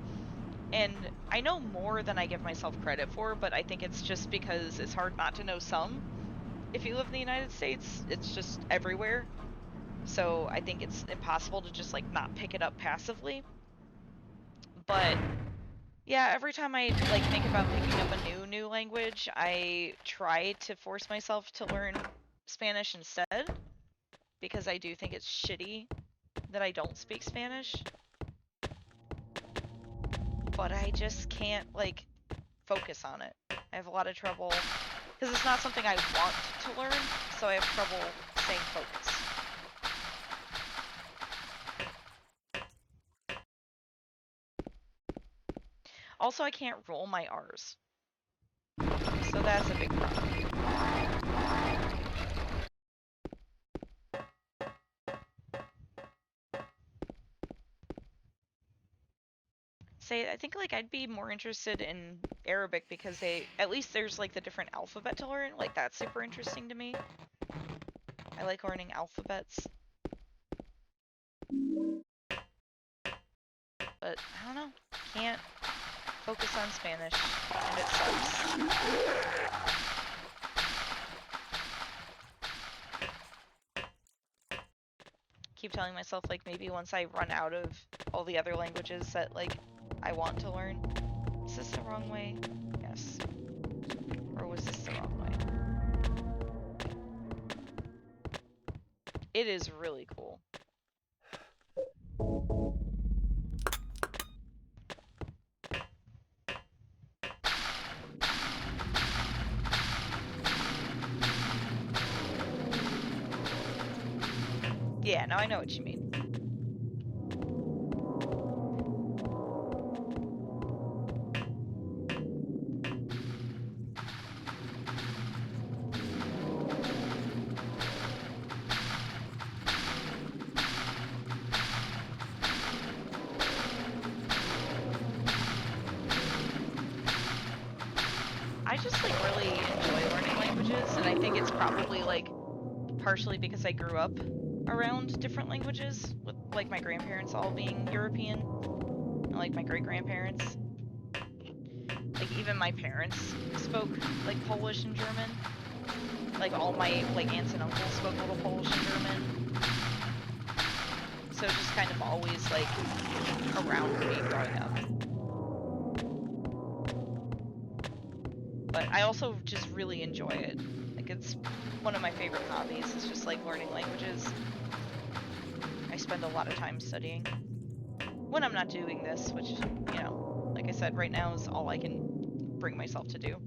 Speaker 1: and I know more than I give myself credit for, but I think it's just because it's hard not to know some. If you live in the United States, it's just everywhere. So I think it's impossible to just, like, not pick it up passively. But yeah, every time I, like, think about picking up a new language, I try to force myself to learn Spanish instead, because I do think it's shitty that I don't speak Spanish. But I just can't, like, focus on it. I have a lot of trouble, because it's not something I want to learn, so I have trouble staying focused. Also, I can't roll my R's. So that's a big problem. Say, I think like I'd be more interested in Arabic because at least there's like the different alphabet to learn. Like that's super interesting to me. I like learning alphabets. But I don't know. Can't focus on Spanish, and it sucks. Keep telling myself like maybe once I run out of all the other languages that like I want to learn. Is this the wrong way? Yes. Or was this the wrong way? It is really cool. Yeah, now I know what you mean. I just like really enjoy learning languages, and I think it's probably like partially because I grew up around different languages, with like my grandparents all being European, and like my great grandparents. Like even my parents spoke like Polish and German. Like all my like aunts and uncles spoke a little Polish and German. So just kind of always like around me growing up. But I also just really enjoy it. Like it's one of my favorite hobbies. It's just like learning languages. I spend a lot of time studying. When I'm not doing this, which, you know, like I said, right now is all I can bring myself to do.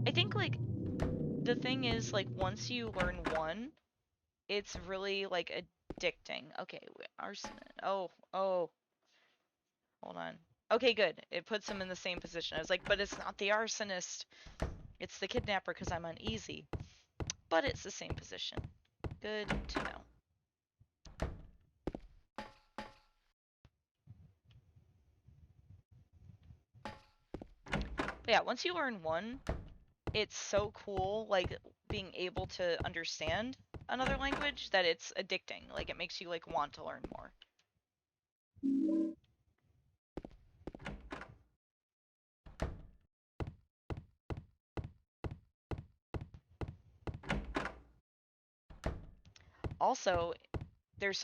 Speaker 1: I think like the thing is like once you learn one, it's really like addicting. Okay, arsenal. Oh. Hold on. Okay, good. It puts him in the same position. I was like, but it's not the arsonist. It's the kidnapper because I'm uneasy. But it's the same position. Good to know. But yeah, once you learn one, it's so cool, like, being able to understand another language that it's addicting. Like, it makes you, like, want to learn more. Also, there's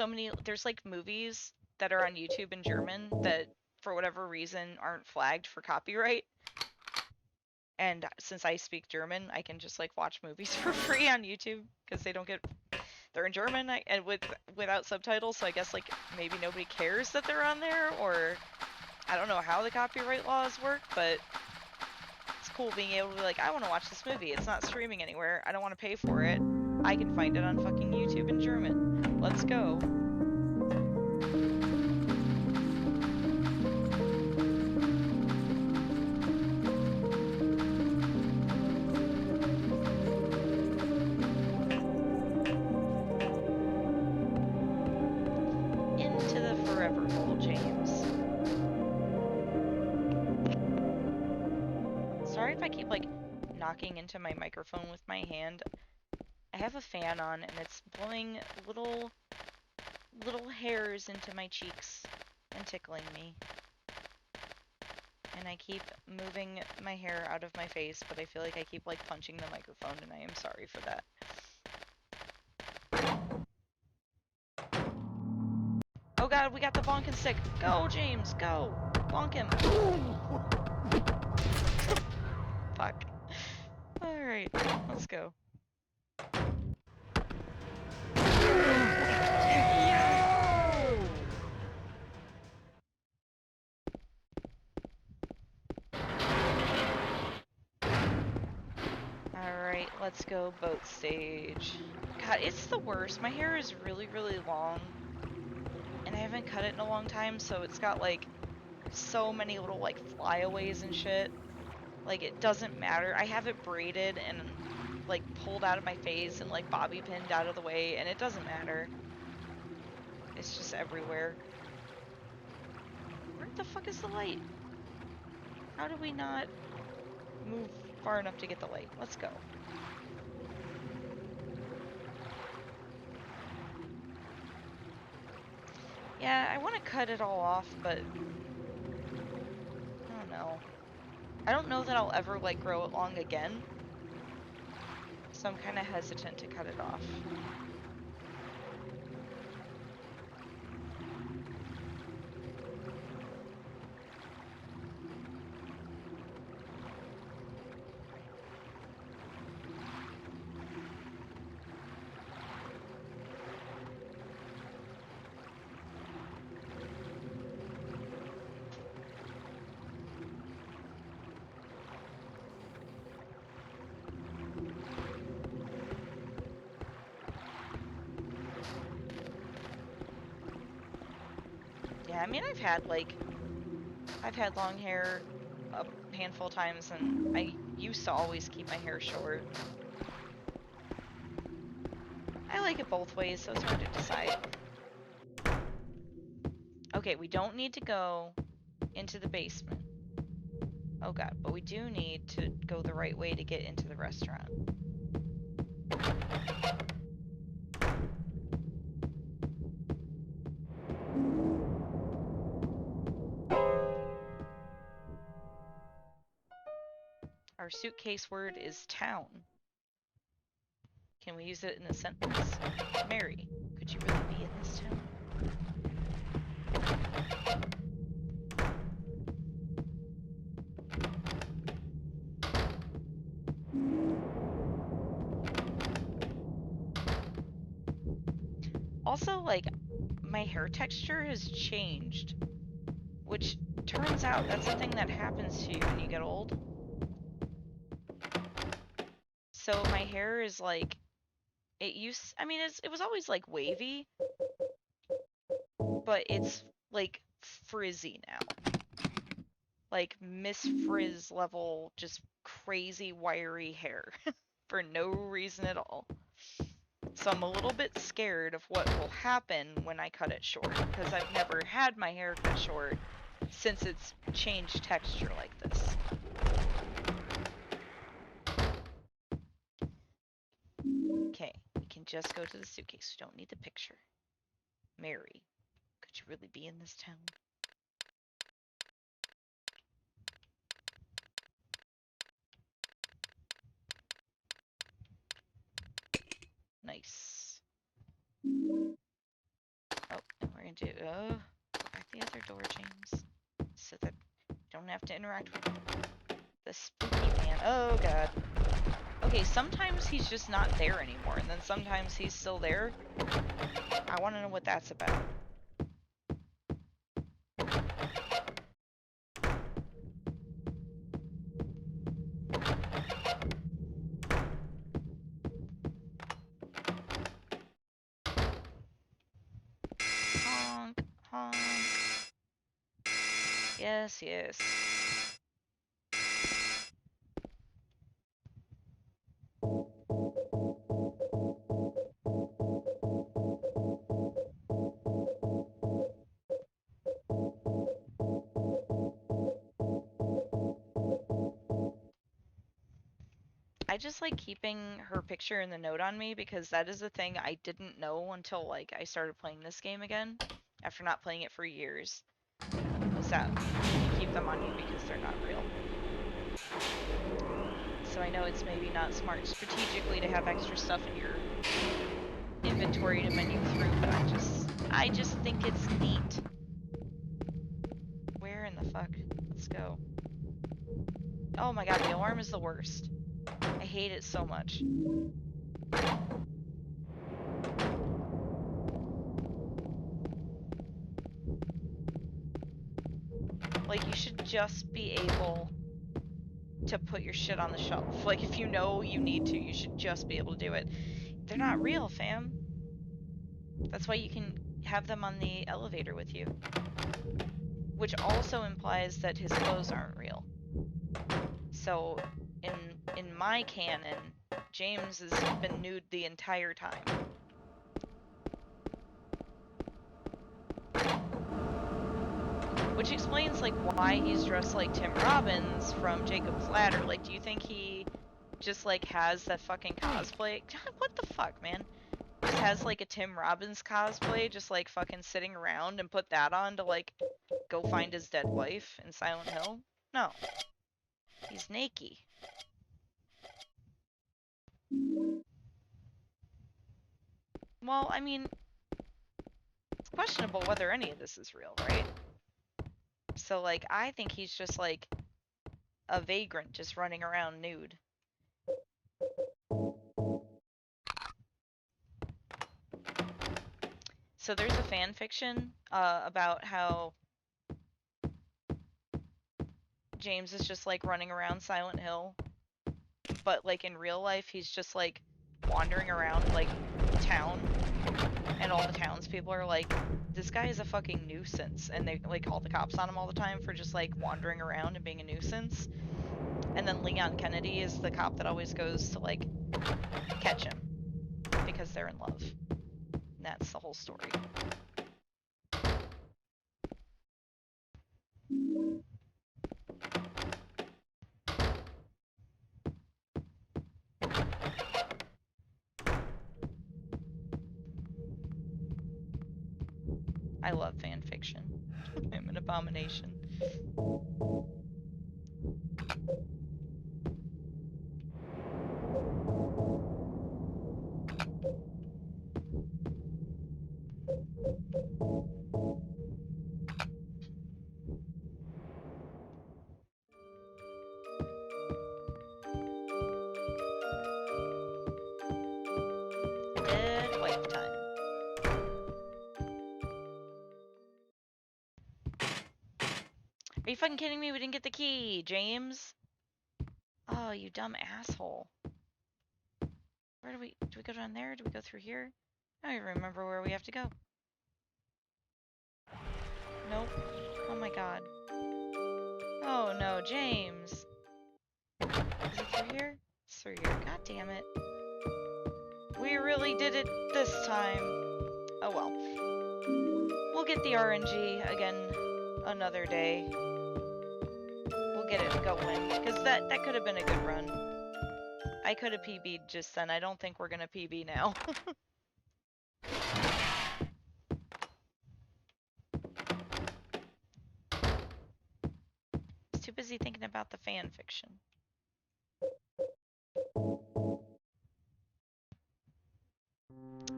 Speaker 1: like movies that are on YouTube in German that for whatever reason aren't flagged for copyright. And since I speak German, I can just like watch movies for free on YouTube because they're in German and without subtitles. So I guess like maybe nobody cares that they're on there, or I don't know how the copyright laws work, but it's cool being able to be like, I want to watch this movie. It's not streaming anywhere. I don't want to pay for it. I can find it on fucking YouTube in German. Let's go. Into the forever hole, James. Sorry if I keep like knocking into my microphone with my hand. I have a fan on and it's blowing little hairs into my cheeks and tickling me. And I keep moving my hair out of my face, but I feel like I keep like punching the microphone and I am sorry for that. Oh god, we got the bonkin' stick. Go, James, go. Bonk him. Fuck. Alright, let's go. let's go boat stage. God, it's the worst. My hair is really, really long. And I haven't cut it in a long time, so it's got like so many little like flyaways and shit. Like it doesn't matter. I have it braided and like pulled out of my face and like bobby pinned out of the way, and it doesn't matter. It's just everywhere. Where the fuck is the light? How do we not move far enough to get the light? Let's go. Yeah, I want to cut it all off, but I don't know. I don't know that I'll ever like grow it long again. So I'm kind of hesitant to cut it off. Yeah, I mean, I've had long hair a handful of times, and I used to always keep my hair short. I like it both ways, so it's hard to decide. Okay, we don't need to go into the basement. Oh god, but we do need to go the right way to get into the restaurant. Our suitcase word is town. Can we use it in a sentence? Mary, could you really be in this town? Also, like, my hair texture has changed, which turns out that's a thing that happens to you when you get old. So my hair is like, I mean, it was always like wavy, but it's like frizzy now. Like Miss Frizz level, just crazy wiry hair for no reason at all. So I'm a little bit scared of what will happen when I cut it short, because I've never had my hair cut short since it's changed texture like this. Okay, we can just go to the suitcase. We don't need the picture. Mary, could you really be in this town? Nice. Oh, and we're gonna do, go back the other door, James, so that you don't have to interact with the spooky man. Oh god. Okay, sometimes he's just not there anymore, and then sometimes he's still there. I want to know what that's about. Honk, honk. Yes, yes. I just like keeping her picture in the note on me because that is a thing I didn't know until like I started playing this game again after not playing it for years. Was that you keep them on you because they're not real. So I know it's maybe not smart strategically to have extra stuff in your inventory to menu through, but I just think it's neat. Where in the fuck? Let's go. Oh my god, the alarm is the worst. I hate it so much. Like, you should just be able to put your shit on the shelf. Like, if you know you need to, you should just be able to do it. They're not real, fam. That's why you can have them on the elevator with you. Which also implies that his clothes aren't real. So, in my canon, James has been nude the entire time. Which explains, like, why he's dressed like Tim Robbins from Jacob's Ladder. Like, do you think he just, like, has that fucking cosplay? God, what the fuck, man? Just has, like, a Tim Robbins cosplay, just, like, fucking sitting around and put that on to, like, go find his dead wife in Silent Hill? No. He's naked. Well, I mean, it's questionable whether any of this is real, right? So, like, I think he's just, like, a vagrant just running around nude. So there's a fan fiction about how James is just, like, running around Silent Hill, but, like, in real life, he's just, like, wandering around, like, town, and all the townspeople are like, this guy is a fucking nuisance, and they, like, call the cops on him all the time for just, like, wandering around and being a nuisance. And then Leon Kennedy is the cop that always goes to, like, catch him, because they're in love. And that's the whole story. I love fan fiction. I'm an abomination. Dead wife time. Are you fucking kidding me? We didn't get the key, James. Oh, you dumb asshole. Where do we go down there? Do we go through here? I don't even remember where we have to go. Nope. Oh my god. Oh no, James. Is it through here? It's through here. God damn it. We really did it this time. Oh well. We'll get the RNG again another day. We'll get it going. Because that could have been a good run. I could have PB'd just then. I don't think we're gonna PB now. I was too busy thinking about the fan fiction.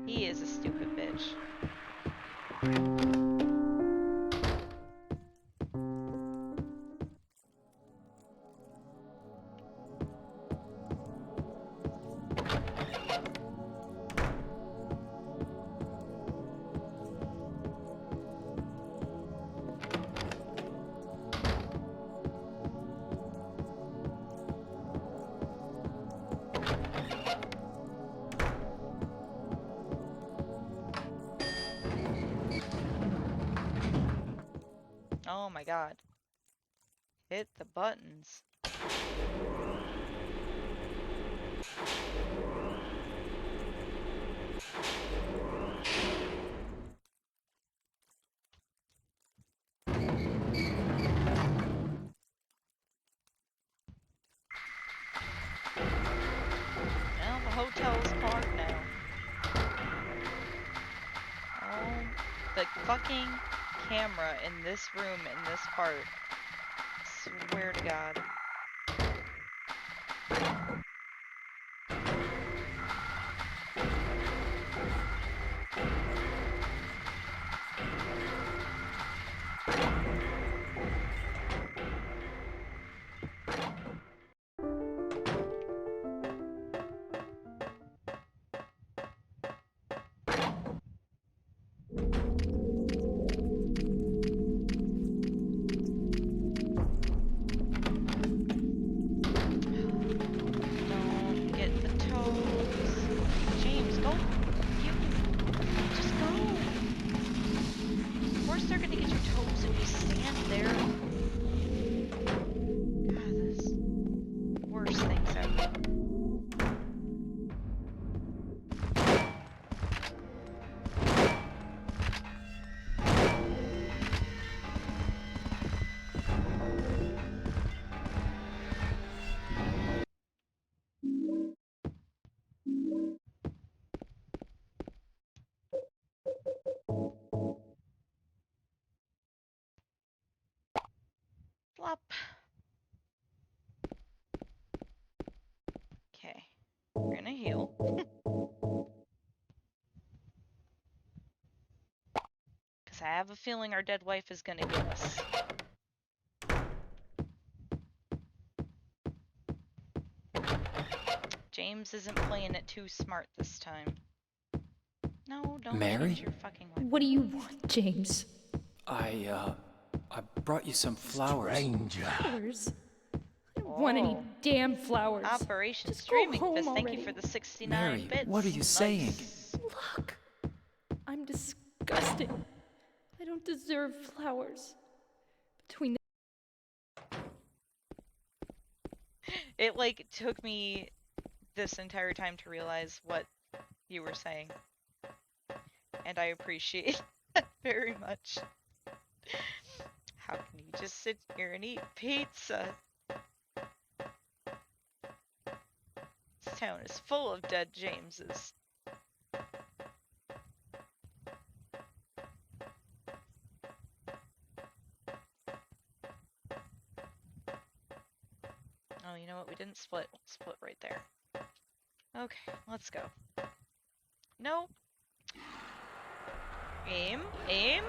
Speaker 1: He is a stupid bitch. Oh my god. Hit the buttons. Well, the hotel's parked now. Oh, the fucking camera in this room in this part. Swear to God. up. Okay, we're gonna heal. Because I have a feeling our dead wife is gonna get us. James isn't playing it too smart this time. No, don't
Speaker 4: Mary?
Speaker 1: change your fucking weapon.
Speaker 3: What do you want, James?
Speaker 4: I brought you some flowers.
Speaker 3: Flowers? I don't want any
Speaker 1: Oh.
Speaker 3: damn flowers.
Speaker 1: Operation
Speaker 3: Just go
Speaker 1: Streaming
Speaker 3: home
Speaker 1: Fist, thank you
Speaker 3: already.
Speaker 1: for the 69
Speaker 4: Mary,
Speaker 1: bits.
Speaker 4: what are you saying?
Speaker 1: Nice.
Speaker 3: Look, I'm disgusting. I don't deserve flowers. Between
Speaker 1: It like took me this entire time to realize what you were saying. And I appreciate that very much. How can you just sit here and eat pizza? This town is full of dead Jameses. Oh, you know what? We didn't split. We'll split right there. Okay, let's go. No. Aim. Aim.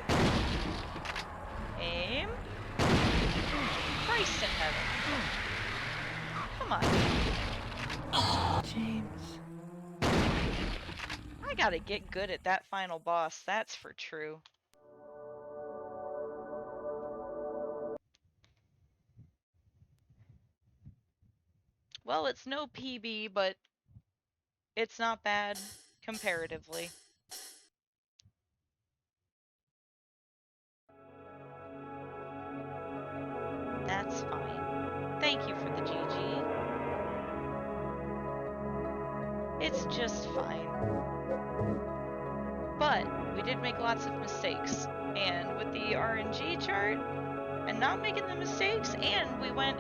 Speaker 1: Aim. Christ in heaven. Come on.
Speaker 3: James.
Speaker 1: I gotta get good at that final boss, that's for true. Well, it's no PB, but it's not bad comparatively. That's fine. Thank you for the GG. It's just fine. But we did make lots of mistakes. And with the RNG chart and not making the mistakes, and we went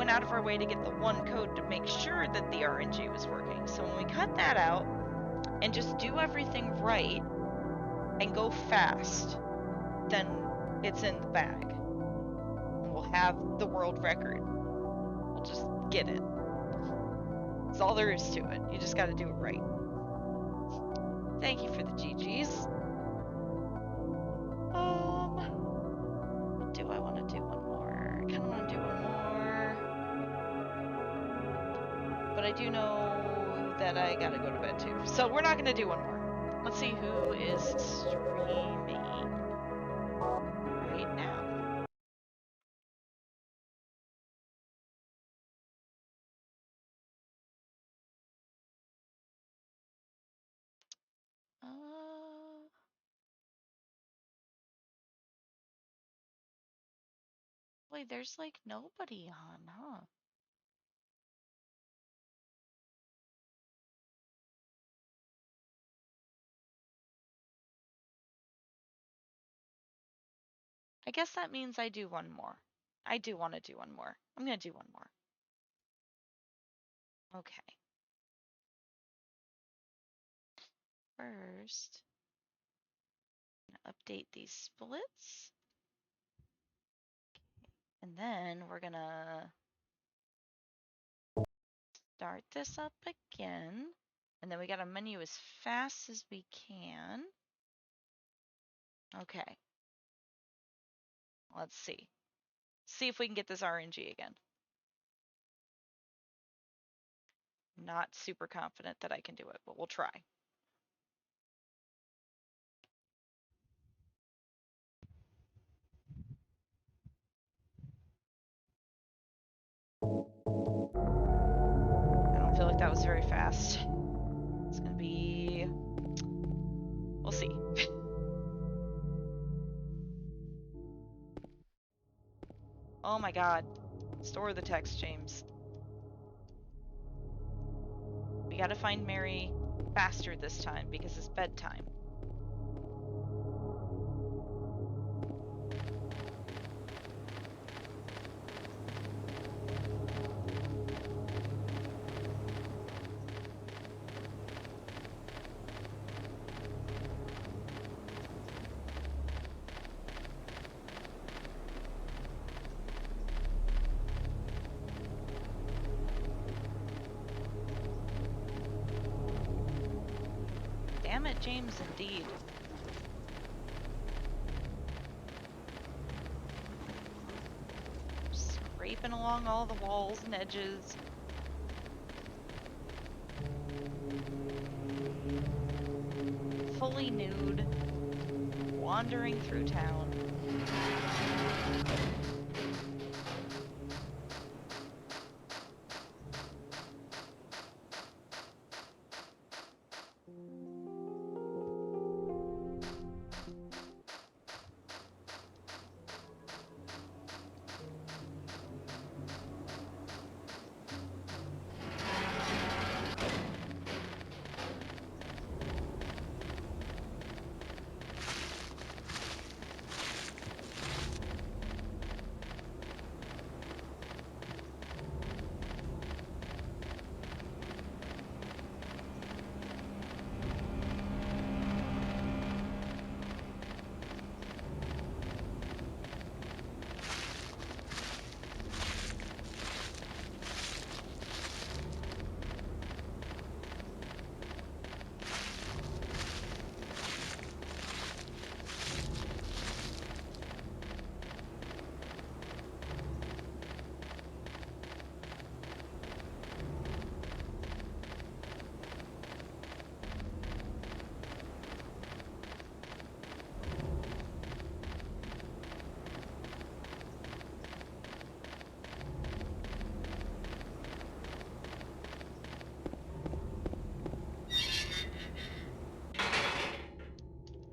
Speaker 1: out of our way to get the one code to make sure that the RNG was working. So when we cut that out and just do everything right and go fast, then it's in the bag. And we'll have the world record. We'll just get it. That's all there is to it. You just gotta do it right. Thank you for the GGs. Do I want to do one more? I kind of want to do one more. But I do know that I gotta go to bed too. So we're not gonna do one more. Let's see who is streaming right now. Wait, there's like nobody on, huh? I guess that means I do one more. I do want to do one more. I'm gonna do one more. Okay. First, I'm gonna update these splits. And then we're gonna start this up again. And then we gotta menu as fast as we can. Okay. Let's see. See if we can get this RNG again. Not super confident that I can do it, but we'll try. I don't feel like that was very fast. It's gonna be... We'll see. Oh my god. Store the text, James. We gotta find Mary faster this time because it's bedtime. Damn it, James, indeed. Scraping along all the walls and edges. Fully nude. Wandering through town.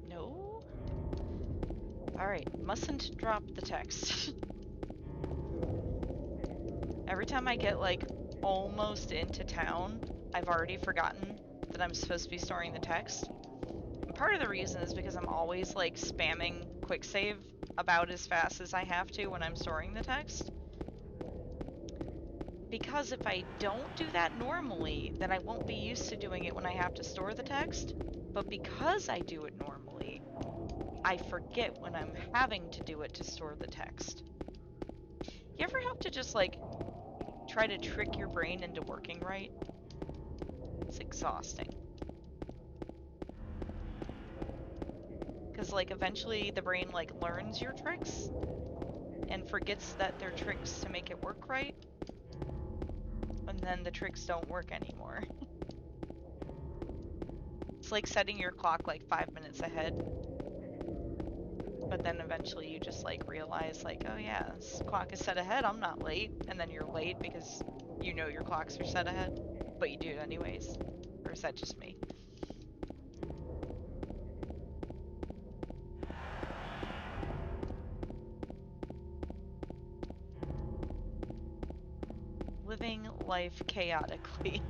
Speaker 1: No? Alright, mustn't drop the text. Every time I get, like, almost into town, I've already forgotten that I'm supposed to be storing the text. And part of the reason is because I'm always, like, spamming quick save about as fast as I have to when I'm storing the text. Because if I don't do that normally, then I won't be used to doing it when I have to store the text. But because I do it normally, I forget when I'm having to do it to store the text. You ever have to just, like, try to trick your brain into working right? It's exhausting. Because, like, eventually the brain, like, learns your tricks and forgets that they're tricks to make it work right. And then the tricks don't work anymore. It's like setting your clock, like, 5 minutes ahead. But then eventually you just, like, realize, like, oh yeah, this clock is set ahead, I'm not late. And then you're late because you know your clocks are set ahead, but you do it anyways. Or is that just me? Living life chaotically.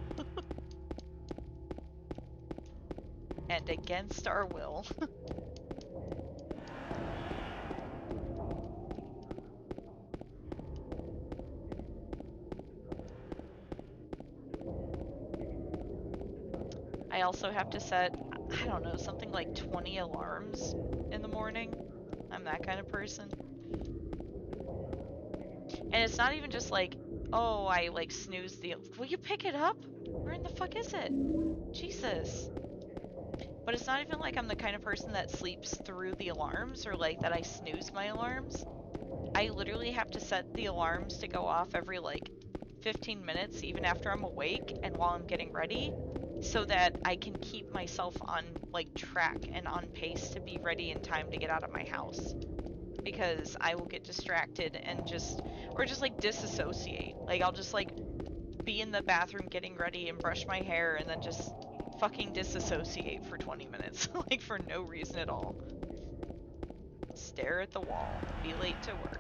Speaker 1: And against our will. I also have to set, I don't know, something like 20 alarms in the morning. I'm that kind of person. And it's not even just like, oh, I like snooze the, will you pick it up? Where in the fuck is it? Jesus. But it's not even like I'm the kind of person that sleeps through the alarms or like that I snooze my alarms. I literally have to set the alarms to go off every like 15 minutes, even after I'm awake and while I'm getting ready, so that I can keep myself on like track and on pace to be ready in time to get out of my house. Because I will get distracted and just, or just like disassociate. Like I'll just like be in the bathroom getting ready and brush my hair and then just fucking disassociate for 20 minutes. Like for no reason at all. Stare at the wall. Be late to work.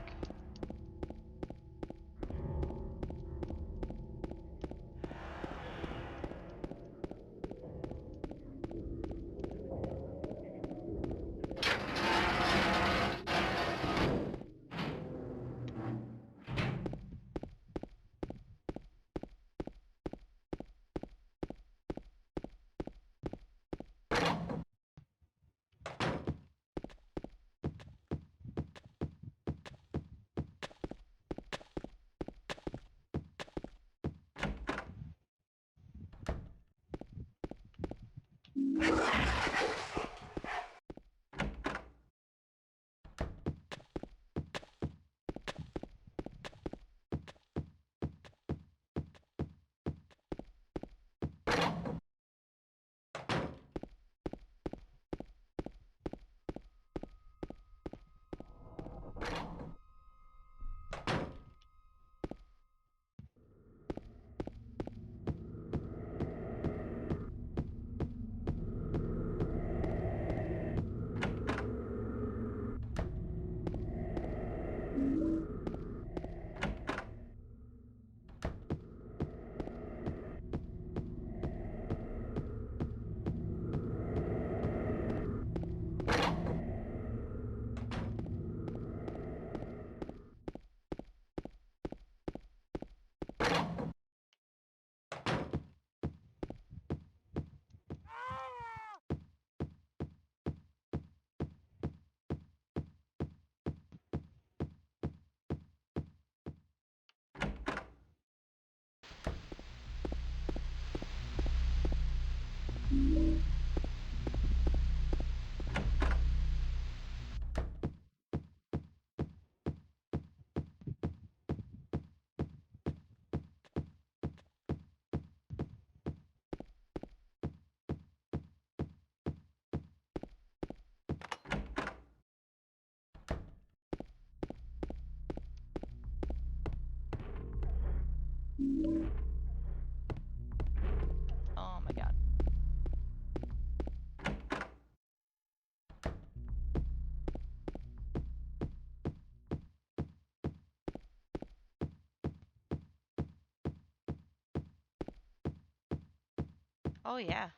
Speaker 1: Oh yeah.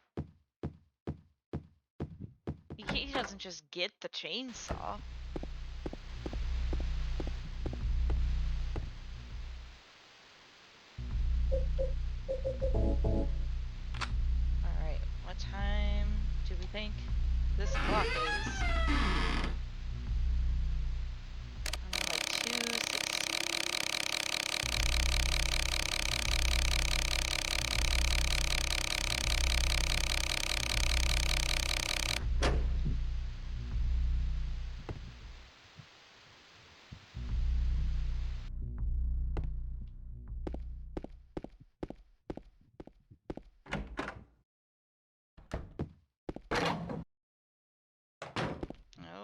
Speaker 1: He doesn't just get the chainsaw. Alright, what time do we think this clock is? Like 2:60.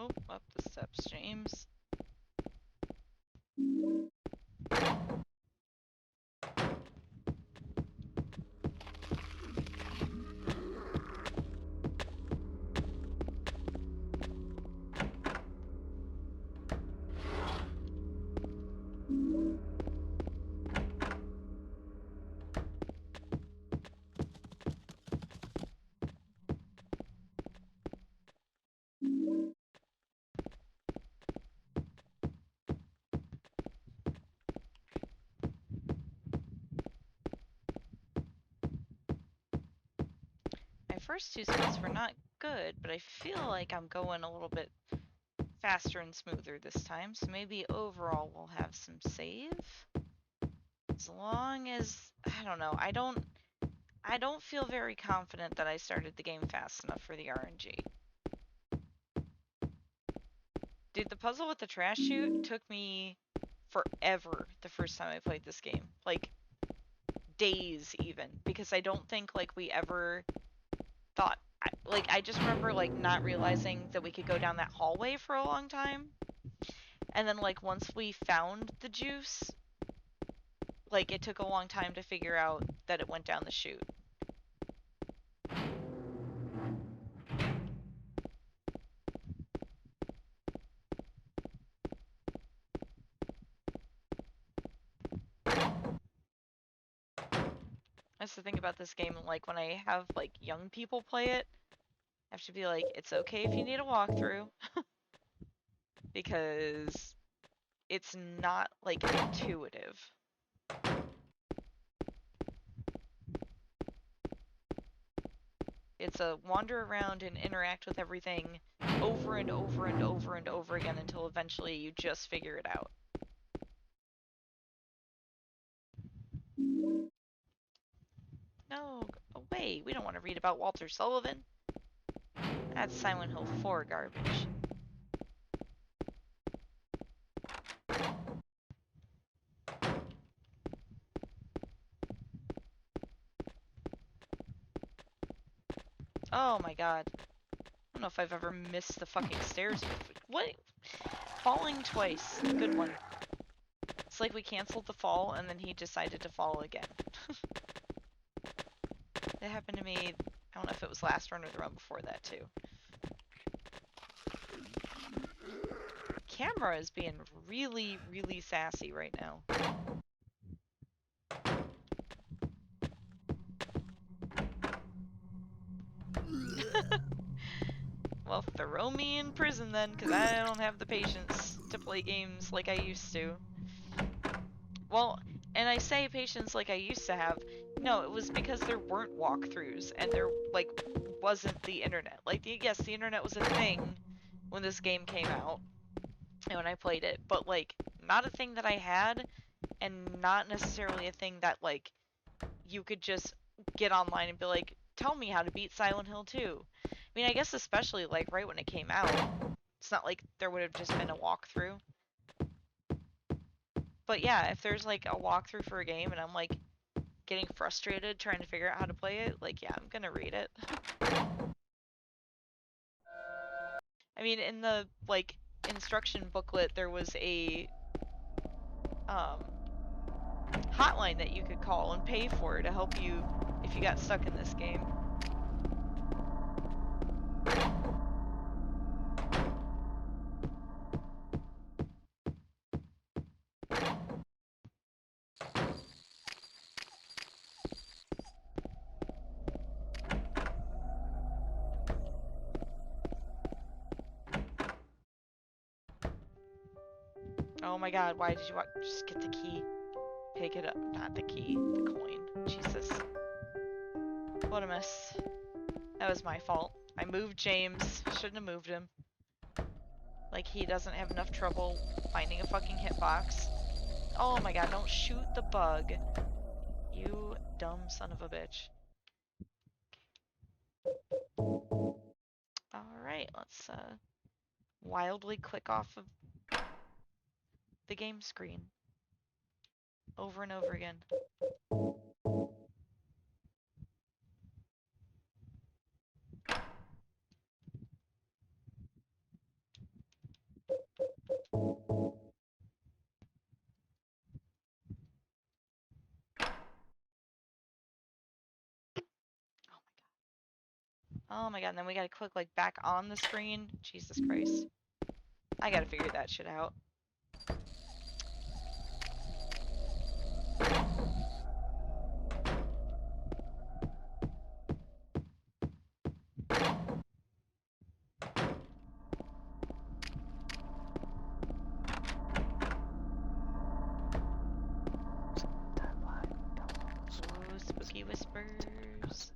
Speaker 1: Nope, up the steps, James. My first two spots were not good, but I feel like I'm going a little bit faster and smoother this time, so maybe overall we'll have some save. As long as, I don't know, I don't feel very confident that I started the game fast enough for the RNG. Dude, the puzzle with the trash chute took me forever the first time I played this game. Like, days even, because I don't think, like, we ever thought, I just remember, like, not realizing that we could go down that hallway for a long time. And then, like, once we found the juice, like, it took a long time to figure out that it went down the chute. That's the thing about this game, like, when I have, like, young people play it, I have to be like, it's okay if you need a walkthrough. Because it's not, like, intuitive. It's a wander around and interact with everything over and over and over and over again until eventually you just figure it out. No, away. We don't want to read about Walter Sullivan. That's Silent Hill 4 garbage. Oh my god. I don't know if I've ever missed the fucking stairs. What? Falling twice. Good one. It's like we canceled the fall and then he decided to fall again. That happened to me, I don't know if it was last run or the run before that too. Camera is being really, really sassy right now. Well, throw me in prison then, because I don't have the patience to play games like I used to. Well, and I say patience like I used to have. No, it was because there weren't walkthroughs, and there, like, wasn't the internet. Like, yes, the internet was a thing when this game came out, and when I played it, but, like, not a thing that I had, and not necessarily a thing that, like, you could just get online and be like, tell me how to beat Silent Hill 2. I mean, I guess especially, like, right when it came out, it's not like there would have just been a walkthrough. But yeah, if there's, like, a walkthrough for a game and I'm, like, getting frustrated trying to figure out how to play it, like, yeah, I'm gonna read it. I mean, in the, like, instruction booklet, there was a, hotline that you could call and pay for to help you if you got stuck in this game. Oh my god, why did you just get the key? Pick it up. Not the key, the coin. Jesus. What a mess. That was my fault. I moved James. Shouldn't have moved him. Like he doesn't have enough trouble finding a fucking hitbox. Oh my god, don't shoot the bug. You dumb son of a bitch. Alright, let's wildly click off of the game screen. Over and over again. Oh my god, and then we gotta click like back on the screen. Jesus Christ. I gotta figure that shit out. Ooh, spooky whispers.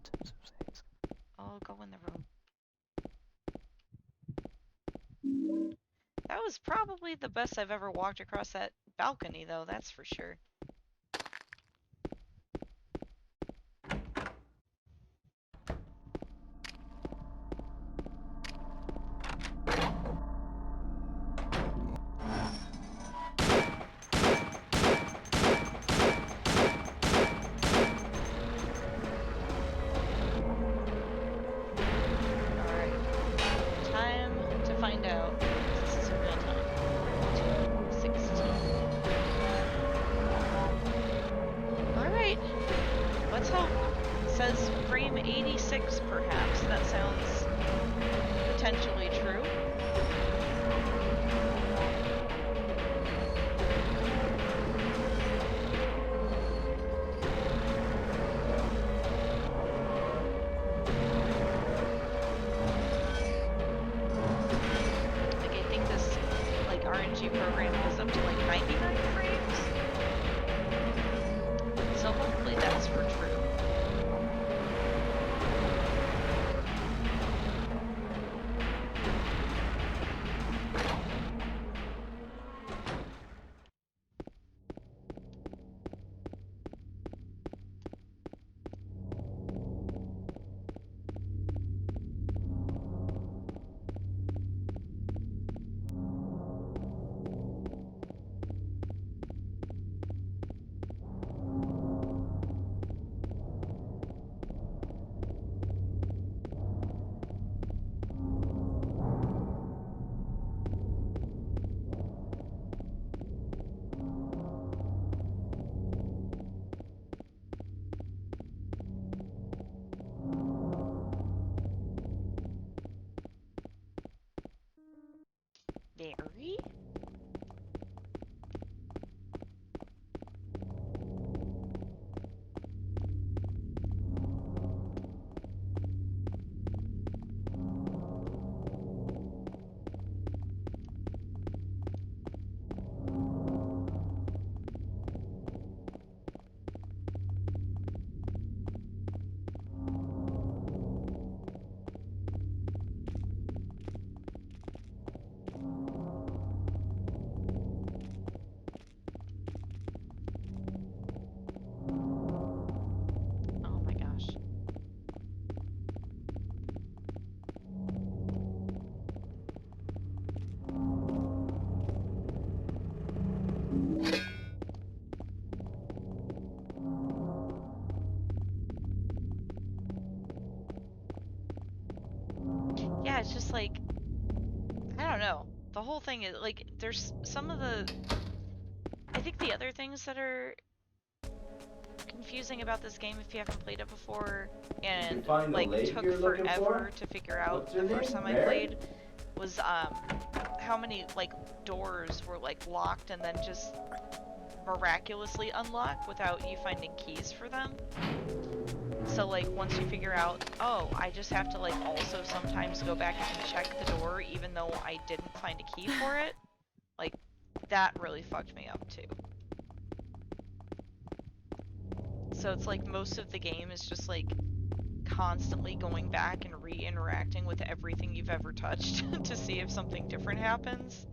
Speaker 1: Oh, go in the room. That was probably the best I've ever walked across that balcony, though, that's for sure. Frame 86, perhaps. That sounds potentially true. Like, I think this, like, RNG program goes up to, like, 99 frames. So hopefully that's for true. Very? Yeah, it's just like, I don't know. The whole thing is like, there's some of the, I think the other things that are confusing about this game if you haven't played it before and like took forever to figure out the first time I played was how many like doors were like locked and then just miraculously unlock without you finding keys for them. So like once you figure out, oh, I just have to like also sometimes go back and check the door even though I didn't find a key for it, like that really fucked me up too. So it's like most of the game is just like constantly going back and re-interacting with everything you've ever touched to see if something different happens,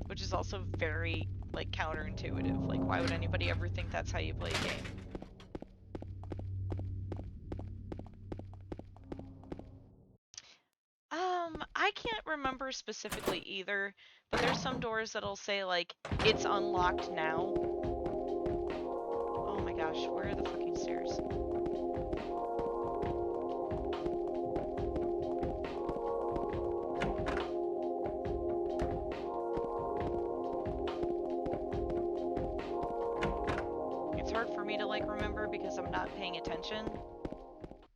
Speaker 1: which is also very like counterintuitive. Like, why would anybody ever think that's how you play a game? I can't remember specifically either, but there's some doors that'll say like, it's unlocked now. Oh my gosh, where are the fucking stairs? It's hard for me to like remember because I'm not paying attention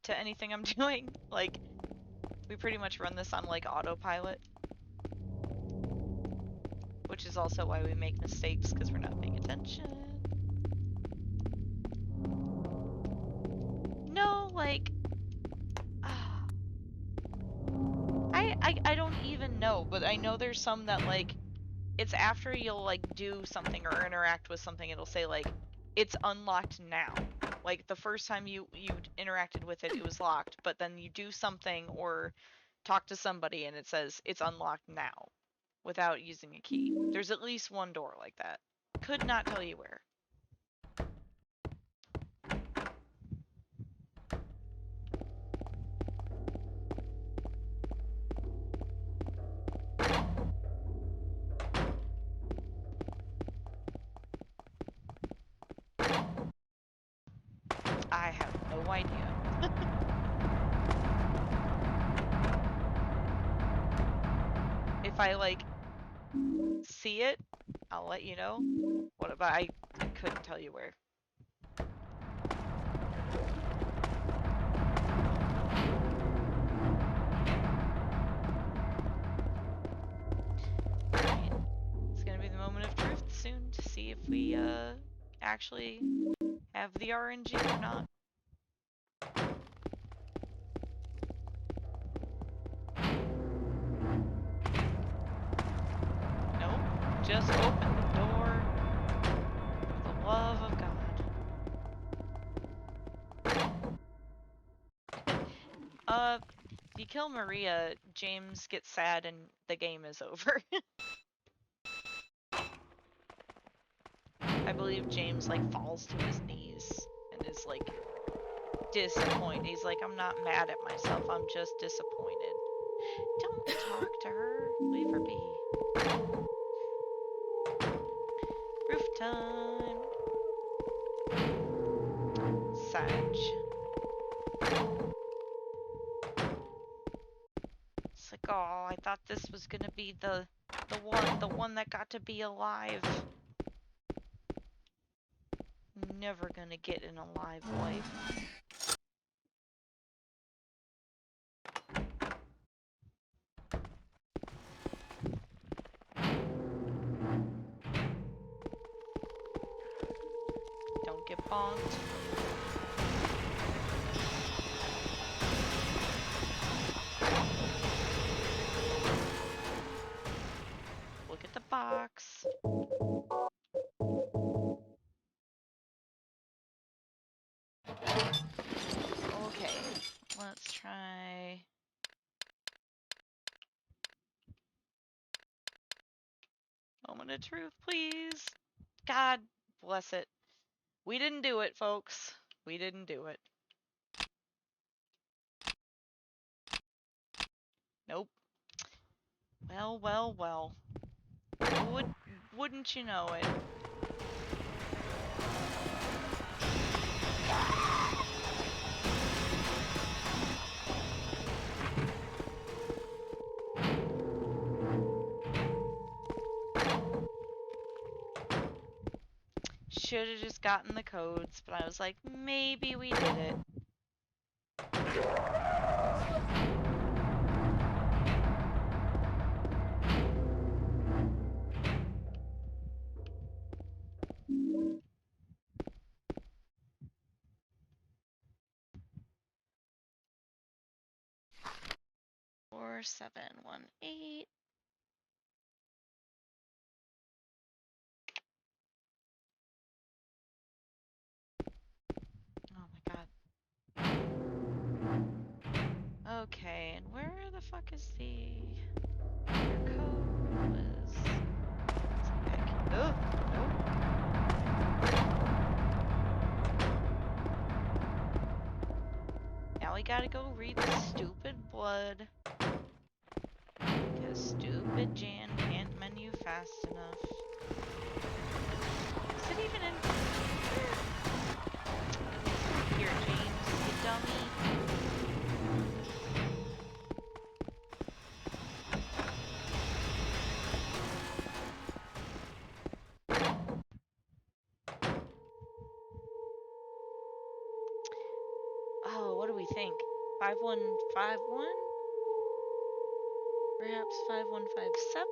Speaker 1: to anything I'm doing. Like, we pretty much run this on like autopilot. Which is also why we make mistakes, because we're not paying attention. No, like... I don't even know, but I know there's some that like... It's after you'll like do something or interact with something, it'll say like, it's unlocked now. Like the first time you interacted with it, it was locked, but then you do something or talk to somebody and it says it's unlocked now without using a key. There's at least one door like that. Could not tell you where. I have no idea. If I like see it, I'll let you know. What about I couldn't tell you where. Right. It's gonna be the moment of truth soon to see if we actually have the RNG or not. Nope. Just open the door for the love of God. If you kill Maria, James gets sad and the game is over. I believe James like falls to his knees and is like disappointed. He's like, I'm not mad at myself, I'm just disappointed. Don't talk to her. Leave her be. Roof time. Sag. It's like, oh, I thought this was gonna be the one that got to be alive. Never gonna get an alive wife. Don't get bonked. Look at the box. Okay, let's try... Moment of truth, please. God bless it. We didn't do it, folks. We didn't do it. Nope. Well, well, well. Wouldn't you know it? Should have just gotten the codes, but I was like, maybe we did it. Four, 7, 1, 8. Okay, and where the fuck is the code was? Back. Oh, nope. Now we gotta go read the stupid blood. Because stupid Jan can't menu fast enough. Is it even in here, James, you dummy? Oh, what do we think? 5151? Perhaps 5157?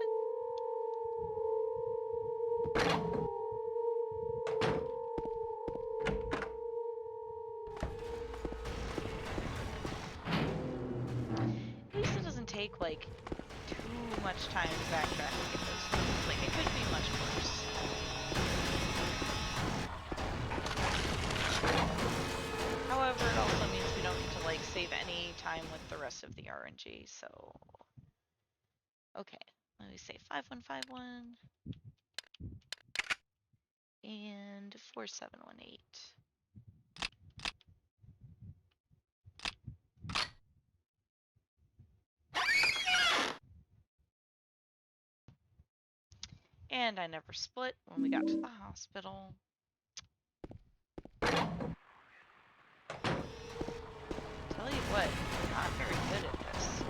Speaker 1: At least it doesn't take like too much time to backtrack to get those things. Like it could be much worse. However, it also means we don't get to like save any time with the rest of the RNG, so okay. Let me say 5151 and 4718. And I never split when we got to the hospital. Tell you what, I'm not very good at this.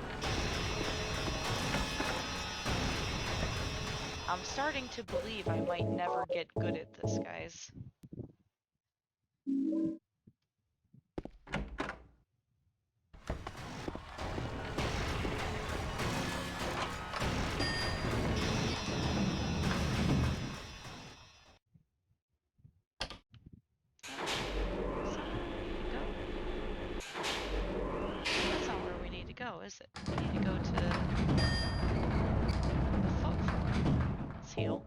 Speaker 1: I'm starting to believe I might never get good at this, guys. That's not where we need to go, is it? We need to go to the folk forum. Let's heal.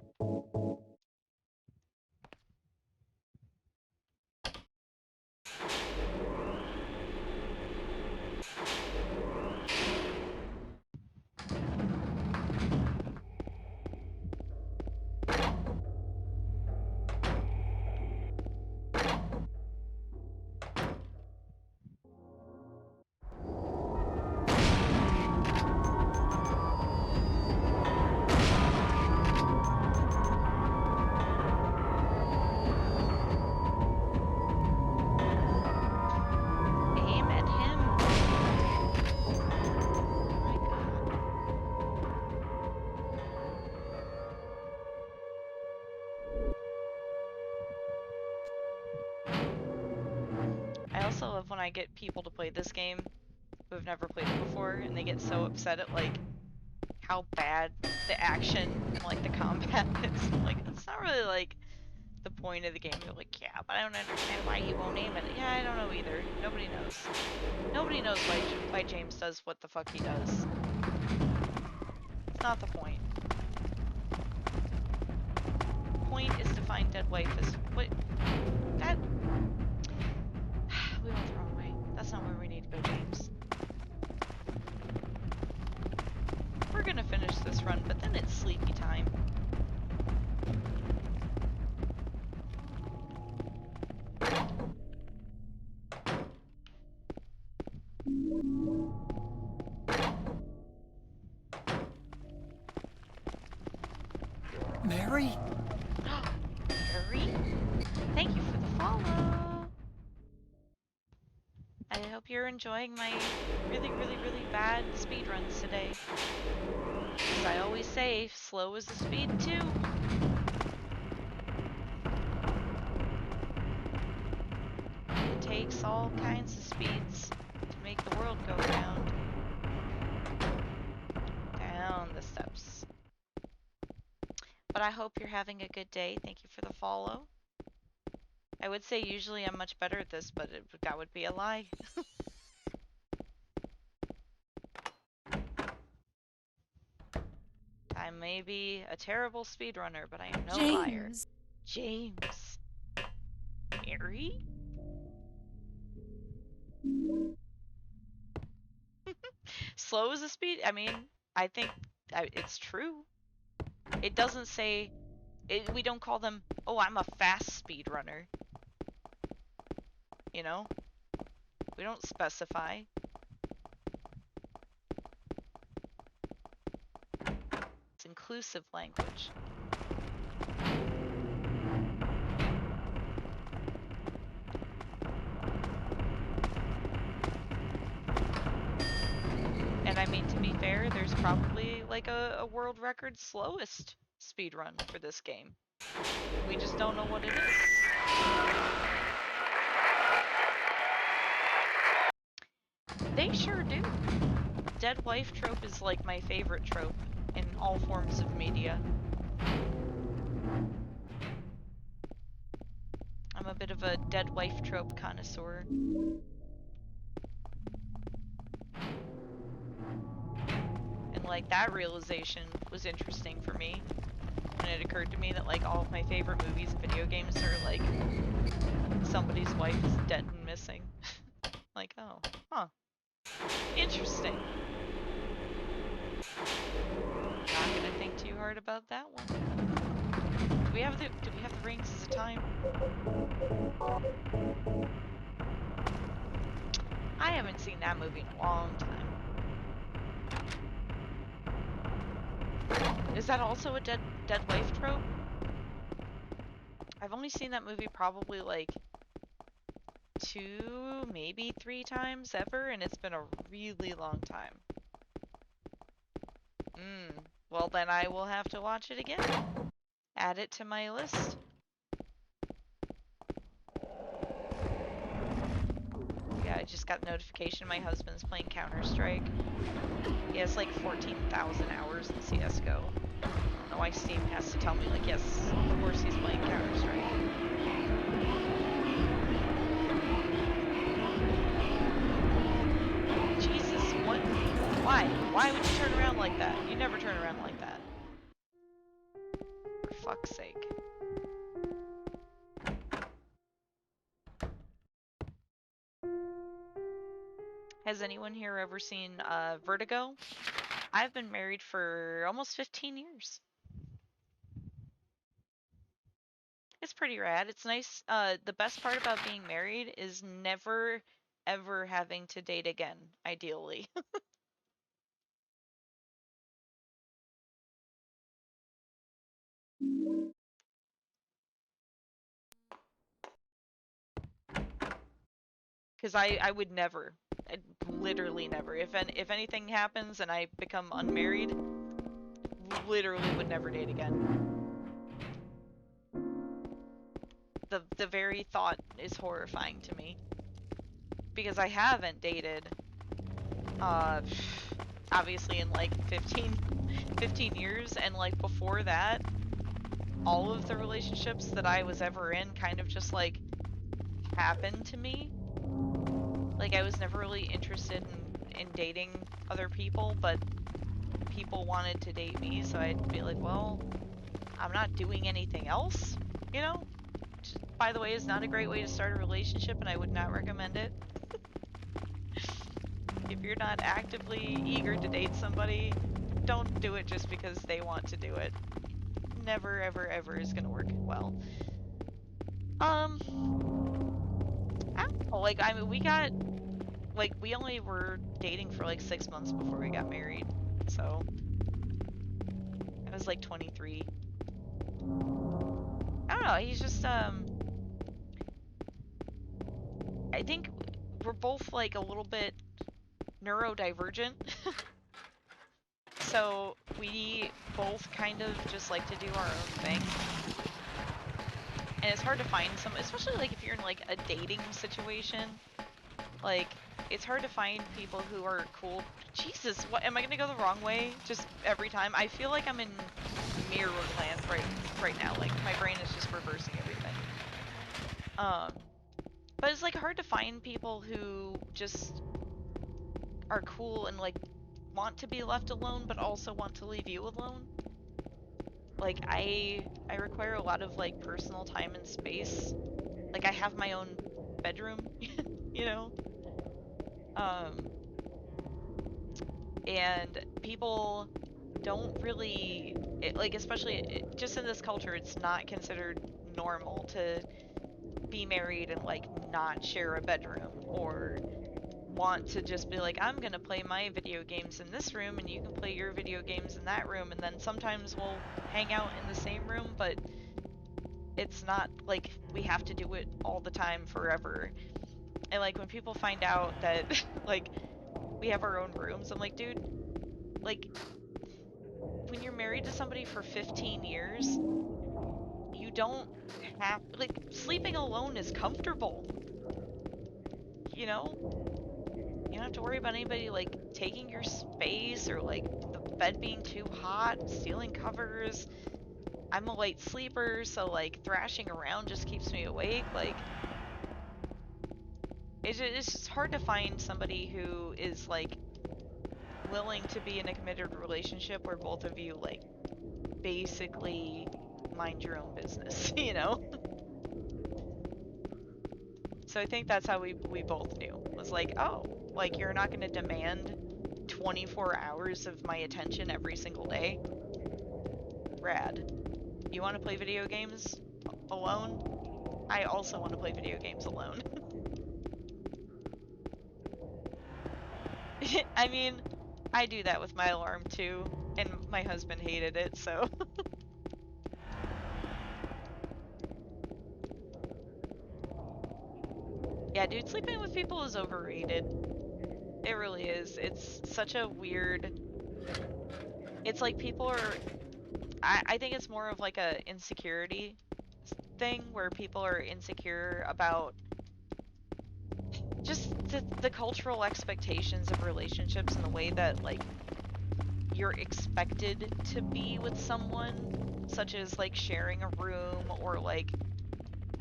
Speaker 1: Aim at him. My God. I also love when I get people to play this game who have never played it before, and they get so upset at like how bad the action, like the combat is. I'm like, that's not really like the point of the game. They're like, yeah, but I don't understand why you won't aim at it. Yeah, I don't know either. Nobody knows. Nobody knows why James does what the fuck he does. It's not the point. The point is to find dead wife is what that we went the wrong way. That's not where we need to go, James. We're gonna finish this run, but then it's sleepy time.
Speaker 4: Mary?
Speaker 1: Harry? Thank you for the follow. I hope you're enjoying my really, really, really bad speedruns today. As I always say, slow is a speed too. It takes all kinds of speeds to make the world go round. Down the steps. But I hope you're having a good day. Thank you for the follow. I would say usually I'm much better at this, but that would be a lie. I may be a terrible speedrunner, but I am no liar. James. Mary? slow as a speed. I mean, I think it's true. It doesn't say. We don't call them. Oh, I'm a fast speed runner. You know, we don't specify. It's inclusive language. And I mean, to be fair, there's probably like a world record slowest speed run for this game. We just don't know what it is. They sure do. Dead wife trope is like my favorite trope in all forms of media. I'm a bit of a dead wife trope connoisseur. And like that realization was interesting for me. And it occurred to me that like all of my favorite movies and video games are like somebody's wife is dead and missing. Like, oh, huh. Interesting. Not gonna think too hard about that one. Do we have the rings as a time? I haven't seen that movie in a long time. Is that also a dead wife trope? I've only seen that movie probably like 2, maybe 3 times ever, and it's been a really long time. Well then I will have to watch it again. Add it to my list. Yeah, I just got notification my husband's playing Counter-Strike. He has like 14,000 hours in CSGO. I don't know why Steam has to tell me like, yes, of course he's playing Counter-Strike. Jesus, what? Why? Why would you turn around like that? You never turn around like that. For fuck's sake. Has anyone here ever seen Vertigo? I've been married for almost 15 years. It's pretty rad. It's nice. The best part about being married is never, ever having to date again, ideally. Because I would never, I'd literally never. If anything happens and I become unmarried, literally would never date again. The very thought is horrifying to me. Because I haven't dated, obviously in like 15 years, and like before that, all of the relationships that I was ever in kind of just like happened to me. Like I was never really interested in dating other people, but people wanted to date me, so I'd be like, well, I'm not doing anything else, you know? Which, by the way, is not a great way to start a relationship, and I would not recommend it. If you're not actively eager to date somebody, don't do it just because they want to do it. Never, ever, ever is gonna work well. I don't know, like, I mean, we only were dating for like 6 months before we got married, so I was like 23. I don't know, he's just, I think we're both like a little bit neurodivergent. So we both kind of just like to do our own thing. And it's hard to find some, especially like if you're in like a dating situation, like it's hard to find people who are cool. Jesus, what, am I gonna go the wrong way just every time? I feel like I'm in mirror land right now. Like my brain is just reversing everything. But it's like hard to find people who just are cool and like want to be left alone but also want to leave you alone. Like I require a lot of like personal time and space. Like I have my own bedroom, you know? and people don't really like, especially just in this culture, it's not considered normal to be married and like not share a bedroom, or want to just be like, I'm gonna play my video games in this room and you can play your video games in that room, and then sometimes we'll hang out in the same room, but it's not like we have to do it all the time forever. And like when people find out that like we have our own rooms, I'm like, dude, like when you're married to somebody for 15 years, you don't have, like, sleeping alone is comfortable. You know? You don't have to worry about anybody like taking your space, or like the bed being too hot, stealing covers. I'm a light sleeper, so like thrashing around just keeps me awake. Like, it's just hard to find somebody who is like willing to be in a committed relationship where both of you like basically mind your own business, you know? So I think that's how we both knew. Was like, oh, like you're not going to demand 24 hours of my attention every single day? Rad. You want to play video games alone? I also want to play video games alone. I mean, I do that with my alarm too, and my husband hated it, so. Yeah, dude, sleeping with people is overrated. It really is. It's such a weird... It's like people are... I think it's more of like a insecurity thing, where people are insecure about just the cultural expectations of relationships, and the way that like you're expected to be with someone, such as like sharing a room, or like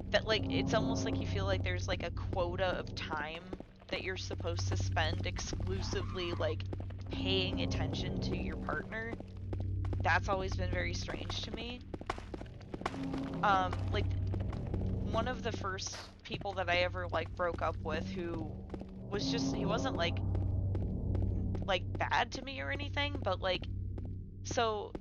Speaker 1: that, like it's almost like you feel like there's like a quota of time that you're supposed to spend exclusively like paying attention to your partner. That's always been very strange to me. Like one of the first people that I ever like broke up with, who was just, he wasn't like bad to me or anything, but like, so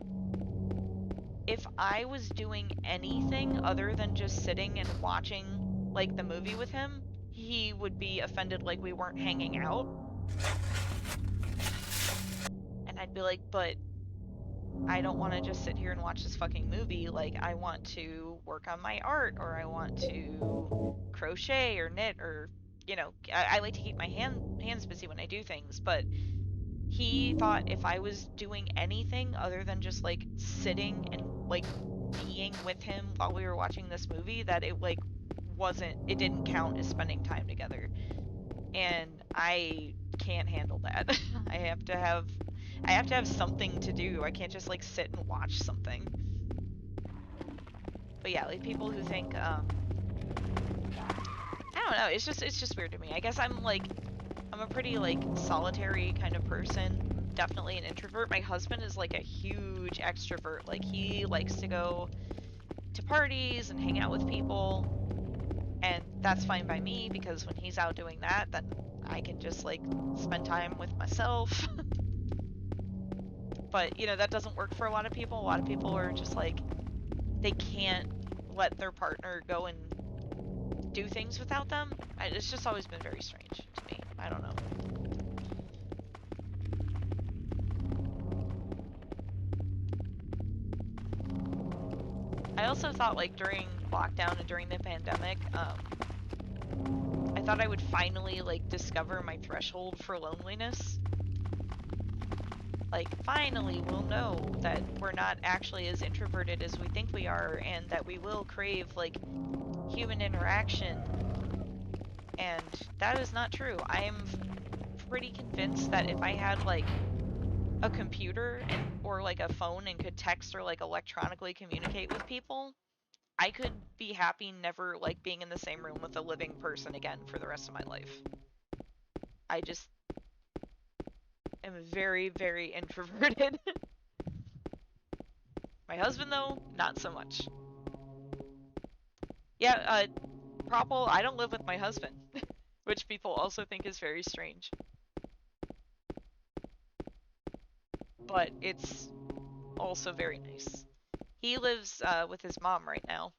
Speaker 1: if I was doing anything other than just sitting and watching like the movie with him, he would be offended like we weren't hanging out. And I'd be like, but I don't want to just sit here and watch this fucking movie. Like, I want to work on my art, or I want to crochet or knit, or, you know, I like to keep my hands busy when I do things. But he thought if I was doing anything other than just like sitting and like being with him while we were watching this movie, that it like it didn't count as spending time together. And I can't handle that. I have to have something to do. I can't just like sit and watch something. But yeah, like people who think I don't know, it's just weird to me. I guess I'm a pretty like solitary kind of person. Definitely an introvert. My husband is like a huge extrovert. Like he likes to go to parties and hang out with people. And that's fine by me, because when he's out doing that, then I can just like spend time with myself. But, you know, that doesn't work for a lot of people. A lot of people are just like, they can't let their partner go and do things without them. It's just always been very strange to me. I don't know. I also thought, like, during lockdown and during the pandemic, I thought I would finally, like, discover my threshold for loneliness. Like, finally we'll know that we're not actually as introverted as we think we are, and that we will crave, like, human interaction. And that is not true. I am pretty convinced that if I had, like, a computer or like a phone and could text or like electronically communicate with people, I could be happy never like being in the same room with a living person again for the rest of my life. I just am very, very introverted. My husband, though, not so much. Yeah, Propple, I don't live with my husband, which people also think is very strange. but it's also very nice. He lives with his mom right now,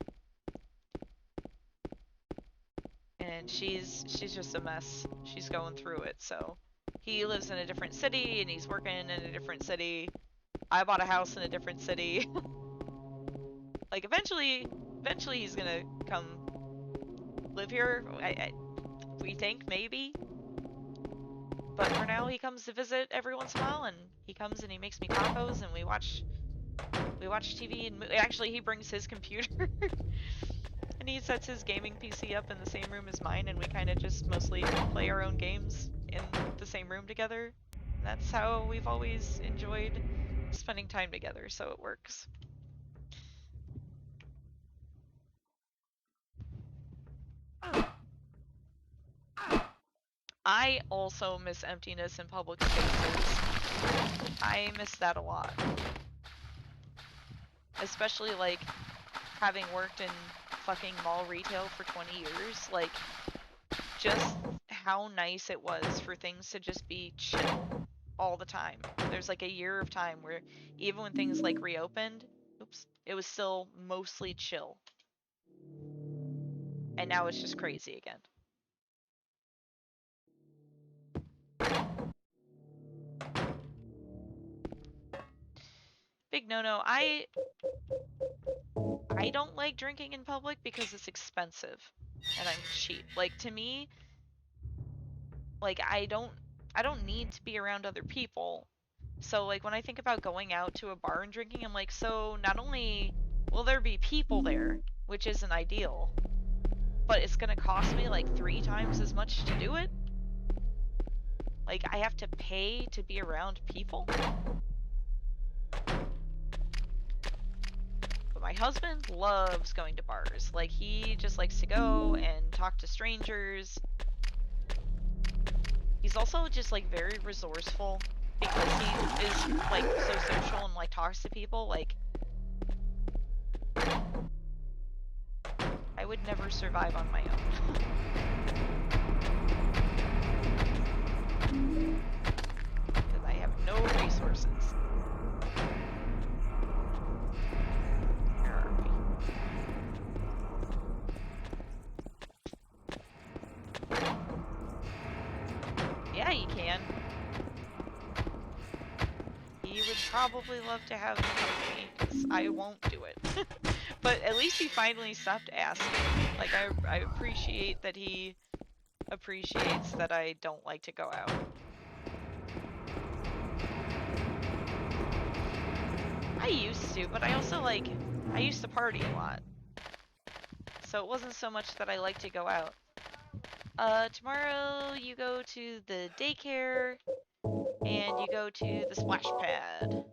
Speaker 1: and she's just a mess. She's going through it, so he lives in a different city and he's working in a different city. I bought a house in a different city. Like eventually he's gonna come live here. We think maybe, but for now he comes to visit every once in a while, and he comes and he makes me tacos, and we watch TV, and actually he brings his computer and he sets his gaming PC up in the same room as mine, and we kind of just mostly play our own games in the same room together. And that's how we've always enjoyed spending time together, so it works. I also miss emptiness in public spaces. I miss that a lot. Especially like having worked in fucking mall retail for 20 years, like just how nice it was for things to just be chill all the time. There's like a year of time where even when things like reopened, it was still mostly chill. And now it's just crazy again. Big no-no. I don't like drinking in public because it's expensive and I'm cheap. Like to me, like I don't need to be around other people. So like when I think about going out to a bar and drinking, I'm like, so not only will there be people there, which isn't ideal, but it's gonna cost me like 3 times as much to do it. Like I have to pay to be around people. But my husband loves going to bars. Like he just likes to go and talk to strangers. He's also just like very resourceful because he is like so social and like talks to people. Like I would never survive on my own. Because I have no resources. Where are we? Yeah, you can. He would probably love to have me company, because I won't do it. But at least he finally stopped asking. Like, I appreciate that he appreciates that I don't like to go out. I used to, but I also, like, I used to party a lot. So it wasn't so much that I like to go out. Tomorrow you go to the daycare, and you go to the splash pad.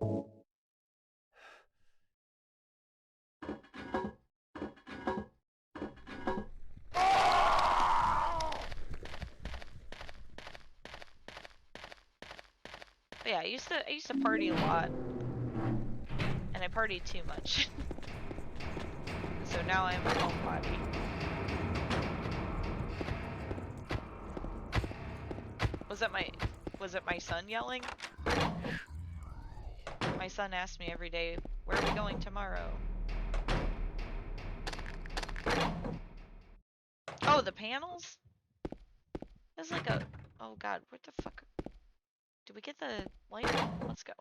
Speaker 1: But yeah, I used to party a lot, and I partied too much. So now I'm a homebody. Was it my son yelling? My son asked me every day, "Where are we going tomorrow?" Oh, the panels? There's like a... Oh god, what the fuck? Did we get the light? Let's go.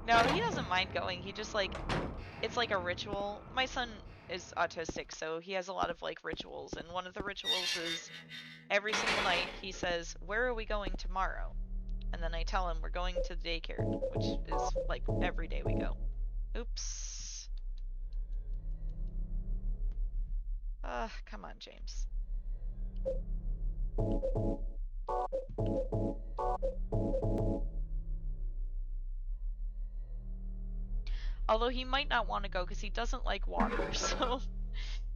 Speaker 1: No, he doesn't mind going. He just like... It's like a ritual. My son is autistic, so he has a lot of like rituals, and one of the rituals is every single night he says, "Where are we going tomorrow?" And then I tell him we're going to the daycare, which is like every day we go. Oops. Come on, James. Although he might not want to go because he doesn't like water, so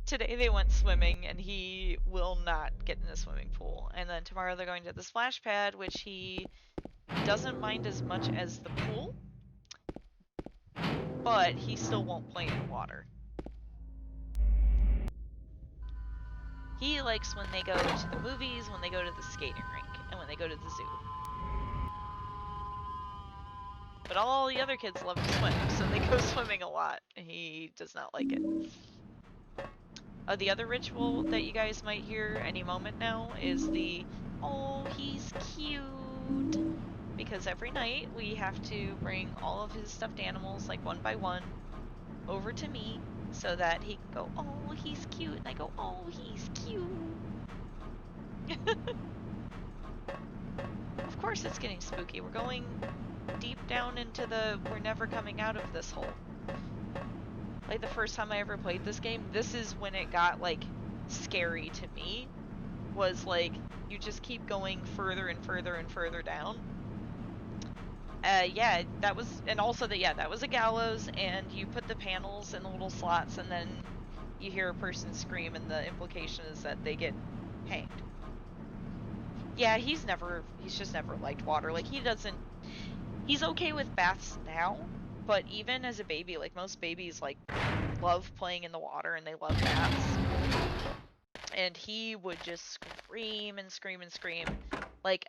Speaker 1: today they went swimming and he will not get in the swimming pool. And then tomorrow they're going to the splash pad, which he doesn't mind as much as the pool, but he still won't play in the water. He likes when they go to the movies, when they go to the skating rink, and when they go to the zoo. But all the other kids love to swim, so they go swimming a lot. He does not like it. The other ritual that you guys might hear any moment now is the, oh, he's cute. Because every night we have to bring all of his stuffed animals, like one by one, over to me so that he can go, oh, he's cute. And I go, oh, he's cute. Of course it's getting spooky. We're going deep down into the we're never coming out of this hole. Like the first time I ever played this game, this is when it got like scary to me. Was like you just keep going further and further and further down. Yeah, that was, and also that, yeah, that was a gallows, and you put the panels in the little slots, and then you hear a person scream, and the implication is that they get hanged. Yeah, he's just never liked water. Like, he's okay with baths now, but even as a baby, like, most babies, like, love playing in the water, and they love baths. And he would just scream and scream and scream. Like,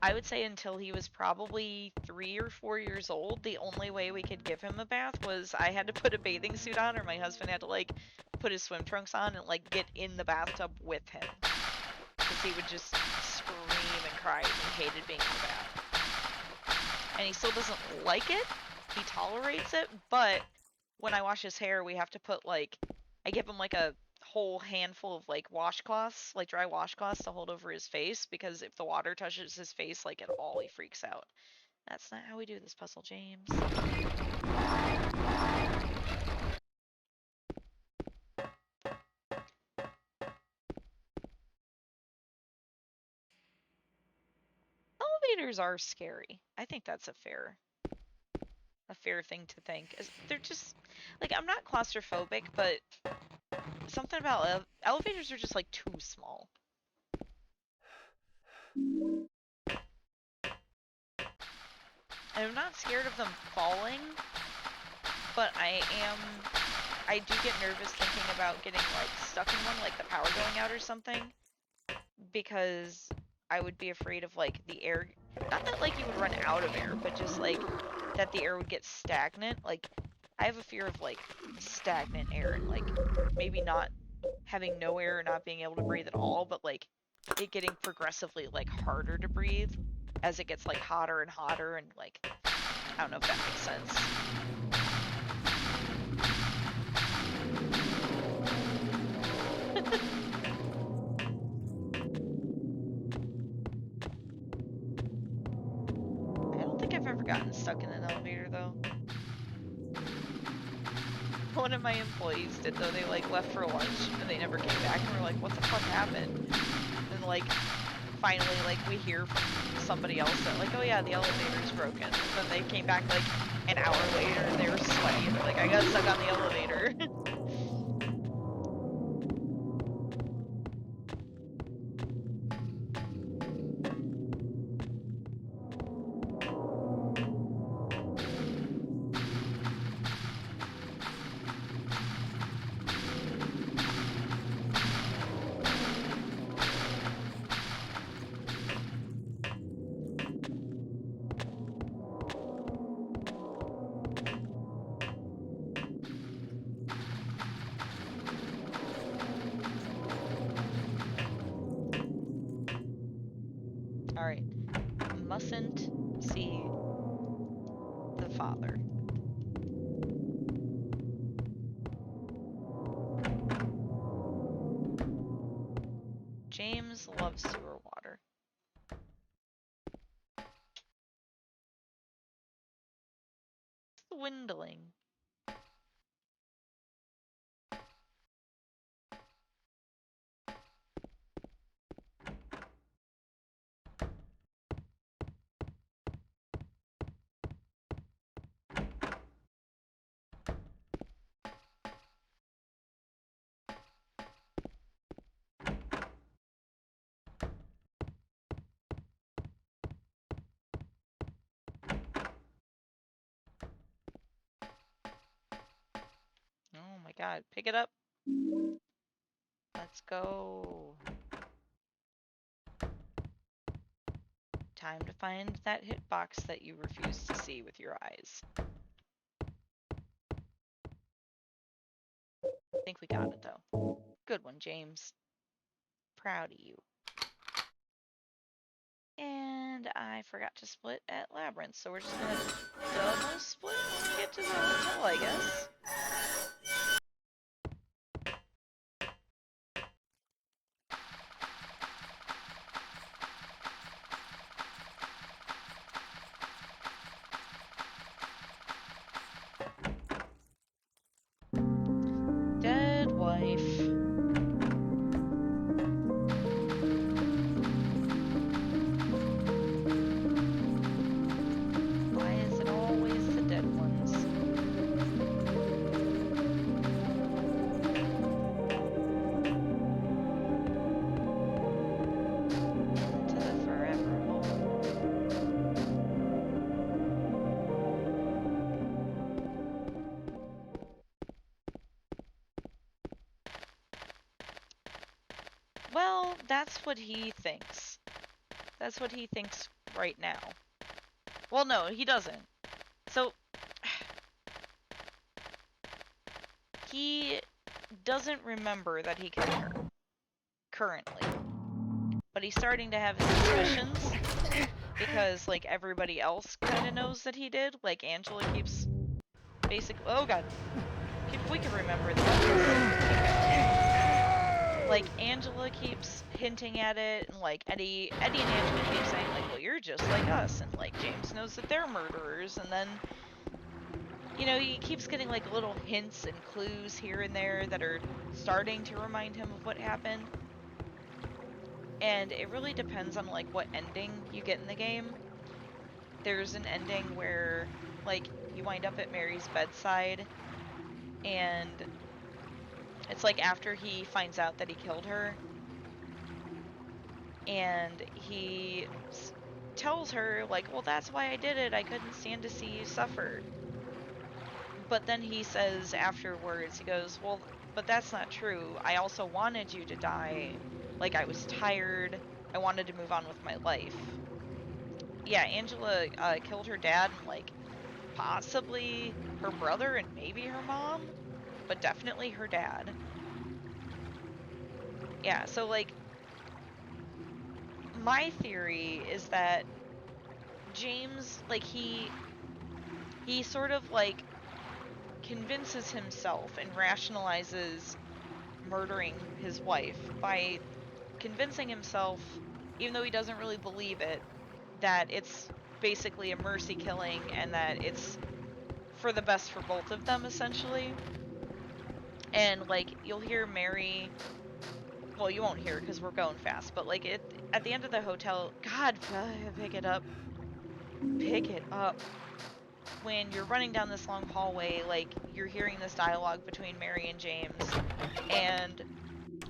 Speaker 1: I would say until he was probably 3 or 4 years old, the only way we could give him a bath was I had to put a bathing suit on, or my husband had to, like, put his swim trunks on and, like, get in the bathtub with him. Because he would just scream and cry, and he hated being in the bath. And he still doesn't like it. He tolerates it, but when I wash his hair, we have to put, like, I give him, like, a whole handful of, like, washcloths, like dry washcloths to hold over his face, because if the water touches his face, like, at all, he freaks out. That's not how we do this puzzle, James. Elevators are scary. I think that's a fair thing to think. They're just, like, I'm not claustrophobic, but something about elevators are just, like, too small. I'm not scared of them falling, but I do get nervous thinking about getting, like, stuck in one, like the power going out or something, because I would be afraid of, like, the air, not that, like, you would run out of air, but just, like, that the air would get stagnant. Like, I have a fear of, like, stagnant air, and, like, maybe not having no air or not being able to breathe at all, but, like, it getting progressively, like, harder to breathe as it gets, like, hotter and hotter, and, like, I don't know if that makes sense. I don't think I've ever gotten stuck in an elevator, though. One of my employees did, though. They, like, left for lunch, and they never came back, and we're like, what the fuck happened? And, like, finally, like, we hear from somebody else that, like, oh yeah, the elevator's broken. And then they came back, like, an hour later, and they were sweaty, and they're like, I got stuck on the elevator. Alright. Mustn't see the father. James loves sewer water. Dwindling. Oh my god, pick it up. Let's go. time to find that hitbox that you refuse to see with your eyes. I think we got it, though. Good one, James. Proud of you. And I forgot to split at Labyrinth, so we're just gonna double split when we get to the hotel, I guess. Dead wife. Why is it always the dead ones? To the forever hole. Well, that's what he thinks. That's what he thinks right now. Well, no, he doesn't. So, he doesn't remember that he killed her. Currently. But he's starting to have his suspicions. Because, like, everybody else kind of knows that he did. Like, Angela keeps basically... Oh, God. If we could remember that. Like, Angela keeps hinting at it, and, like, Eddie and Angela keep saying, like, well, you're just like us, and, like, James knows that they're murderers, and then, you know, he keeps getting, like, little hints and clues here and there that are starting to remind him of what happened. And it really depends on, like, what ending you get in the game. There's an ending where, like, you wind up at Mary's bedside, and it's, like, after he finds out that he killed her, and he tells her, like, well, that's why I did it. I couldn't stand to see you suffer. But then he says afterwards, he goes, well, but that's not true. I also wanted you to die. Like, I was tired. I wanted to move on with my life. Yeah, Angela killed her dad and, like, possibly her brother and maybe her mom, but definitely her dad. Yeah, so, like, my theory is that James, like, he sort of, like, convinces himself and rationalizes murdering his wife by convincing himself, even though he doesn't really believe it, that it's basically a mercy killing and that it's for the best for both of them, essentially. And, like, you'll hear Mary... Well, you won't hear because we're going fast, but, like, at the end of the hotel... God, pick it up. Pick it up. When you're running down this long hallway, like, you're hearing this dialogue between Mary and James, and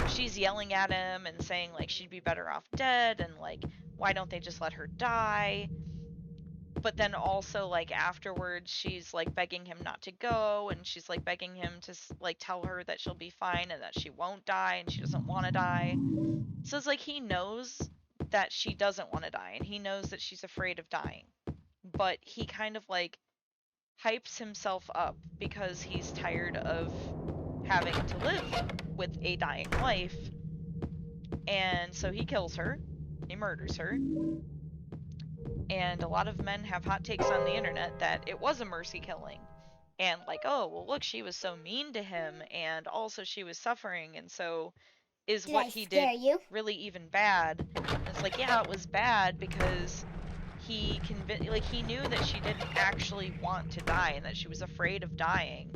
Speaker 1: she's yelling at him and saying, like, she'd be better off dead, and, like, why don't they just let her die? But then also, like, afterwards, she's, like, begging him not to go, and she's, like, begging him to, like, tell her that she'll be fine and that she won't die and she doesn't want to die. So it's like he knows that she doesn't want to die, and he knows that she's afraid of dying. But he kind of, like, hypes himself up because he's tired of having to live with a dying wife. And so he kills her. He murders her. And a lot of men have hot takes on the internet that it was a mercy killing. And, like, oh, well, look, she was so mean to him, and also she was suffering, and so is what he did really even bad? And it's like, yeah, it was bad because he knew that she didn't actually want to die and that she was afraid of dying.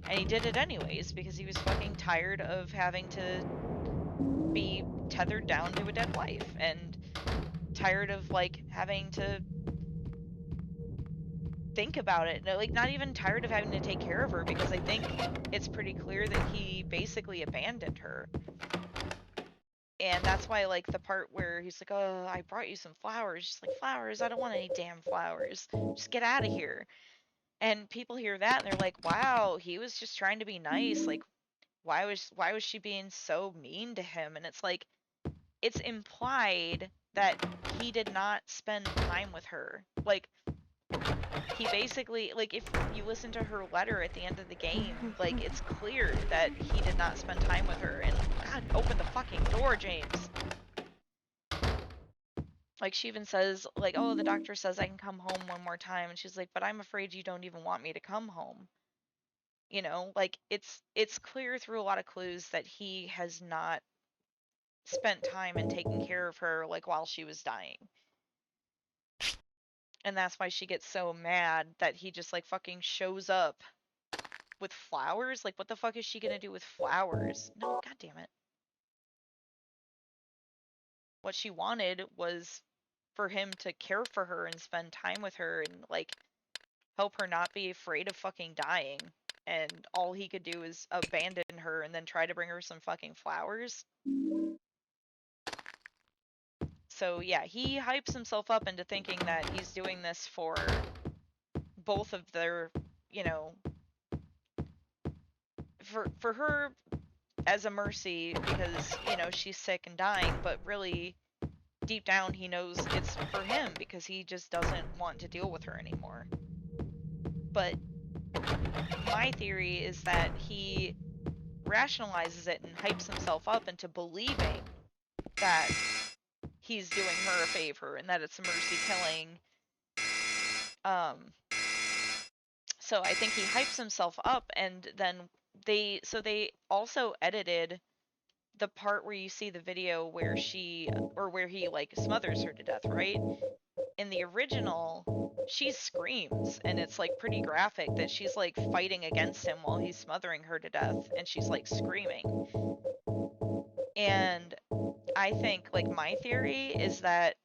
Speaker 1: And he did it anyways because he was fucking tired of having to be tethered down to a dead wife and tired of, like, having to think about it. No, like, not even tired of having to take care of her, because I think it's pretty clear that he basically abandoned her. And that's why, like, the part where he's like, oh, I brought you some flowers. She's like, flowers? I don't want any damn flowers. Just get out of here. And people hear that and they're like, wow, he was just trying to be nice. Like, why was she being so mean to him? And it's like, it's implied that he did not spend time with her. Like, he basically, like, if you listen to her letter at the end of the game, like, it's clear that he did not spend time with her. And God, open the fucking door, James. Like, she even says, like, oh, the doctor says I can come home one more time, and she's like, but I'm afraid you don't even want me to come home. You know, like, it's clear through a lot of clues that he has not spent time and taken care of her, like, while she was dying. And that's why she gets so mad that he just, like, fucking shows up with flowers. Like, what the fuck is she gonna do with flowers? No, god damn it. What she wanted was for him to care for her and spend time with her and, like, help her not be afraid of fucking dying. And all he could do is abandon her and then try to bring her some fucking flowers. So yeah, he hypes himself up into thinking that he's doing this for both of their, you know, for her as a mercy because, you know, she's sick and dying, but really deep down he knows it's for him because he just doesn't want to deal with her anymore. But my theory is that he rationalizes it and hypes himself up into believing that he's doing her a favor and that it's a mercy killing. So I think he hypes himself up, and then they also edited the part where you see the video where where he, like, smothers her to death, right? In the original, she screams, and it's, like, pretty graphic that she's, like, fighting against him while he's smothering her to death, and she's, like, screaming. And I think, like, my theory is that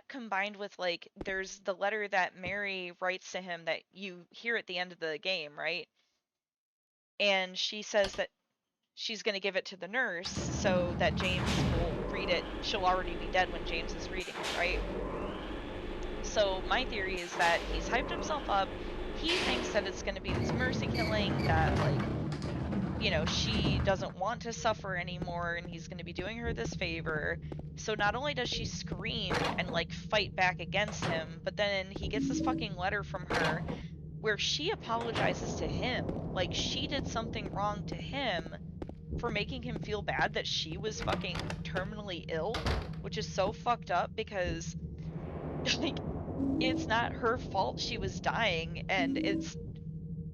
Speaker 1: combined with, like, there's the letter that Mary writes to him that you hear at the end of the game, right? And she says that she's going to give it to the nurse so that James will read it. She'll already be dead when James is reading it, right? So my theory is that he's hyped himself up. He thinks that it's going to be this mercy killing, that, like, you know, she doesn't want to suffer anymore and he's going to be doing her this favor. So not only does she scream and, like, fight back against him, but then he gets this fucking letter from her where she apologizes to him. Like, she did something wrong to him for making him feel bad that she was fucking terminally ill, which is so fucked up because, like, it's not her fault she was dying, and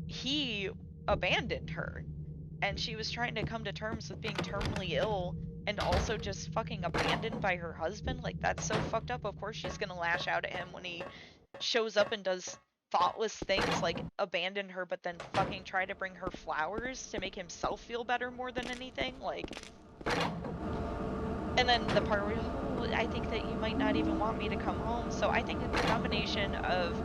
Speaker 1: he abandoned her. And she was trying to come to terms with being terminally ill and also just fucking abandoned by her husband. Like, that's so fucked up. Of course she's gonna lash out at him when he shows up and does thoughtless things like abandon her but then fucking try to bring her flowers to make himself feel better more than anything. Like, and then the part where, oh, I think that you might not even want me to come home. So I think it's a combination of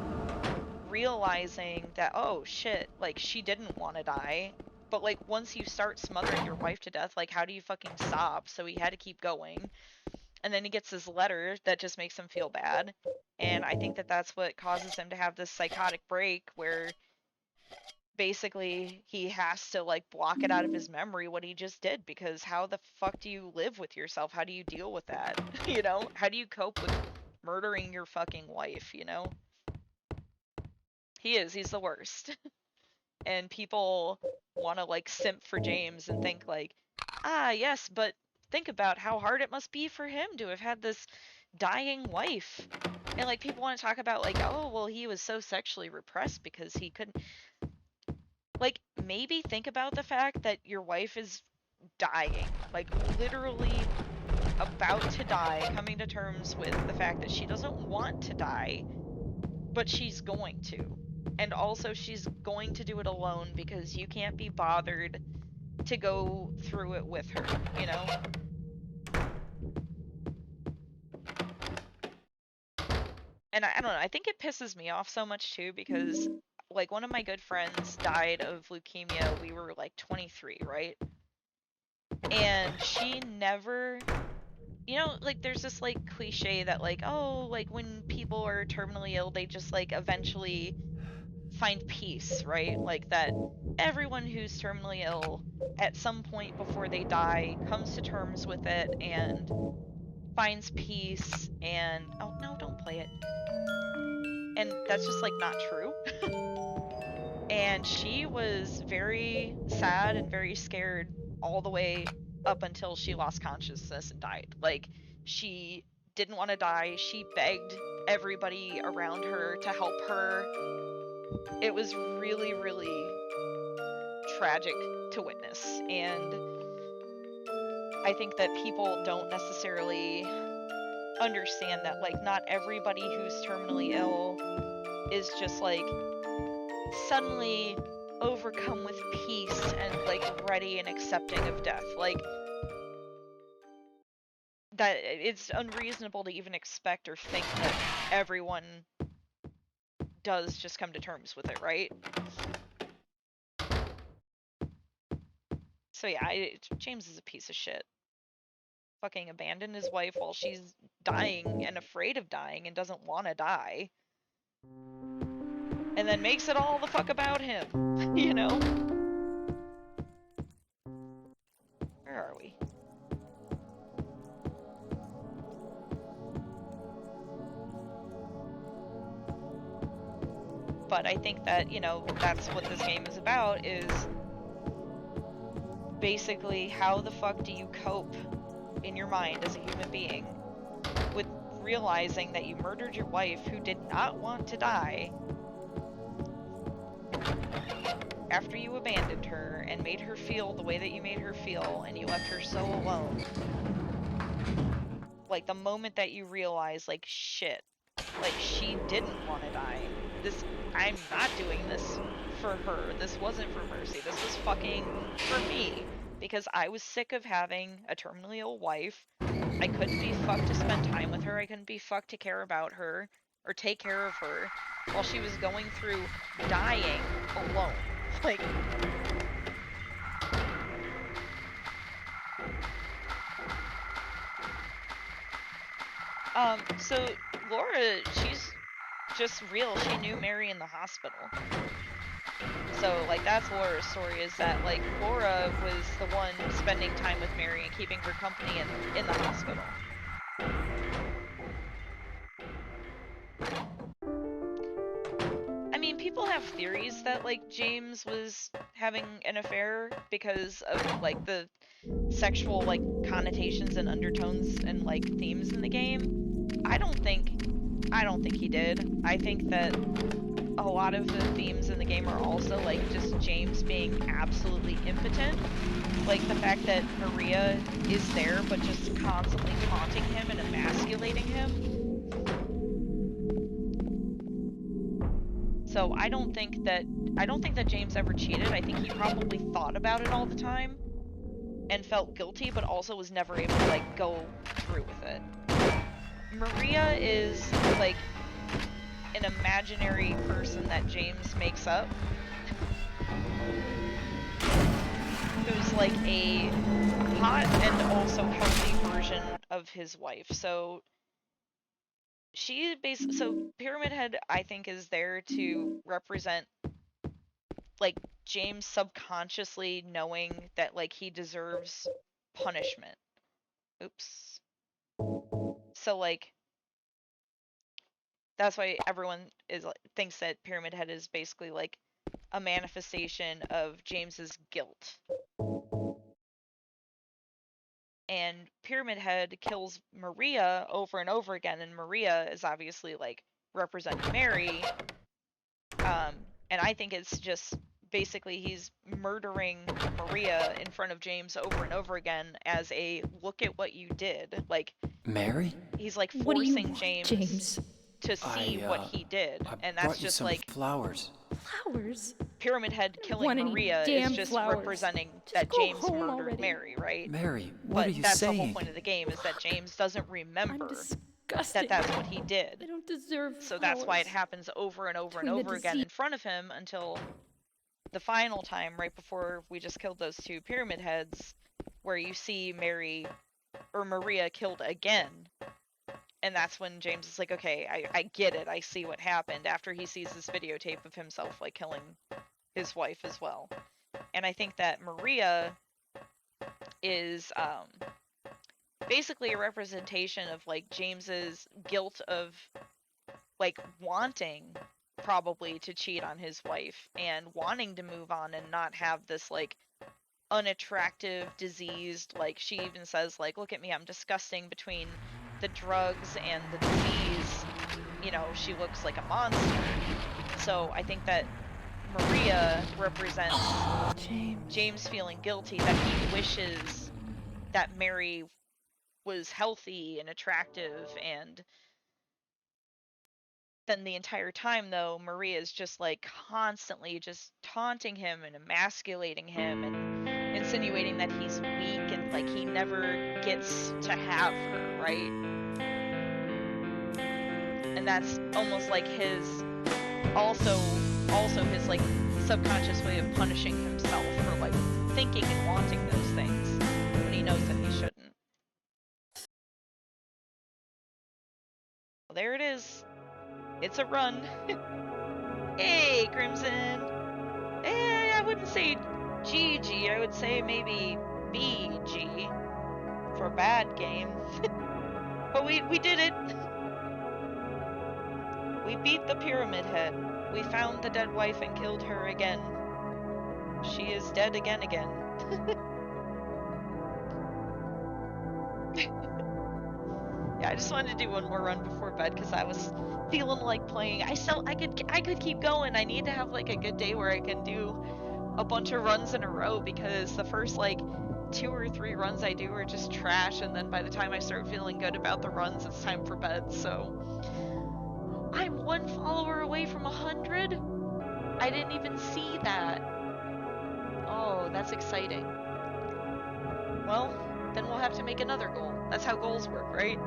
Speaker 1: realizing that, oh shit, like, she didn't want to die, but, like, once you start smothering your wife to death, like, how do you fucking stop? So he had to keep going. And then he gets this letter that just makes him feel bad. And I think that that's what causes him to have this psychotic break where basically he has to, like, block it out of his memory what he just did, because how the fuck do you live with yourself? How do you deal with that? You know? How do you cope with murdering your fucking wife, you know? He's the worst. And people want to, like, simp for James and think, like, ah, yes, but think about how hard it must be for him to have had this dying wife. And, like, people want to talk about, like, oh, well, he was so sexually repressed because he couldn't. Like, maybe think about the fact that your wife is dying, like, literally about to die, coming to terms with the fact that she doesn't want to die, but she's going to. And also she's going to do it alone because you can't be bothered to go through it with her, you know? And I don't know, I think it pisses me off so much too because, like, one of my good friends died of leukemia. We were, like, 23, right? And she never, you know, like, there's this, like, cliche that, like, oh, like, when people are terminally ill, they just, like, eventually find peace, right? Like, that everyone who's terminally ill at some point before they die comes to terms with it and finds peace and oh no, don't play it. And that's just like not true. And she was very sad and very scared all the way up until she lost consciousness and died. Like, she didn't want to die. She begged everybody around her to help her. It was really, really tragic to witness. And I think that people don't necessarily understand that, like, not everybody who's terminally ill is just like suddenly overcome with peace and like ready and accepting of death. Like, that it's unreasonable to even expect or think that everyone does just come to terms with it, right? So yeah, James is a piece of shit. Fucking abandoned his wife while she's dying and afraid of dying and doesn't want to die. And then makes it all the fuck about him, you know? Where are we? But I think that, you know, that's what this game is about, is basically how the fuck do you cope in your mind as a human being with realizing that you murdered your wife who did not want to die after you abandoned her and made her feel the way that you made her feel, and you left her so alone. Like, the moment that you realize, like, shit, like, she didn't want to die. I'm not doing this for her. This wasn't for Mercy. This was fucking for me. Because I was sick of having a terminally ill wife. I couldn't be fucked to spend time with her. I couldn't be fucked to care about her or take care of her while she was going through dying alone. Like, so Laura, she's just real. She knew Mary in the hospital. So, like, that's Laura's story, is that, like, Laura was the one spending time with Mary and keeping her company in the hospital. I mean, people have theories that, like, James was having an affair because of, like, the sexual, like, connotations and undertones and, like, themes in the game. I don't think he did. I think that a lot of the themes in the game are also, like, just James being absolutely impotent. Like, the fact that Maria is there but just constantly taunting him and emasculating him. So I don't think that James ever cheated. I think he probably thought about it all the time and felt guilty, but also was never able to, like, go through with it. Maria is, like, an imaginary person that James makes up, who's like a hot and also healthy version of his wife. So Pyramid Head, I think, is there to represent, like, James subconsciously knowing that, like, he deserves punishment. Oops. So, like, that's why everyone thinks that Pyramid Head is basically, like, a manifestation of James's guilt. And Pyramid Head kills Maria over and over again, and Maria is obviously, like, representing Mary. And I think it's just basically he's murdering Maria in front of James over and over again as a look at what you did. Like,
Speaker 4: Mary?
Speaker 1: he's like
Speaker 3: What do you
Speaker 1: forcing
Speaker 3: want,
Speaker 1: James to see what he did. And that's just like
Speaker 4: flowers.
Speaker 3: Flowers?
Speaker 1: Pyramid Head killing
Speaker 3: Want any
Speaker 1: Maria is
Speaker 3: damn
Speaker 1: just
Speaker 3: flowers?
Speaker 1: representing
Speaker 3: Just
Speaker 1: that
Speaker 3: go
Speaker 1: James
Speaker 3: home
Speaker 1: murdered
Speaker 3: already.
Speaker 1: Mary, right?
Speaker 4: Mary, what
Speaker 1: But
Speaker 4: are you
Speaker 1: that's
Speaker 4: saying?
Speaker 1: the whole point of the game, is that James doesn't
Speaker 3: I'm
Speaker 1: remember
Speaker 3: disgusted.
Speaker 1: that that's what he did.
Speaker 3: I don't deserve
Speaker 1: So that's why it
Speaker 3: flowers.
Speaker 1: happens over and over and
Speaker 3: Between the
Speaker 1: over again in
Speaker 3: disease-
Speaker 1: front of him until the final time, right before we just killed those two Pyramid Heads, where you see Maria killed again. And that's when James is like, okay, I get it. I see what happened, after he sees this videotape of himself, like, killing his wife as well. And I think that Maria is basically a representation of like James's guilt of like wanting probably to cheat on his wife and wanting to move on and not have this like unattractive, diseased, like she even says like, look at me, I'm disgusting between the drugs and the disease. You know, she looks like a monster. So I think that Maria represents James feeling guilty that he wishes that Mary was healthy and attractive, and then the entire time though Maria is just like constantly just taunting him and emasculating him and insinuating that he's weak and like he never gets to have her, right? And that's almost like his also his like subconscious way of punishing himself for like thinking and wanting those things when he knows that he shouldn't. Well, there it is. It's a run. Hey, Crimson. Eh, I wouldn't say GG. I would say maybe BG for bad game. But we did it. We beat the Pyramid Head. We found the dead wife and killed her again. She is dead again. Yeah, I just wanted to do one more run before bed because I was feeling like playing. I could keep going. I need to have like a good day where I can do a bunch of runs in a row because the first like 2 or 3 runs I do are just trash, and then by the time I start feeling good about the runs, it's time for bed. So I'm 1 follower away from 100. I didn't even see that. Oh, that's exciting. Well, then we'll have to make another goal. That's how goals work, right?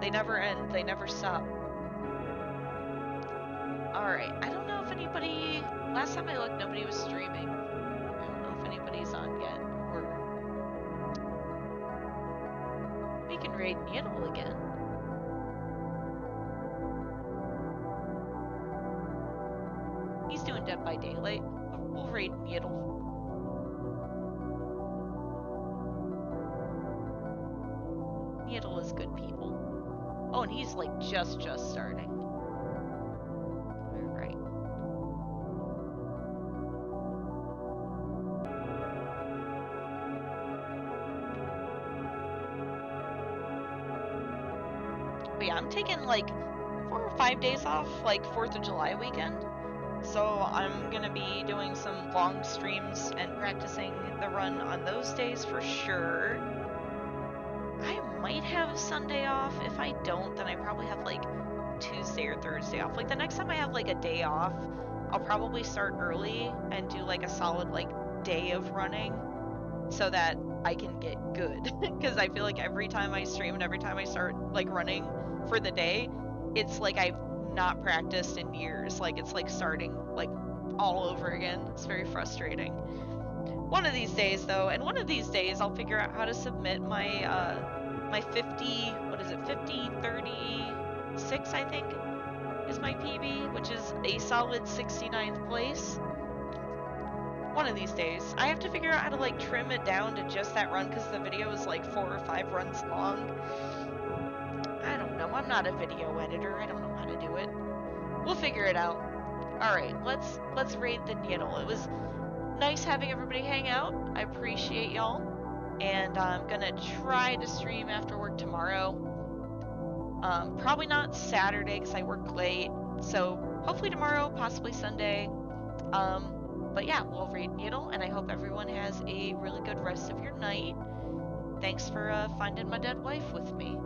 Speaker 1: They never end. They never stop. Alright, I don't know if anybody... Last time I looked, nobody was streaming. I don't know if anybody's on yet. Or... We can raid Needle again. He's doing Dead by Daylight. We'll raid Needle. Needle is good people. Oh, and he's like just starting. Alright. But yeah, I'm taking like 4 or 5 days off, like 4th of July weekend. So I'm gonna be doing some long streams and practicing the run on those days for sure. I might have Sunday off. If I don't, then I probably have like Tuesday or Thursday off. Like the next time I have like a day off, I'll probably start early and do like a solid like day of running so that I can get good. Because I feel like every time I stream and every time I start like running for the day, it's like I've not practiced in years. Like it's like starting like all over again. It's very frustrating. One of these days though, and one of these days I'll figure out how to submit my my 50, what is it, 50-36 I think is my PB, which is a solid 69th place. One of these days. I have to figure out how to like trim it down to just that run because the video is like 4 or 5 runs long. I don't know, I'm not a video editor, I don't know how to do it. We'll figure it out. Alright, let's raid the Needle. It was nice having everybody hang out. I appreciate y'all. And I'm gonna try to stream after work tomorrow. Probably not Saturday because I work late. So hopefully tomorrow, possibly Sunday. But yeah, we'll raid Needle, and I hope everyone has a really good rest of your night. Thanks for finding my dead wife with me.